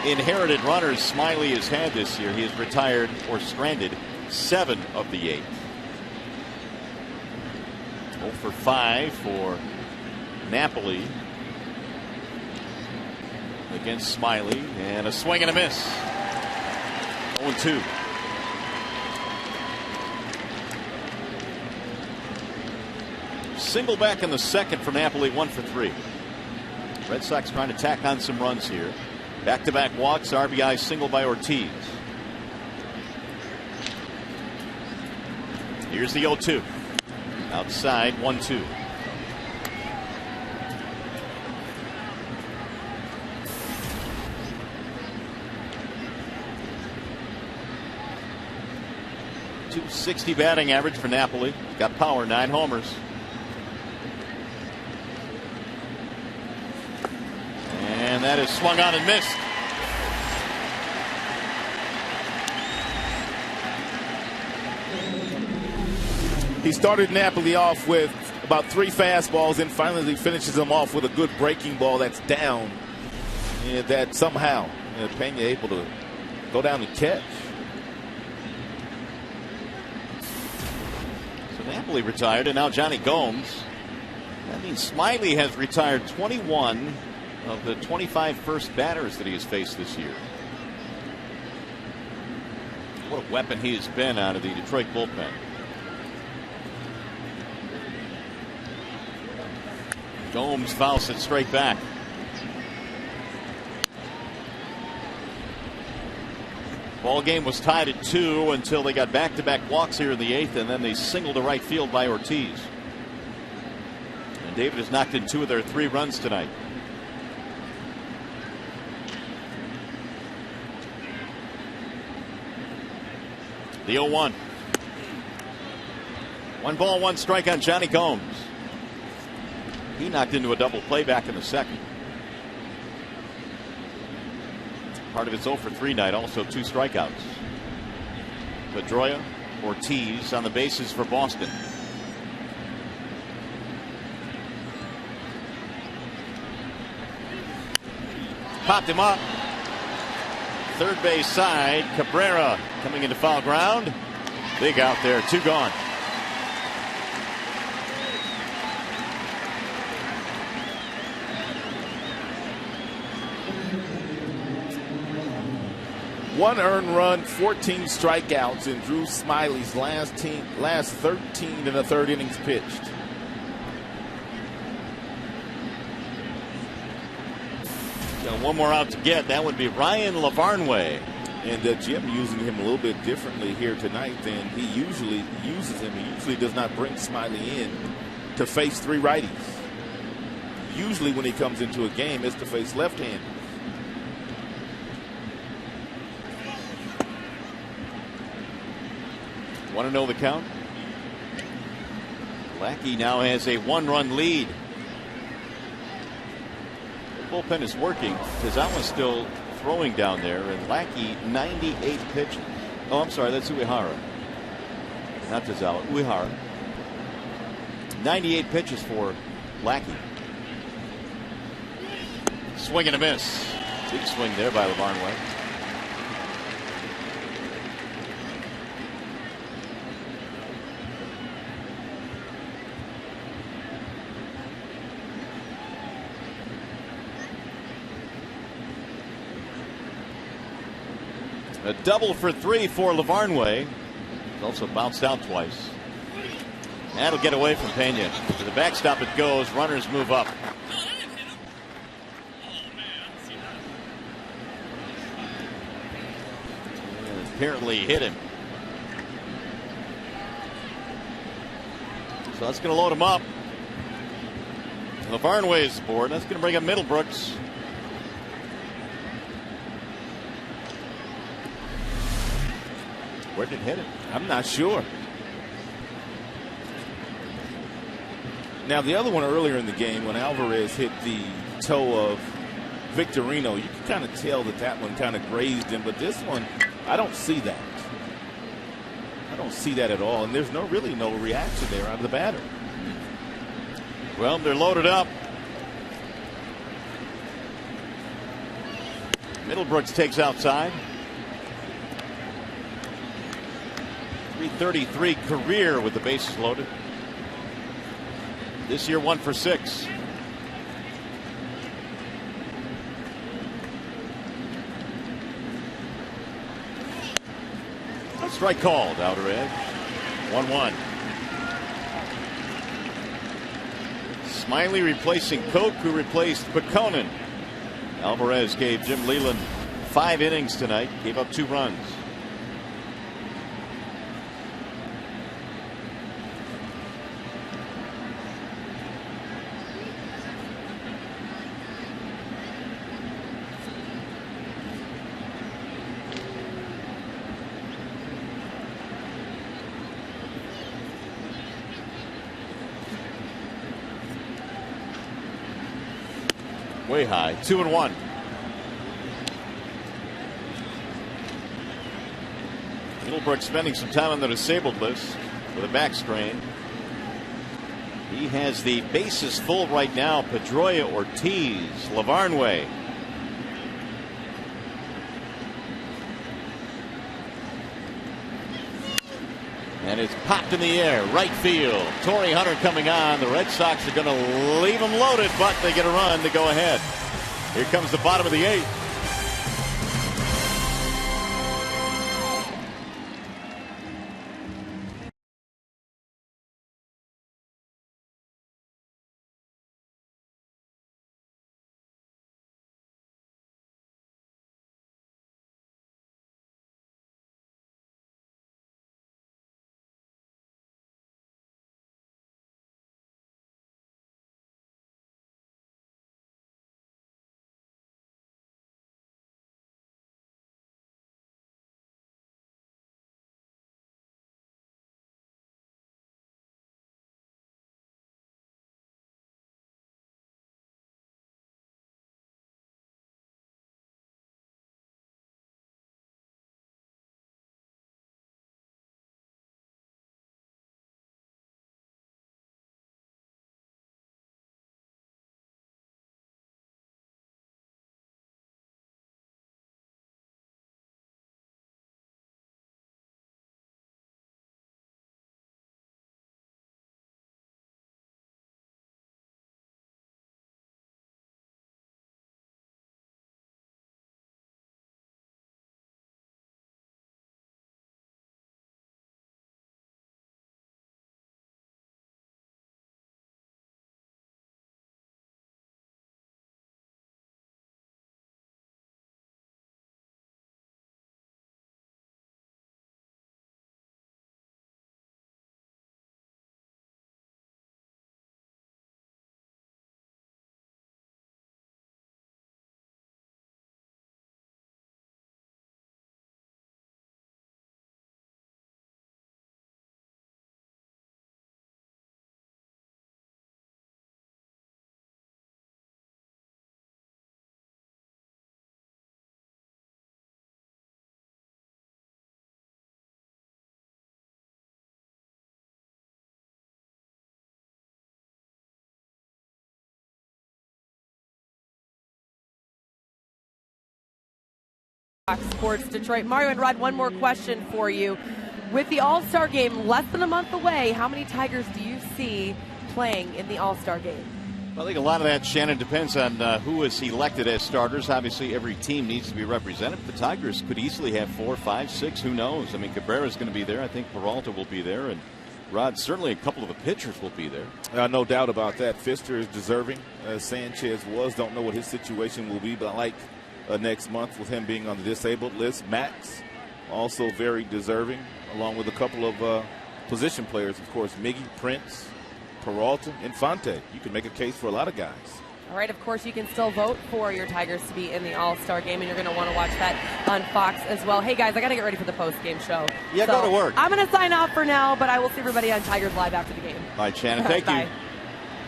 8 inherited runners Smiley has had this year, he has retired or stranded 7 of the 8. 0 for 5 for Napoli against Smiley, and a swing and a miss. 0-2. Single back in the second for Napoli, 1 for 3. Red Sox trying to tack on some runs here. Back-to-back walks, RBI single by Ortiz. Here's the 0-2. Outside, 1-2. .260 batting average for Napoli. Got power, 9 homers. And that is swung on and missed. He started Napoli off with about 3 fastballs, and finally he finishes them off with a good breaking ball that's down. And that somehow Pena able to go down and catch. So Napoli retired, and now Johnny Gomes. That means Smiley has retired 21 of the 25 first batters that he has faced this year. What a weapon he has been out of the Detroit bullpen. Gomes fouls it straight back. Ball game was tied at 2 until they got back-to-back walks here in the 8th, and then they singled to right field by Ortiz. And David has knocked in 2 of their 3 runs tonight. The 0-1. 1 ball, 1 strike on Johnny Gomes. He knocked into a double play back in the second. Part of his 0 for 3 night, also 2 strikeouts. Pedroia, Ortiz on the bases for Boston. Popped him up. Third base side, Cabrera coming into foul ground. Big out there, 2 gone. One earned run, 14 strikeouts in Drew Smiley's last 13 in the 3rd innings pitched. Got 1 more out to get. That would be Ryan Lavarnway. And Jim using him a little bit differently here tonight than he usually uses him. He usually does not bring Smiley in to face 3 righties. Usually when he comes into a game, it's to face left-handers. Want to know the count? Lackey now has a 1-run lead. The bullpen is working. Tazawa's still throwing down there, and Lackey 98 pitches. Oh, I'm sorry, that's Uehara. Not Tazawa, Uehara. 98 pitches for Lackey. Swing and a miss. Big swing there by Lavarnway. A double for 3 for Lavarnway. He's also bounced out twice. That'll get away from Pena. To the backstop it goes. Runners move up. And apparently hit him. So that's going to load him up. Lavarnway is aboard. That's going to bring up Middlebrooks. Where did it hit him? I'm not sure. Now, the other one earlier in the game, when Alvarez hit the toe of Victorino, you can kind of tell that that one kind of grazed him. But this one, I don't see that. I don't see that at all. And there's really no reaction there out of the batter. Well, they're loaded up. Middlebrooks takes outside. 333 career with the bases loaded. This year 1 for 6. Strike called. Outer edge. 1-1. Smiley replacing Koch, who replaced Pekonen. Alvarez gave Jim Leyland 5 innings tonight. Gave up 2 runs. Way high. 2-1. Middlebrook spending some time on the disabled list with a back strain. He has the bases full right now. Pedroia, Ortiz, Lavarnway. And it's popped in the air, right field. Torrey Hunter coming on. The Red Sox are going to leave him loaded, but they get a run to go ahead. Here comes the bottom of the 8th. Fox Sports Detroit. Mario and Rod, one more question for you. With the All-Star game less than a month away, how many Tigers do you see playing in the All-Star game? Well, I think a lot of that, Shannon, depends on who is elected as starters. Obviously, every team needs to be represented. The Tigers could easily have 4, 5, 6. Who knows? I mean, Cabrera's going to be there. I think Peralta will be there. And Rod, certainly a couple of the pitchers will be there. No doubt about that. Pfister is deserving, as Sanchez was. Don't know what his situation will be, but I like next month with him being on the disabled list. Max, also very deserving, along with a couple of position players, of course. Miggy, Prince, Peralta, Infante. You can make a case for a lot of guys. All right, of course, you can still vote for your Tigers to be in the All-Star game, and you're going to want to watch that on Fox as well. Hey, guys, I got to get ready for the post-game show. Yeah, go to work. I'm going to sign off for now, but I will see everybody on Tigers Live after the game. All right, Shannon, thank Bye. you.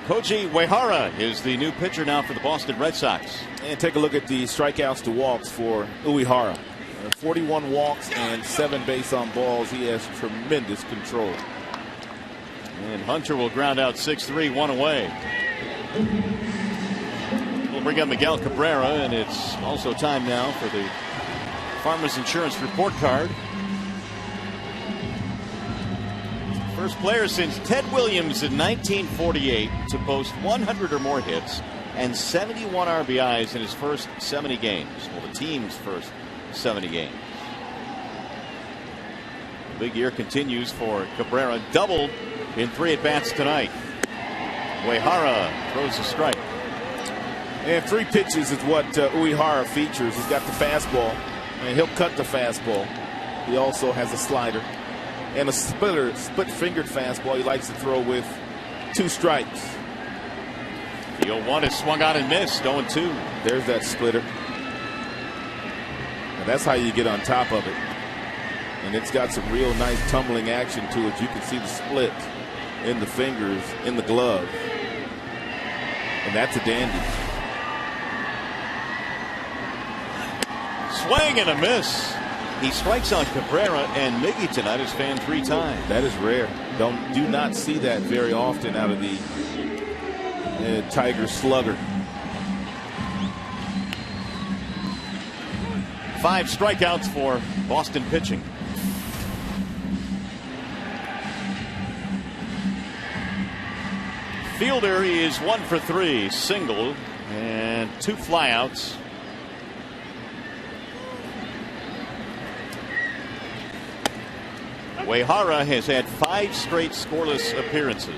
Koji Uehara is the new pitcher now for the Boston Red Sox. And take a look at the strikeouts to walks for Uehara. 41 walks and 7 base on balls. He has tremendous control. And Hunter will ground out 6-3, 1 away. We'll bring up Miguel Cabrera, and it's also time now for the Farmers Insurance report card. First player since Ted Williams in 1948 to post 100 or more hits and 71 RBIs in his first 70 games. Well, the team's first 70 games. Big year continues for Cabrera. Doubled in 3 at-bats tonight. Uehara throws a strike. And 3 pitches is what Uehara features. He's got the fastball, and he'll cut the fastball. He also has a slider and a split-fingered fastball he likes to throw with 2 strikes. The 0-1 is swung out and missed. 0-2. There's that splitter. And that's how you get on top of it. And it's got some real nice tumbling action to it. You can see the split in the fingers, in the glove. And that's a dandy. Swing and a miss. He strikes on Cabrera and Miggy tonight has fanned 3 times. That is rare. Do not see that very often out of the Tiger slugger. 5 strikeouts for Boston pitching. Fielder is 1 for 3, single and 2 flyouts. Uehara has had 5 straight scoreless appearances.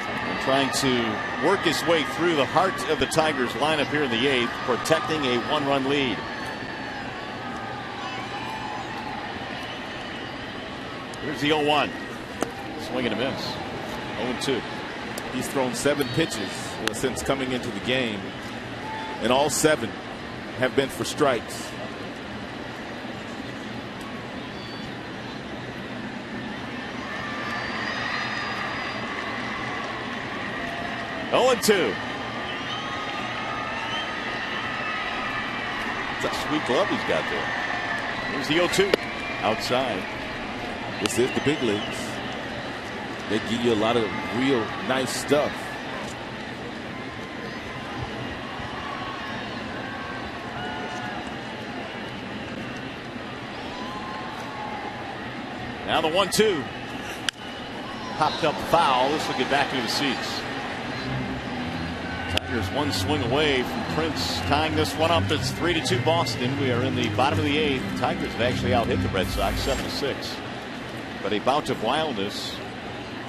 And trying to work his way through the heart of the Tigers lineup here in the 8th, protecting a 1-run lead. Here's the 0-1. Swing and a miss. 0-2. He's thrown 7 pitches since coming into the game, and all 7 have been for strikes. It's a sweet glove he's got there. Here's the 0-2. Outside. This is the big leagues. They give you a lot of real nice stuff. Now the 1-2. Popped up foul. This will get back into the seats. Tigers 1 swing away from Prince tying this one up. It's 3-2 Boston. We are in the bottom of the 8th. Tigers have actually outhit the Red Sox 7-6. But a bout of wildness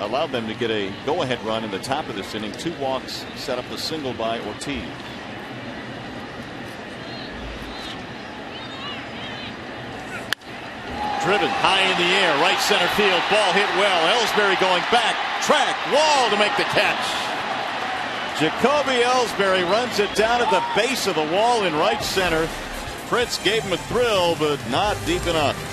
allowed them to get a go-ahead run in the top of this inning. 2 walks set up the single by Ortiz. Driven high in the air, right center field, ball hit well. Ellsbury going back, track, wall to make the catch. Jacoby Ellsbury runs it down at the base of the wall in right center. Prince gave him a thrill, but not deep enough.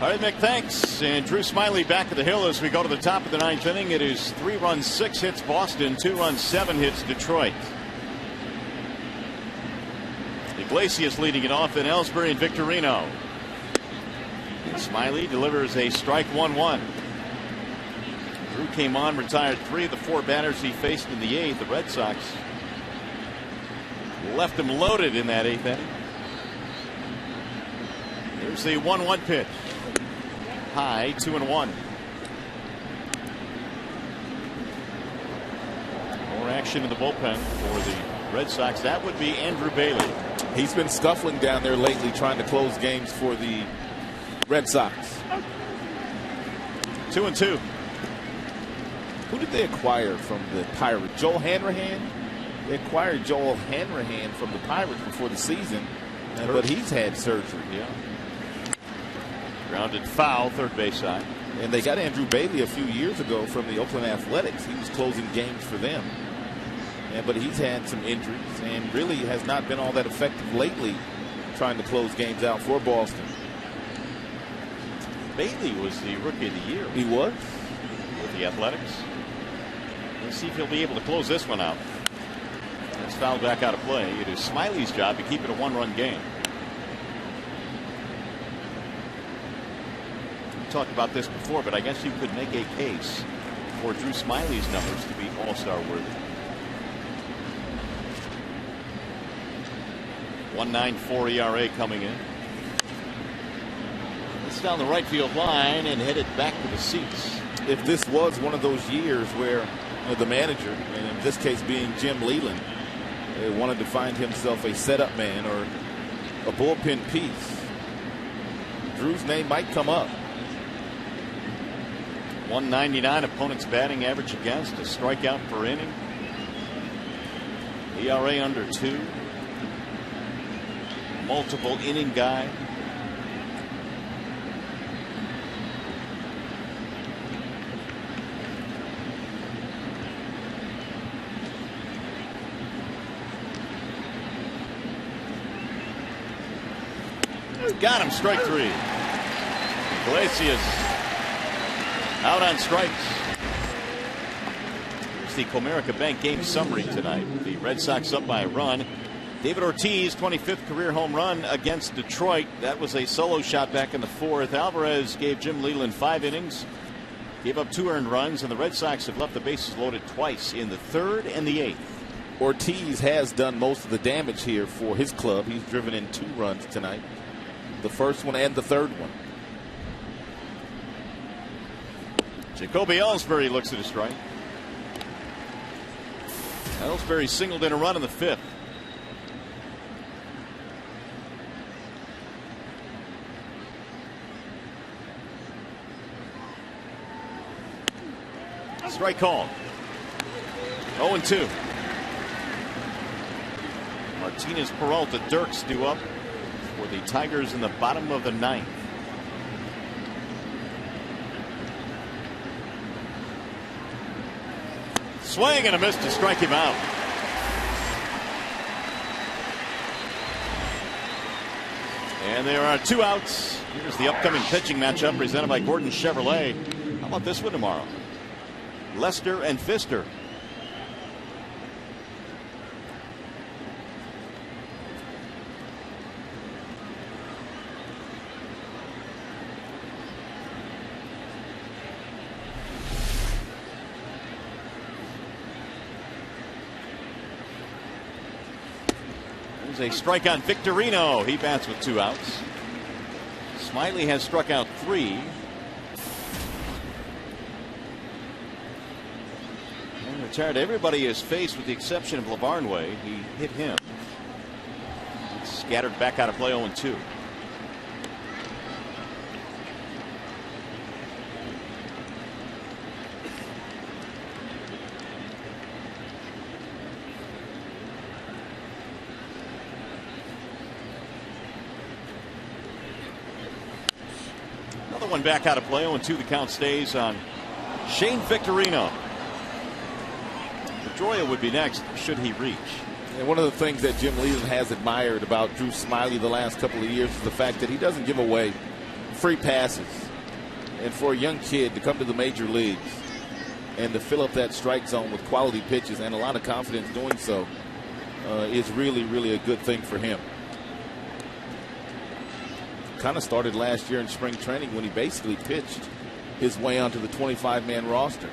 All right, Mick, thanks. And Drew Smyly back at the hill as we go to the top of the 9th inning. It is 3 runs, 6 hits Boston, 2 runs, 7 hits Detroit. Iglesias leading it off, in Ellsbury and Victorino. And Smyly delivers a strike 1-1. Drew came on, retired 3 of the 4 batters he faced in the 8th. The Red Sox left him loaded in that 8th inning. Here's the 1-1 pitch. High, 2-1. More action in the bullpen for the Red Sox. That would be Andrew Bailey. He's been scuffling down there lately, trying to close games for the Red Sox. 2-2. Who did they acquire from the Pirates? Joel Hanrahan? They acquired Joel Hanrahan from the Pirates before the season, but he's had surgery. Yeah. Grounded foul, third base side. And they got Andrew Bailey a few years ago from the Oakland Athletics. He was closing games for them. But he's had some injuries and really has not been all that effective lately trying to close games out for Boston. Bailey was the Rookie of the Year. He was. With the Athletics. Let's see if he'll be able to close this one out. It's fouled back out of play. It is Smyly's job to keep it a 1-run game. We talked about this before, but I guess you could make a case for Drew Smyly's numbers to be all-star worthy. 1.94 ERA coming in. It's down the right field line and headed back to the seats. If this was one of those years where the manager, and in this case being Jim Leland, wanted to find himself a setup man or a bullpen piece, Drew's name might come up. 199 opponent's batting average against, a strikeout per inning. ERA under 2. Multiple inning guy. Got him, strike 3. Iglesias out on strikes. Here's the Comerica Bank game summary tonight. The Red Sox up by a run. David Ortiz, 25th career home run against Detroit. That was a solo shot back in the 4th. Alvarez gave Jim Leland 5 innings. Gave up 2 earned runs, and the Red Sox have left the bases loaded twice in the 3rd and the 8th. Ortiz has done most of the damage here for his club. He's driven in 2 runs tonight. The first one and the 3rd one. Jacoby Ellsbury looks at a strike. Ellsbury singled in a run in the 5th. Strike call. 0-2. Martinez, Peralta, Dirks due up for the Tigers in the bottom of the 9th. Swing and a miss to strike him out. And there are 2 outs. Here's the upcoming pitching matchup presented by Gordon Chevrolet. How about this one tomorrow? Lester and Pfister. A strike on Victorino. He bats with 2 outs. Smyly has struck out 3. And retired everybody is faced with the exception of Lavarnway. He hit him. It's scattered back out of play. 0-2. One back out of play. 0-2. The count stays on Shane Victorino. Pedroia would be next should he reach. And one of the things that Jim Leland has admired about Drew Smyly the last couple of years is the fact that he doesn't give away free passes. And for a young kid to come to the major leagues and to fill up that strike zone with quality pitches and a lot of confidence doing so is really, really a good thing for him. Kind of started last year in spring training when he basically pitched his way onto the 25-man roster.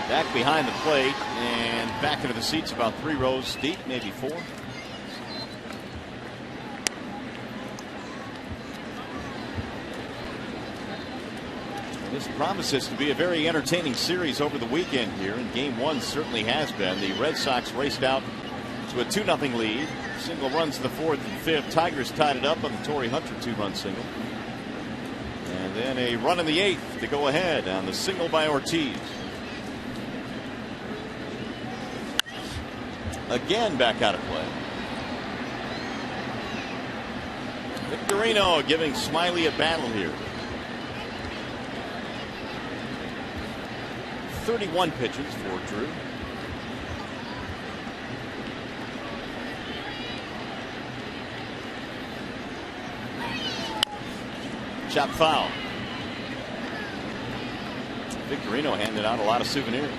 Back behind the plate and back into the seats about 3 rows deep, maybe 4. This promises to be a very entertaining series over the weekend here, and Game 1 certainly has been. The Red Sox raced out to a 2-0 lead. Single runs in the 4th and 5th. Tigers tied it up on the Torrey Hunter 2-run single. And then a run in the 8th to go ahead on the single by Ortiz. Again back out of play. Victorino giving Smiley a battle here. 31 pitches for Drew. Chop foul. Victorino handed out a lot of souvenirs.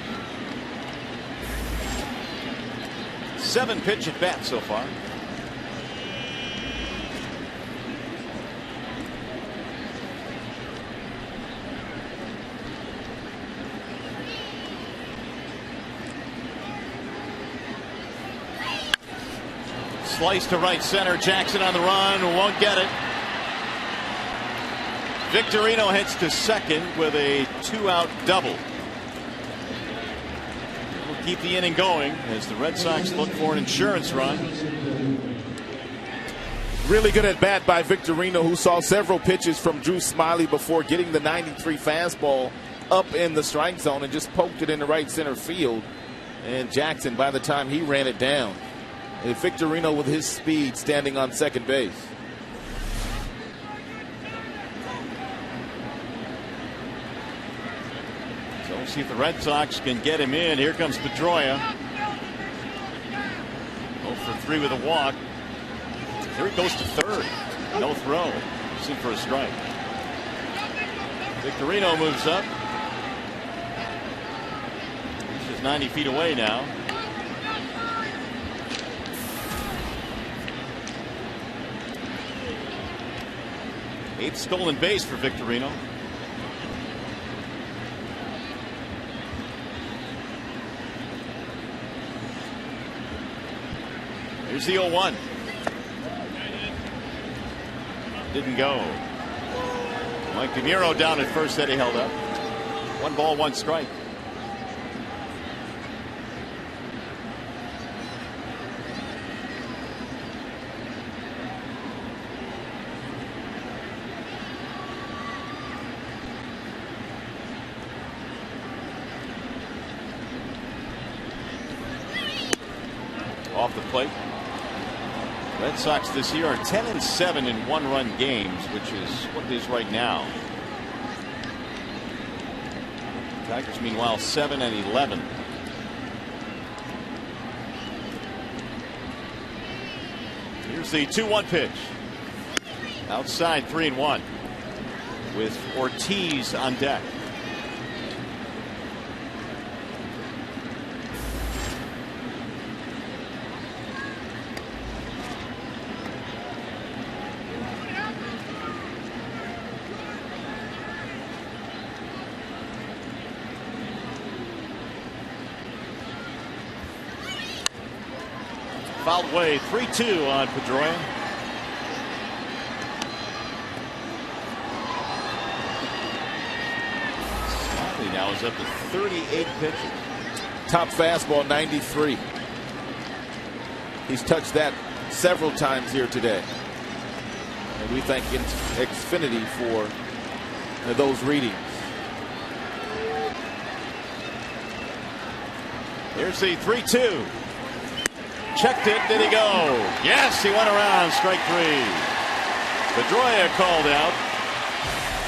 7 pitch at bat so far. Slice to right center. Jackson on the run. Won't get it. Victorino heads to second with a 2-out double. We'll keep the inning going as the Red Sox look for an insurance run. Really good at bat by Victorino, who saw several pitches from Drew Smiley before getting the 93 fastball up in the strike zone and just poked it in the right center field. And Jackson, by the time he ran it down, Victorino with his speed standing on second base. So we'll see if the Red Sox can get him in. Here comes Pedroia. 0 for 3 with a walk. Here he goes to third. No throw. See for a strike. Victorino moves up. He's just 90 feet away now. 8th stolen base for Victorino. Here's the 0-1. Didn't go. Mike DeMuro down at first, that he held up. 1 ball, 1 strike. Off the plate. Red Sox this year are 10-7 in 1-run games, which is what it is right now. Tigers, meanwhile, 7-11. Here's the 2-1 pitch. Outside, 3-1 with Ortiz on deck. Fouled away, 3-2 on Pedroia. Smiley now is up to 38 pitches. Top fastball, 93. He's touched that several times here today. And we thank Xfinity for those readings. Here's the 3-2. Checked it. Did he go? Yes, he went around. Strike 3. Pedroia called out.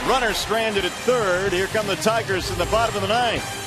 Runner stranded at third. Here come the Tigers in the bottom of the 9th.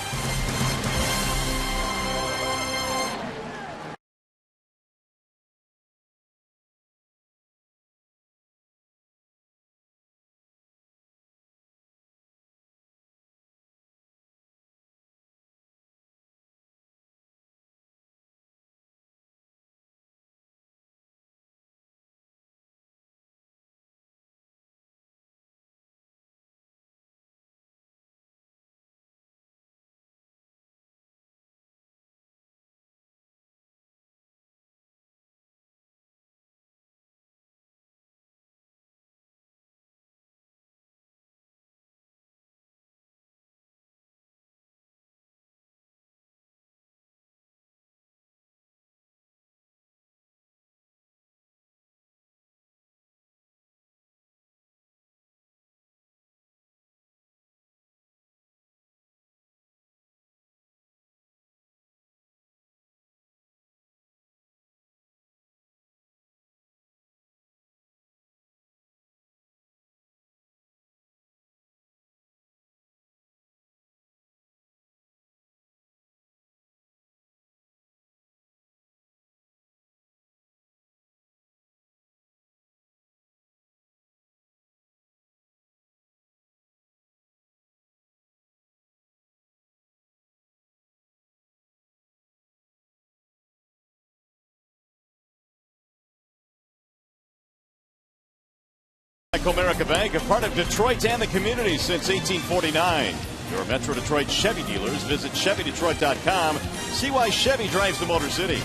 Comerica Bank, a part of Detroit and the community since 1849. Your Metro Detroit Chevy dealers. Visit ChevyDetroit.com. See why Chevy drives the Motor City.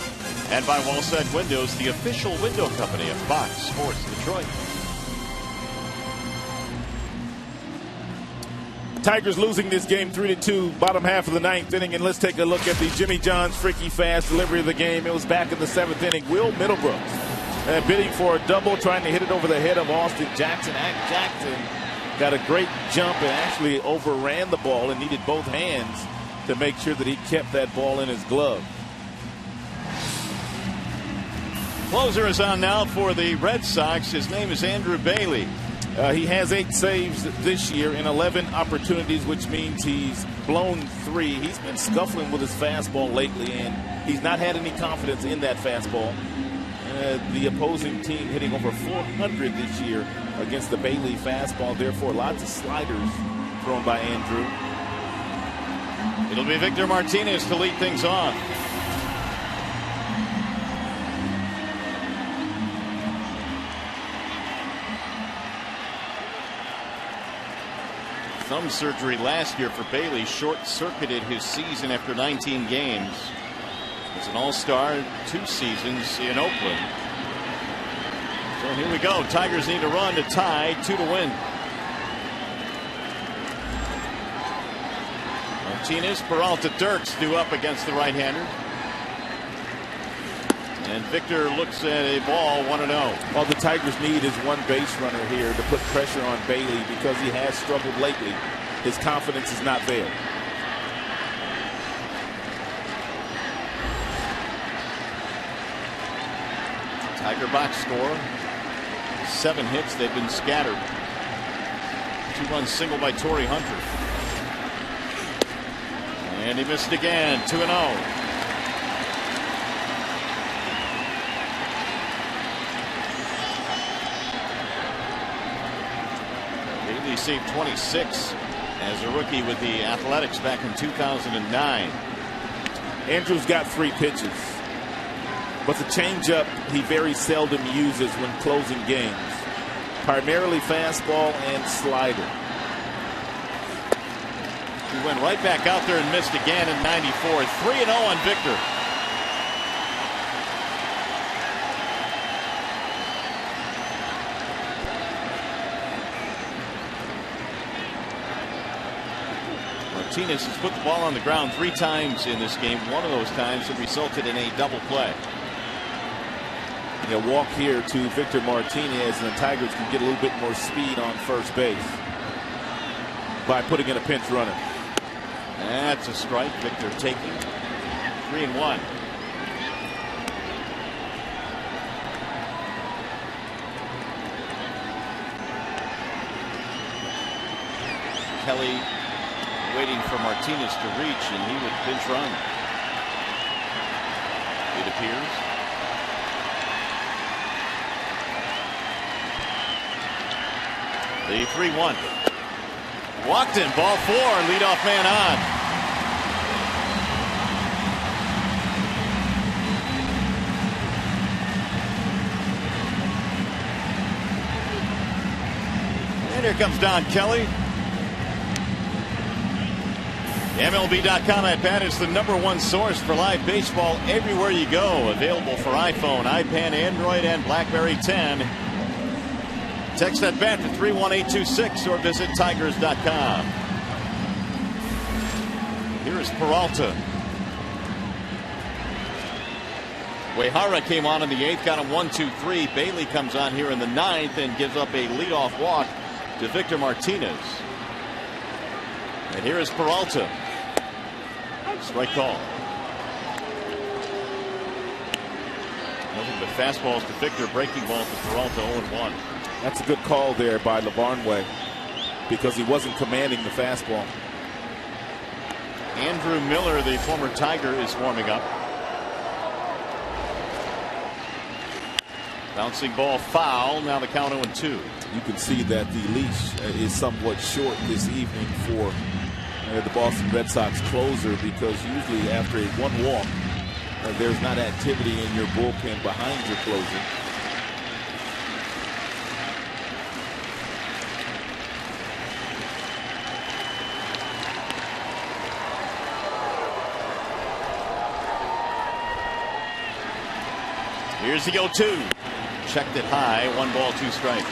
And by Wallside Windows, the official window company of Fox Sports Detroit. Tigers losing this game 3-2, bottom half of the ninth inning. And let's take a look at the Jimmy John's freaky fast delivery of the game. It was back in the seventh inning. Will Middlebrooks bidding for a double, trying to hit it over the head of Austin Jackson. Jackson got a great jump and actually overran the ball and needed both hands to make sure that he kept that ball in his glove. Closer is on now for the Red Sox. His name is Andrew Bailey. He has 8 saves this year in 11 opportunities, which means he's blown 3. He's been scuffling with his fastball lately, and he's not had any confidence in that fastball. The opposing team hitting over 400 this year against the Bailey fastball. Therefore, lots of sliders thrown by Andrew. It'll be Victor Martinez to lead things off. Thumb surgery last year for Bailey short-circuited his season after 19 games. As an all-star 2 seasons in Oakland. So here we go. Tigers need a run to tie, 2 to win. Martinez, Peralta, Dirks due up against the right-hander. And Victor looks at a ball 1-0. All the Tigers need is one base runner here to put pressure on Bailey because he has struggled lately. His confidence is not there. Tiger box score. 7 hits. They've been scattered. 2-run single by Torrey Hunter. And he missed again. 2-0. Saved 26 as a rookie with the Athletics back in 2009. Andrew's got 3 pitches, but the changeup he very seldom uses when closing games. Primarily fastball and slider. He went right back out there and missed again in 94. 3-0 on Victor. Martinez has put the ball on the ground 3 times in this game. One of those times it resulted in a double play. A walk here to Victor Martinez, and the Tigers can get a little bit more speed on first base by putting in a pinch runner. That's a strike. Victor taking 3-1. Kelly waiting for Martinez to reach, and he would pinch run. It appears. The 3-1. Walked in, ball 4, leadoff man on. And here comes Don Kelly. MLB.com at bat is the #1 source for live baseball everywhere you go. Available for iPhone, iPad, Android, and BlackBerry 10. Text at bat to 31826 or visit Tigers.com. Here is Peralta. Uehara came on in the 8th, got him 1-2-3. Bailey comes on here in the 9th and gives up a leadoff walk to Victor Martinez. And here is Peralta. Strike call. Nothing but fastballs to Victor, breaking ball to Peralta, 0-1. That's a good call there by LeBarnway because he wasn't commanding the fastball. Andrew Miller, the former Tiger, is warming up. Bouncing ball foul. Now the count 0-2. You can see that the leash is somewhat short this evening for the Boston Red Sox closer, because usually after a 1 walk there's not activity in your bullpen behind your closer. Here's the 0-2. Checked it high. 1 ball, 2 strikes.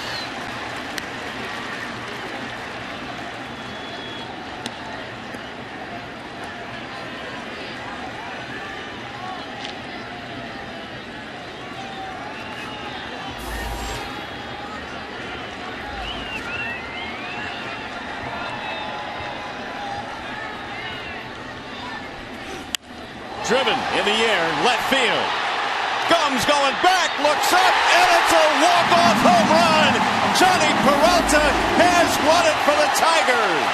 Driven in the air, left field. Gums going back, looks up, and it's a walk-off home run. Johnny Peralta has won it for the Tigers.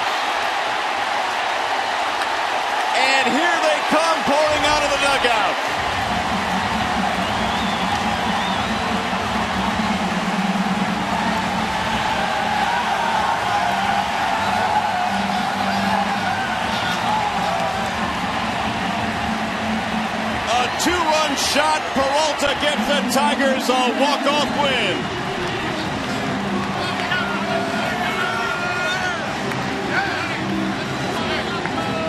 And here they come pouring out of the dugout. Two-run shot. Peralta gives the Tigers a walk-off win.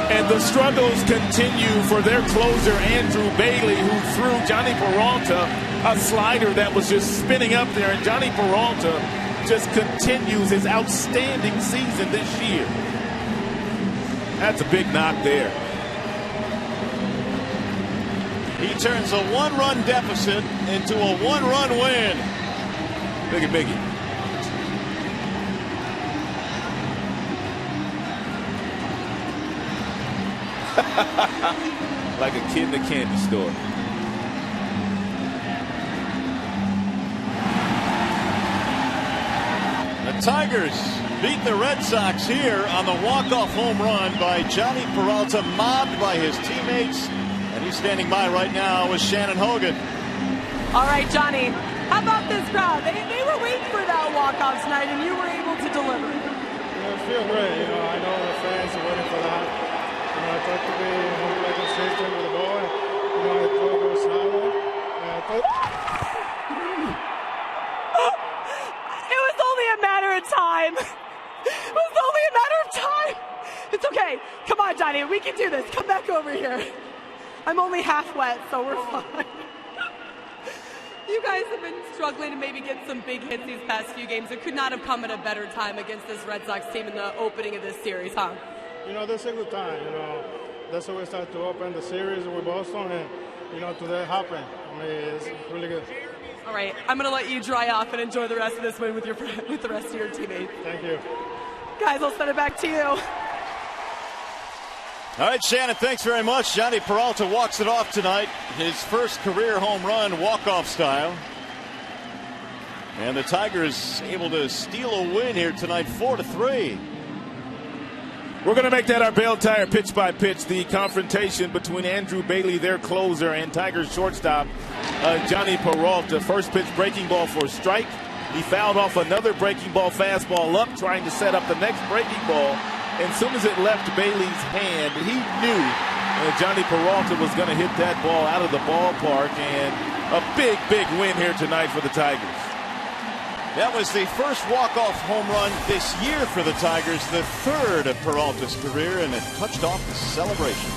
And the struggles continue for their closer, Andrew Bailey, who threw Johnny Peralta a slider that was just spinning up there. And Johnny Peralta just continues his outstanding season this year. That's a big knock there. He turns a 1-run deficit into a 1-run win. Biggie. Like a kid in a candy store. The Tigers beat the Red Sox here on the walk-off home run by Johnny Peralta, mobbed by his teammates. And he's standing by right now with Shannon Hogan. All right, Johnny, how about this crowd? They were waiting for that walk-off tonight, and you were able to deliver. I feel great. I know the fans are waiting for that. I thought to be more consistent with the ball. I thought it was shallow. It was only a matter of time. It was only a matter of time. It's okay. Come on, Johnny. We can do this. Come back over here. I'm only half wet, so we're fine. You guys have been struggling to maybe get some big hits these past few games. It could not have come at a better time against this Red Sox team in the opening of this series, huh? This is a good time. That's how we start to open the series with Boston, and today happened. It's really good. All right, I'm going to let you dry off and enjoy the rest of this win with the rest of your teammates. Thank you. Guys, I'll send it back to you. All right, Shannon, thanks very much. Johnny Peralta walks it off tonight. His first career home run, walk-off style. And the Tigers able to steal a win here tonight, 4-3. We're going to make that our Bale Tire pitch by pitch. The confrontation between Andrew Bailey, their closer, and Tigers shortstop Johnny Peralta. First pitch breaking ball for a strike. He fouled off another breaking ball fastball up, trying to set up the next breaking ball. And as soon as it left Bailey's hand, he knew Johnny Peralta was going to hit that ball out of the ballpark. And a big, big win here tonight for the Tigers. That was the first walk-off home run this year for the Tigers, the third of Peralta's career, and it touched off the celebration.